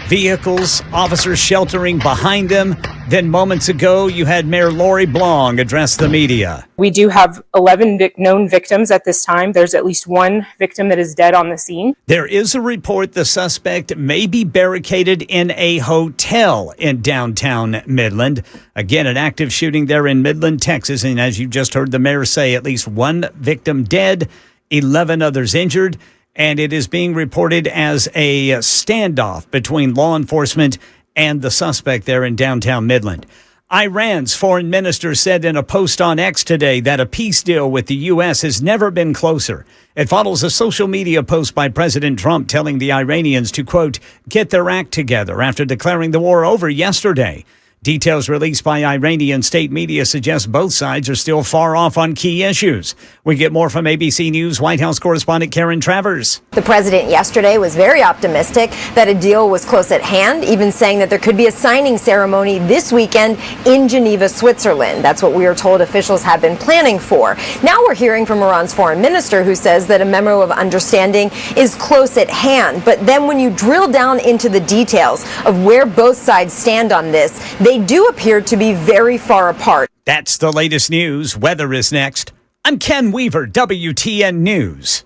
Vehicles, officers sheltering behind them. Then moments ago, you had Mayor Lori Blong address the media. We do have 11 known victims at this time. There's at least one victim that is dead on the scene. There is a report the suspect may be barricaded in a hotel in downtown Midland. Again, an active shooting there in Midland, Texas. And as you just heard the mayor say, at least one victim dead, 11 others injured. And it is being reported as a standoff between law enforcement and the suspect there in downtown Midland. Iran's foreign minister said in a post on X today that a peace deal with the U.S. has never been closer. It follows a social media post by President Trump telling the Iranians to, quote, get their act together after declaring the war over yesterday. Details released by Iranian state media suggest both sides are still far off on key issues. We get more from ABC News White House correspondent Karen Travers. The president yesterday was very optimistic that a deal was close at hand, even saying that there could be a signing ceremony this weekend in Geneva, Switzerland. That's what we are told officials have been planning for. Now we're hearing from Iran's foreign minister who says that a memo of understanding is close at hand. But then when you drill down into the details of where both sides stand on this, they do appear to be very far apart. That's the latest news. Weather is next. I'm Ken Weaver, WTN News.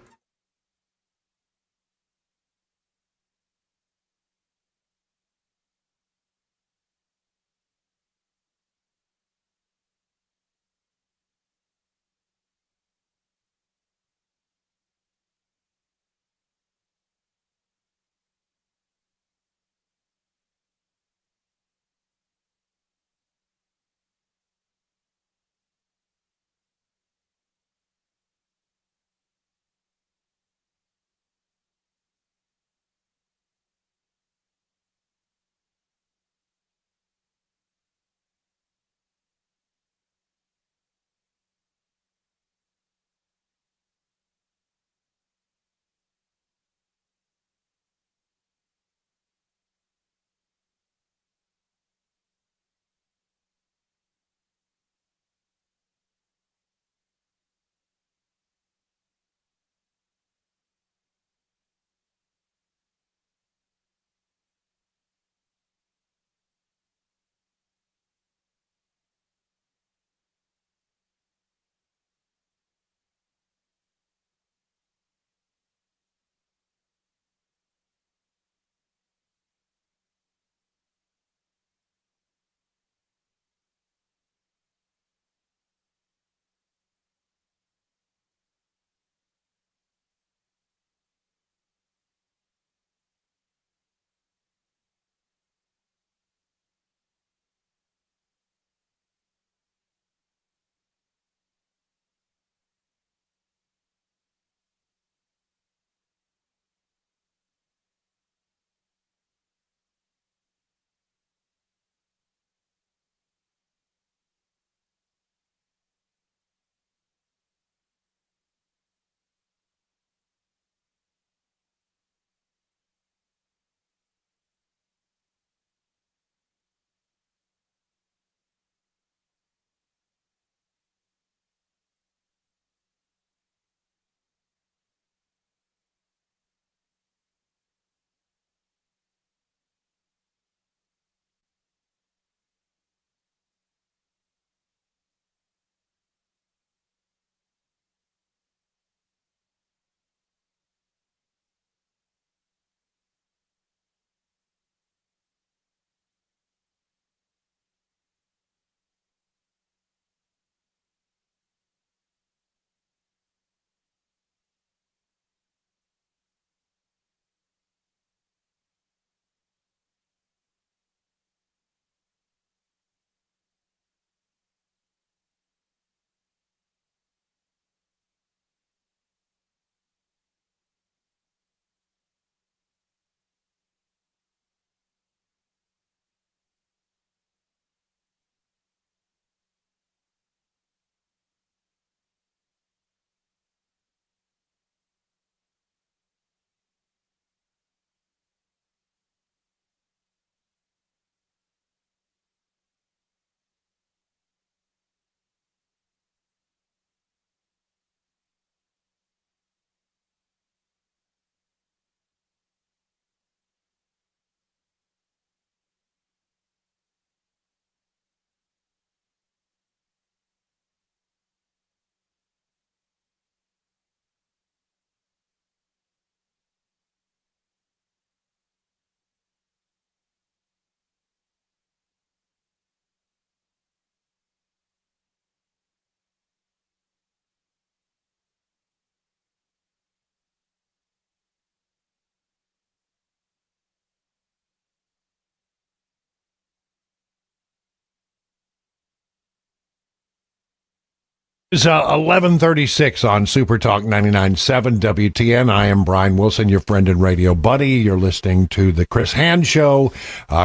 It's 11:36 on Super Talk 99.7 WTN. I am Brian Wilson, your friend and radio buddy. You're listening to the Chris Hand Show.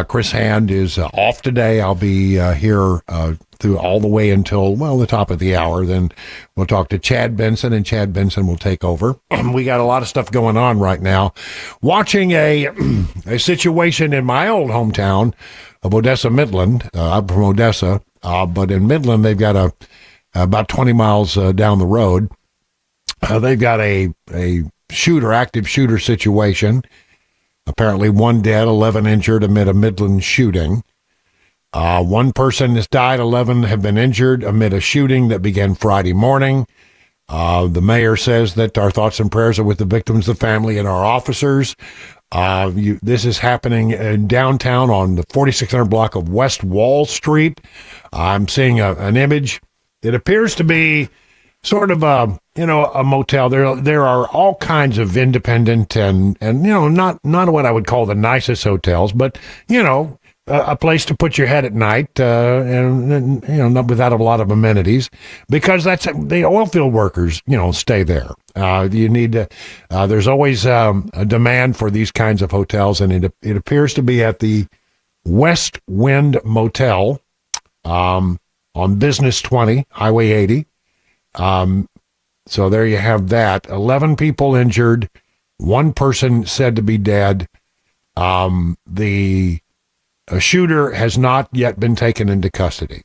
Chris Hand is off today. I'll be here through all the way until, the top of the hour. Then we'll talk to Chad Benson, and Chad Benson will take over. We got a lot of stuff going on right now. Watching a situation in my old hometown of Odessa, Midland. I'm from Odessa, but in Midland, they've got about 20 miles down the road, they've got a active shooter situation. Apparently 1 dead, 11 injured amid a Midland shooting. 1 person has died, 11 have been injured amid a shooting that began Friday morning. The mayor says that our thoughts and prayers are with the victims, the family, and our officers. This is happening in downtown on the 4600 block of West Wall Street. I'm seeing an image. It appears to be sort of a motel. There are all kinds of independent and not what I would call the nicest hotels, but a place to put your head at night, and not without a lot of amenities, because that's the oil field workers stay there. You need to. There's always a demand for these kinds of hotels, and it appears to be at the West Wind Motel. On Business 20, Highway 80. So there you have that. 11 people injured, 1 person said to be dead. The shooter has not yet been taken into custody.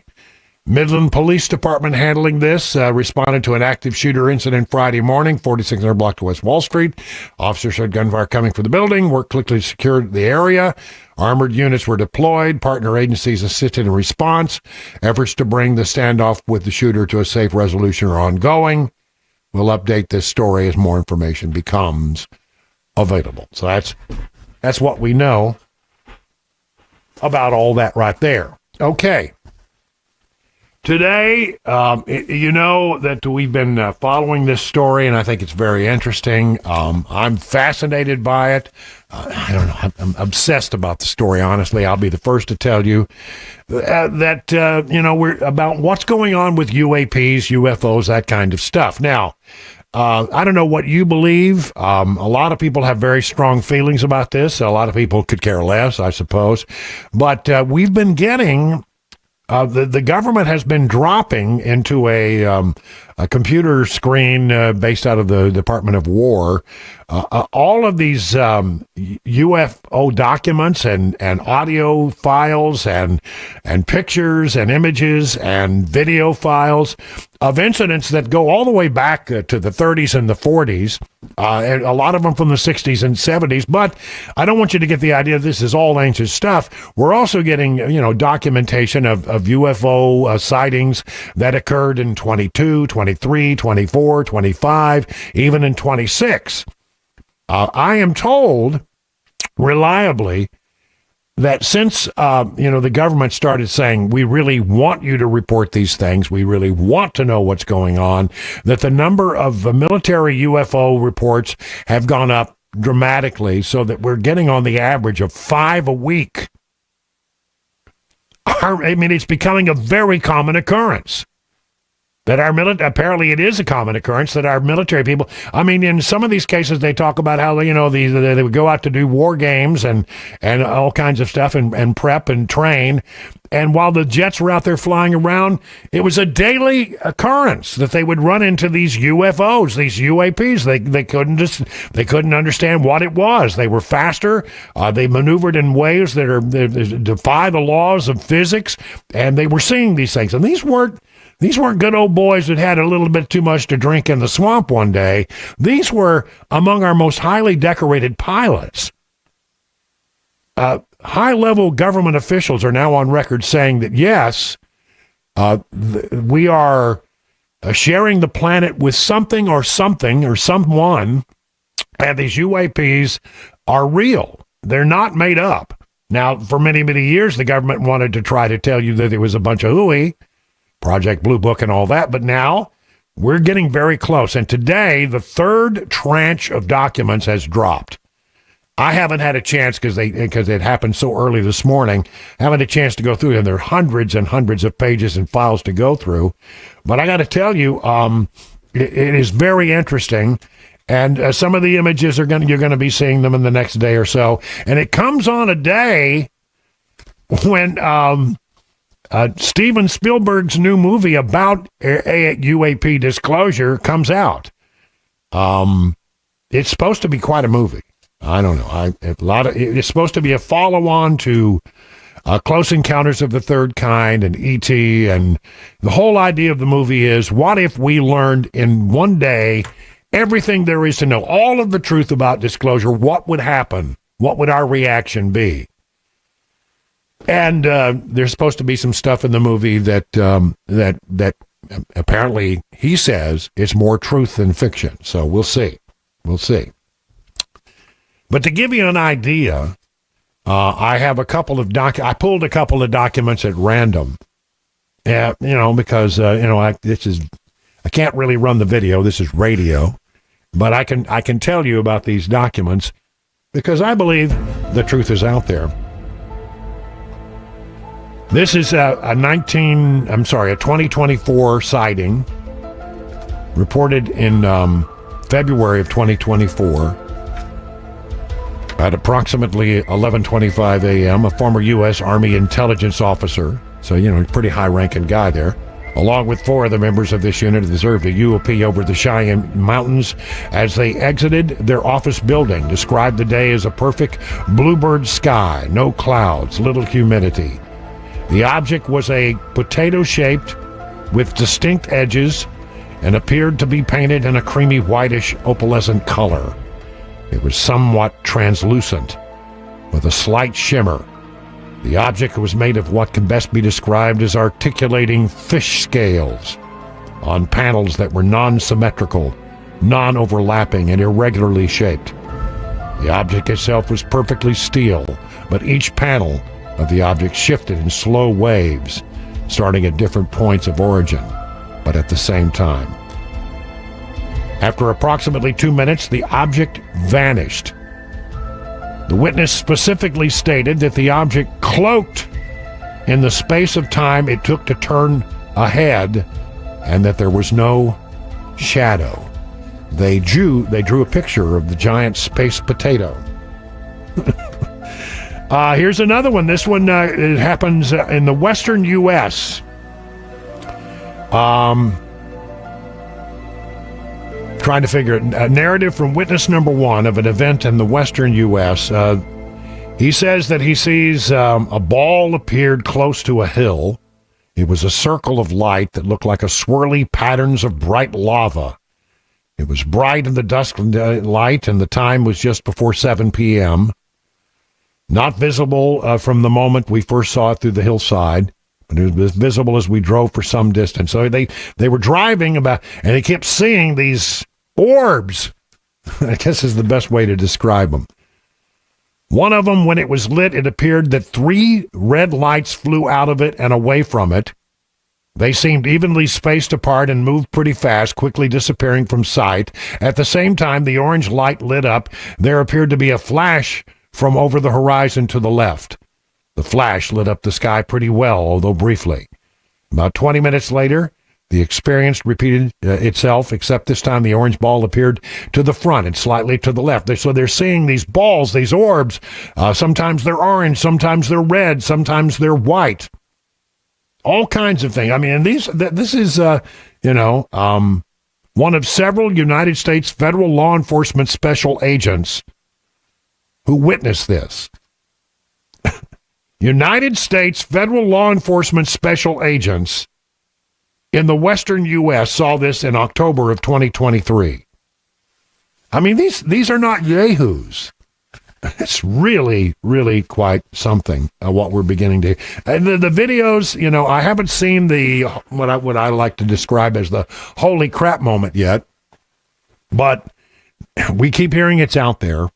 Midland Police Department handling this, responded to an active shooter incident Friday morning, 4600 block to West Wall Street. Officers heard gunfire coming for the building, worked quickly to secure the area. Armored units were deployed. Partner agencies assisted in response. Efforts to bring the standoff with the shooter to a safe resolution are ongoing. We'll update this story as more information becomes available. So that's what we know about all that right there. Okay. Today, you know that we've been following this story, and I think it's very interesting. I'm fascinated by it. I don't know. I'm obsessed about the story, honestly. I'll be the first to tell you that, we're about what's going on with UAPs, UFOs, that kind of stuff. Now, I don't know what you believe. A lot of people have very strong feelings about this. A lot of people could care less, I suppose. But we've been getting... The government has been dropping into a computer screen based out of the Department of War all of these UFO documents and audio files and pictures and images and video files of incidents that go all the way back to the 30s and the 40s, and a lot of them from the 60s and 70s. But I don't want you to get the idea this is all ancient stuff. We're also getting, documentation of UFO sightings that occurred in 22, 23, 24, 25, even in 26. I am told reliably that since, the government started saying, we really want you to report these things, we really want to know what's going on, that the number of military UFO reports have gone up dramatically, so that we're getting on the average of 5 a week. It's becoming a very common occurrence. That our apparently it is a common occurrence that our military people, in some of these cases, they talk about how, they would go out to do war games and all kinds of stuff and prep and train. And while the jets were out there flying around, it was a daily occurrence that they would run into these UFOs, these UAPs. They couldn't understand what it was. They were faster. They maneuvered in ways that defy the laws of physics, and they were seeing these things. And these weren't good old boys that had a little bit too much to drink in the swamp one day. These were among our most highly decorated pilots. High-level government officials are now on record saying that, yes, we are sharing the planet with something or someone, and these UAPs are real. They're not made up. Now, for many, many years, the government wanted to try to tell you that it was a bunch of hooey, Project Blue Book and all that, but now we're getting very close. And today, the third tranche of documents has dropped. I haven't had a chance because it happened so early this morning. Haven't had a chance to go through it, and there are hundreds and hundreds of pages and files to go through. But I got to tell you, it is very interesting, and some of the images you're going to be seeing them in the next day or so. And it comes on a day when Steven Spielberg's new movie about UAP disclosure comes out. It's supposed to be quite a movie. I don't know. It's supposed to be a follow-on to Close Encounters of the Third Kind and E.T. And the whole idea of the movie is, what if we learned in one day everything there is to know, all of the truth about disclosure? What would happen? What would our reaction be? And there's supposed to be some stuff in the movie that apparently he says is more truth than fiction. So we'll see. We'll see. But to give you an idea, I have a couple of I pulled a couple of documents at random. Because I can't really run the video. This is radio, but I can tell you about these documents because I believe the truth is out there. This is a 2024 sighting reported in February of 2024. At approximately 11:25 a.m., a former U.S. Army intelligence officer, so, pretty high-ranking guy there, along with 4 of the members of this unit, observed a UAP over the Cheyenne Mountains as they exited their office building. Described the day as a perfect bluebird sky, no clouds, little humidity. The object was a potato-shaped with distinct edges and appeared to be painted in a creamy whitish opalescent color. It was somewhat translucent, with a slight shimmer. The object was made of what can best be described as articulating fish scales on panels that were non-symmetrical, non-overlapping, and irregularly shaped. The object itself was perfectly still, but each panel of the object shifted in slow waves, starting at different points of origin, but at the same time. After approximately 2 minutes, the object vanished. The witness specifically stated that the object cloaked in the space of time it took to turn ahead and that there was no shadow. They drew a picture of the giant space potato. Here's another one. This one it happens in the western U.S. Trying to figure it. A narrative from witness number 1 of an event in the western U.S. He says that he sees a ball appeared close to a hill. It was a circle of light that looked like a swirly patterns of bright lava. It was bright in the dusk light, and the time was just before 7 p.m. Not visible from the moment we first saw it through the hillside, but it was visible as we drove for some distance. So they were driving about, and they kept seeing these orbs, I guess is the best way to describe them. One of them, when it was lit, it appeared that 3 red lights flew out of it and away from it. They seemed evenly spaced apart and moved pretty fast, quickly disappearing from sight. At the same time, the orange light lit up. There appeared to be a flash from over the horizon to the left. The flash lit up the sky pretty well, although briefly. About 20 minutes later, the experience repeated itself, except this time the orange ball appeared to the front and slightly to the left. So they're seeing these balls, these orbs. Sometimes they're orange, sometimes they're red, sometimes they're white. All kinds of things. I mean, this is, one of several United States federal law enforcement special agents who witnessed this. United States federal law enforcement special agents in the western U.S. saw this in October of 2023. I mean, these are not yahoos. It's really, really quite something, what we're beginning to... The videos, I haven't seen what I like to describe as the holy crap moment yet, but we keep hearing it's out there.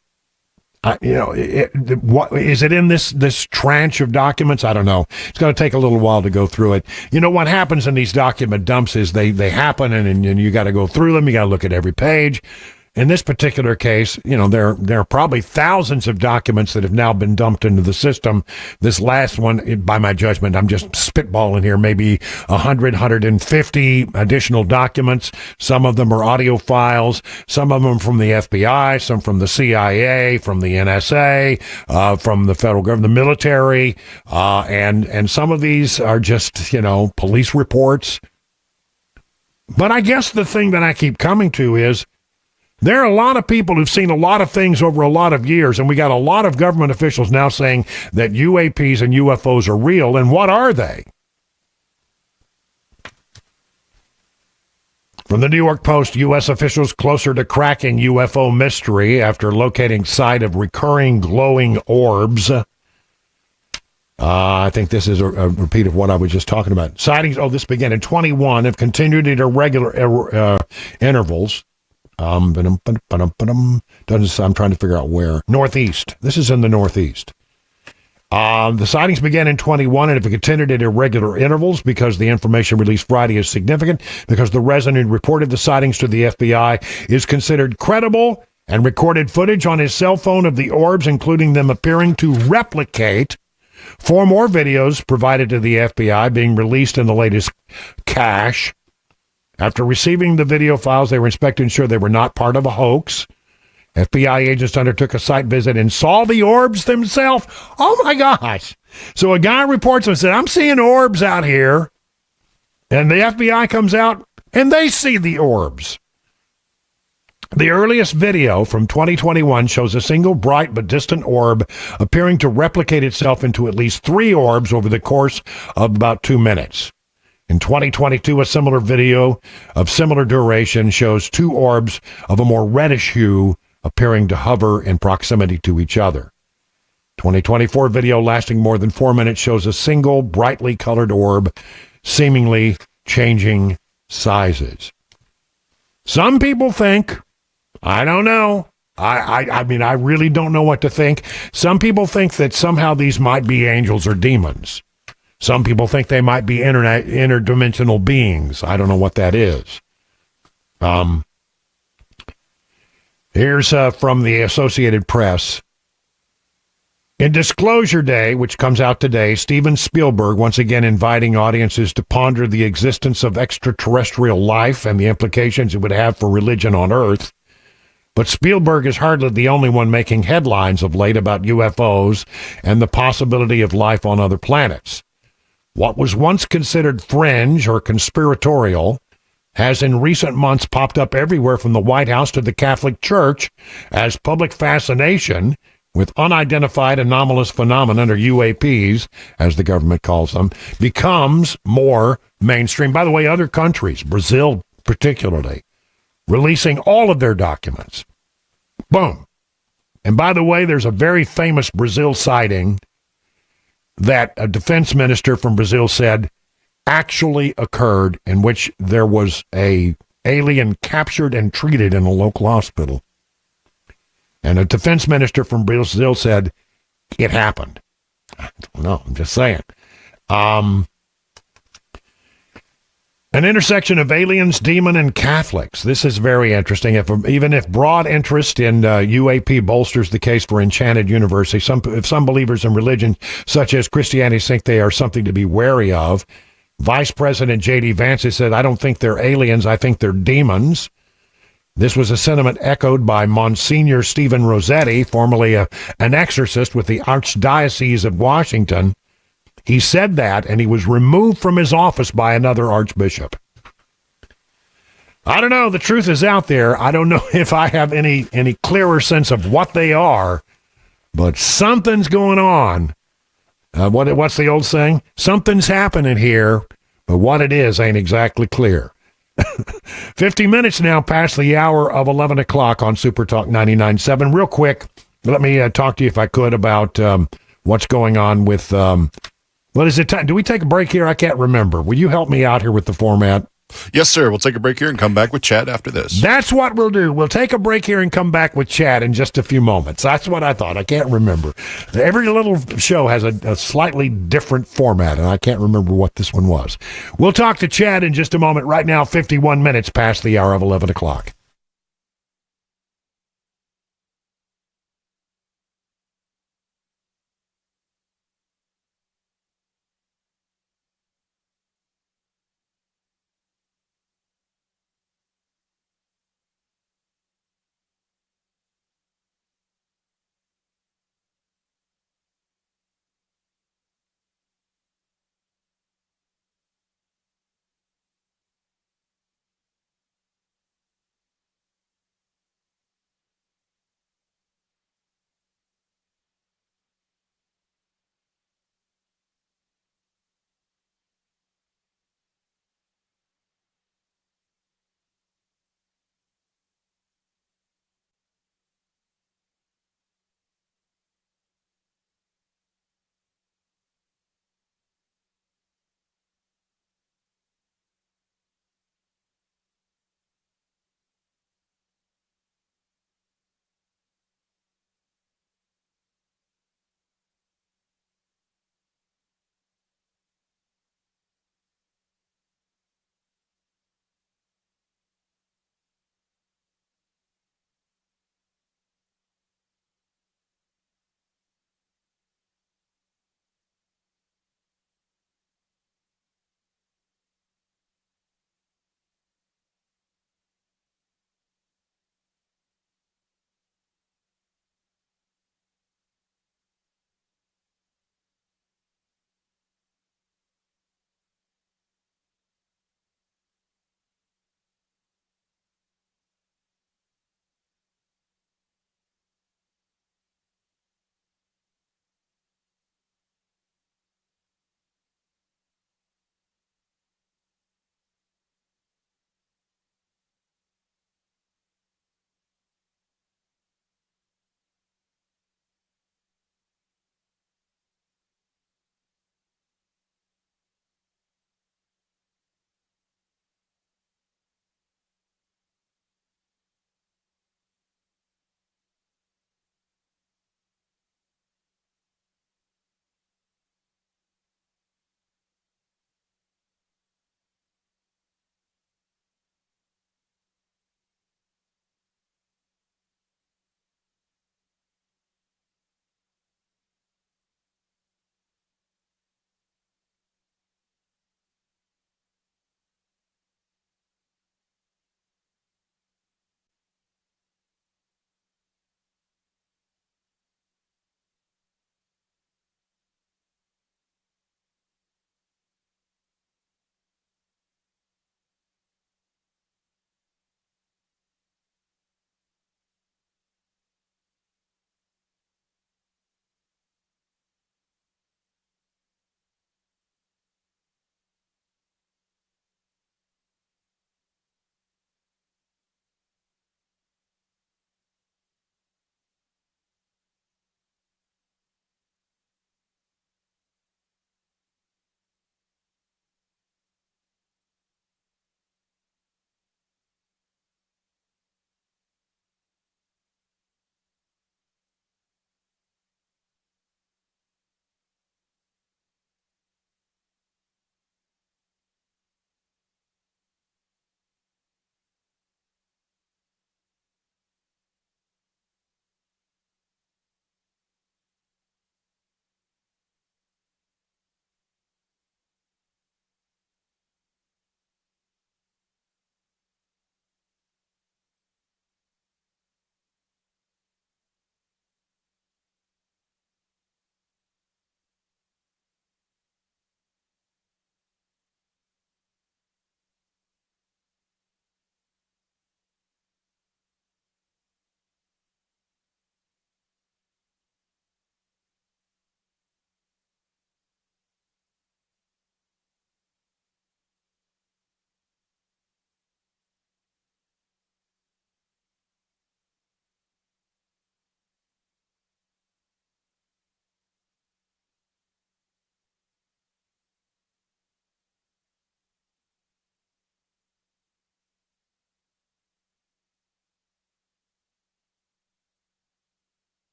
What is it in this tranche of documents? I don't know. It's going to take a little while to go through it. What happens in these document dumps is they happen, and you got to go through them. You got to look at every page. in this particular case, there are probably thousands of documents that have now been dumped into the system. This last one, by my judgment, I'm just spitballing here, maybe 100, 150 additional documents. Some of them are audio files, some of them from the FBI, some from the CIA, from the NSA, from the federal government, the military, and some of these are just, police reports. But I guess the thing that I keep coming to is there are a lot of people who've seen a lot of things over a lot of years, and we got a lot of government officials now saying that UAPs and UFOs are real, and what are they? From the New York Post, U.S. officials closer to cracking UFO mystery after locating site of recurring glowing orbs. I think this is a repeat of what I was just talking about. Sightings, this began in 21, have continued at irregular intervals. I'm trying to figure out where. Northeast. This is in the Northeast. The sightings began in 21 and have continued at irregular intervals because the information released Friday is significant, because the resident who reported the sightings to the FBI is considered credible and recorded footage on his cell phone of the orbs, including them appearing to replicate 4 more videos provided to the FBI being released in the latest cache. After receiving the video files, they were inspected to ensure they were not part of a hoax. FBI agents undertook a site visit and saw the orbs themselves. Oh, my gosh. So a guy reports and said, I'm seeing orbs out here. And the FBI comes out and they see the orbs. The earliest video from 2021 shows a single bright but distant orb appearing to replicate itself into at least 3 orbs over the course of about 2 minutes. In 2022, a similar video of similar duration shows 2 orbs of a more reddish hue appearing to hover in proximity to each other. 2024 video lasting more than 4 minutes shows a single brightly colored orb seemingly changing sizes. Some people think, I don't know. I mean, I really don't know what to think. Some people think that somehow these might be angels or demons. Some people think they might be interdimensional beings. I don't know what that is. Here's from the Associated Press. In Disclosure Day, which comes out today, Steven Spielberg once again inviting audiences to ponder the existence of extraterrestrial life and the implications it would have for religion on Earth. But Spielberg is hardly the only one making headlines of late about UFOs and the possibility of life on other planets. What was once considered fringe or conspiratorial has in recent months popped up everywhere from the White House to the Catholic Church as public fascination with unidentified anomalous phenomena, or UAPs, as the government calls them, becomes more mainstream. By the way, other countries, Brazil particularly, releasing all of their documents. Boom. And by the way, there's a very famous Brazil sighting that a defense minister from Brazil said actually occurred, in which there was a alien captured and treated in a local hospital. And a defense minister from Brazil said it happened. I don't know. I'm just saying. An intersection of aliens, demon, and Catholics. This is very interesting. Even if broad interest in UAP bolsters the case for enchanted university, if some believers in religion, such as Christianity, think they are something to be wary of, Vice President J.D. Vance has said, I don't think they're aliens, I think they're demons. This was a sentiment echoed by Monsignor Stephen Rossetti, formerly an exorcist with the Archdiocese of Washington. He said that, and he was removed from his office by another archbishop. I don't know. The truth is out there. I don't know if I have any clearer sense of what they are, but something's going on. What's the old saying? Something's happening here, but what it is ain't exactly clear. 50 minutes now past the hour of 11 o'clock on Super Talk 99.7. Real quick, let me talk to you, if I could, about what's going on with... what is it? Do we take a break here? I can't remember. Will you help me out here with the format? Yes, sir. We'll take a break here and come back with Chad after this. That's what we'll do. We'll take a break here and come back with Chad in just a few moments. That's what I thought. I can't remember. Every little show has a slightly different format, and I can't remember what this one was. We'll talk to Chad in just a moment. Right now, 51 minutes past the hour of 11 o'clock.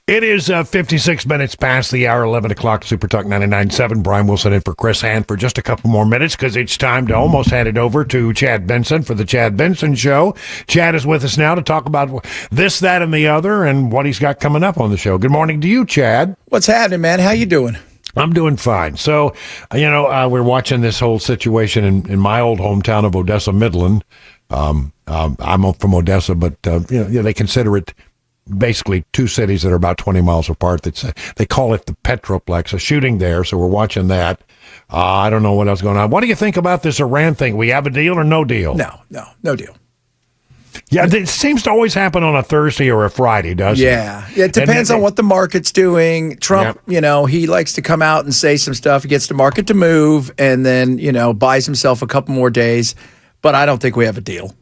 It is 56 minutes past the hour, 11 o'clock, Super Talk 99.7. Brian Wilson in for Chris Hand for just a couple more minutes because it's time to almost hand it over to Chad Benson for the Chad Benson Show. Chad is with us now to talk about this, that, and the other and what he's got coming up on the show. Good morning to you, Chad. What's happening, man? How you doing? I'm doing fine. So, we're watching this whole situation in my old hometown of Odessa, Midland. I'm from Odessa, but they consider it basically two cities that are about 20 miles apart. They call it the Petroplex, a shooting there, so we're watching that. I don't know what else going on. What do you think about this Iran thing? We have a deal or no deal? No deal. Yeah, it seems to always happen on a Thursday or a Friday, doesn't it? Yeah, it depends on what the market's doing. Trump, he likes to come out and say some stuff. He gets the market to move and then, buys himself a couple more days. But I don't think we have a deal.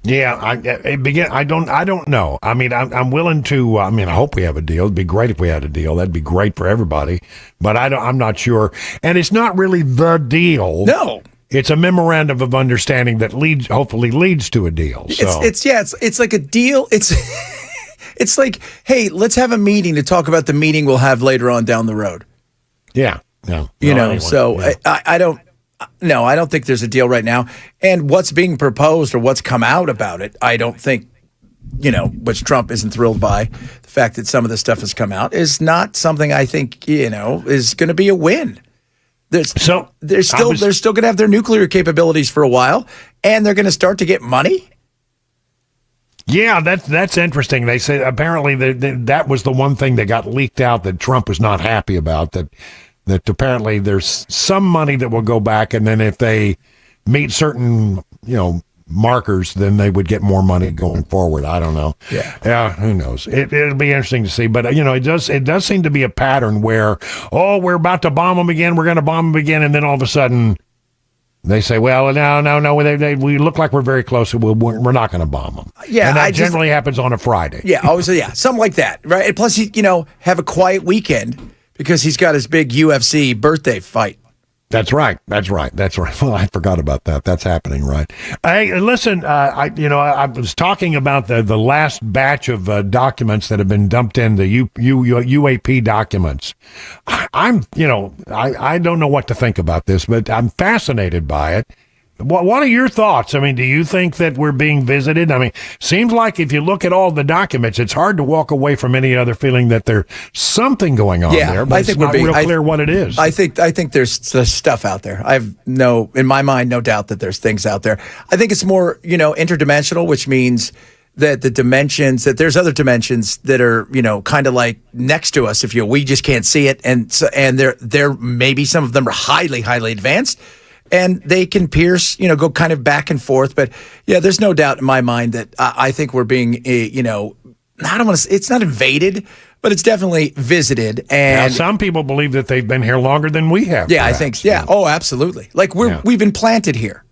Yeah, I don't know. I mean, I'm willing to. I hope we have a deal. It'd be great if we had a deal. That'd be great for everybody. But I'm not sure. And it's not really the deal. No, it's a memorandum of understanding that hopefully leads to a deal. So. It's like a deal. It's like, hey, let's have a meeting to talk about the meeting we'll have later on down the road. Yeah. No. I don't. No, I don't think there's a deal right now. And what's being proposed or what's come out about it, I don't think, which Trump isn't thrilled by, the fact that some of this stuff has come out is not something I think, is going to be a win. They're still going to have their nuclear capabilities for a while, and they're going to start to get money. Yeah, that's interesting. They say apparently that was the one thing that got leaked out that Trump was not happy about, that apparently there's some money that will go back, and then if they meet certain, markers, then they would get more money going forward. I don't know. Yeah, who knows? It'll be interesting to see. But, it does seem to be a pattern where, we're about to bomb them again, we're going to bomb them again, and then all of a sudden they say, well, no, we look like we're very close, we're not going to bomb them. Yeah, and that generally happens on a Friday. Yeah, something like that, right? And plus, have a quiet weekend, because he's got his big UFC birthday fight. That's right. Well, I forgot about that. That's happening, right? Hey, listen, I was talking about the last batch of documents that have been dumped in, the UAP documents. I don't know what to think about this, but I'm fascinated by it. What are your thoughts? I mean, do you think that we're being visited? I mean, seems like if you look at all the documents, it's hard to walk away from any other feeling that there's something going on there, but it's not real clear what it is. I think there's stuff out there. In my mind, no doubt that there's things out there. I think it's more, interdimensional, which means that that there's other dimensions that are, kind of like next to us, we just can't see it. And there maybe some of them are highly, highly advanced. And they can pierce, go kind of back and forth. But yeah, there's no doubt in my mind that I think we're being, I don't want to say, it's not invaded, but it's definitely visited. And some people believe that they've been here longer than we have. Yeah, perhaps. I think. Yeah. Oh, absolutely. Like we've been planted here.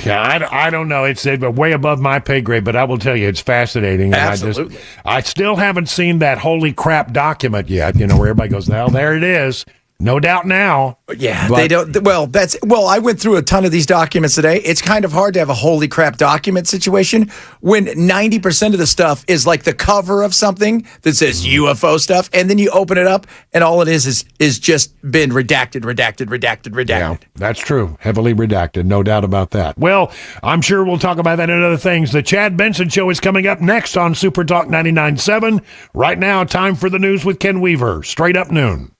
Yeah, I don't know. It's way above my pay grade, but I will tell you, it's fascinating. And Absolutely. I still haven't seen that holy crap document yet, where everybody goes, well, there it is. No doubt now. Yeah, they don't. Well, I went through a ton of these documents today. It's kind of hard to have a holy crap document situation when 90% of the stuff is like the cover of something that says UFO stuff, and then you open it up, and all it is just been redacted. Yeah, that's true. Heavily redacted, no doubt about that. Well, I'm sure we'll talk about that and other things. The Chad Benson Show is coming up next on Super Talk 99.7. Right now, time for the news with Ken Weaver. Straight up noon.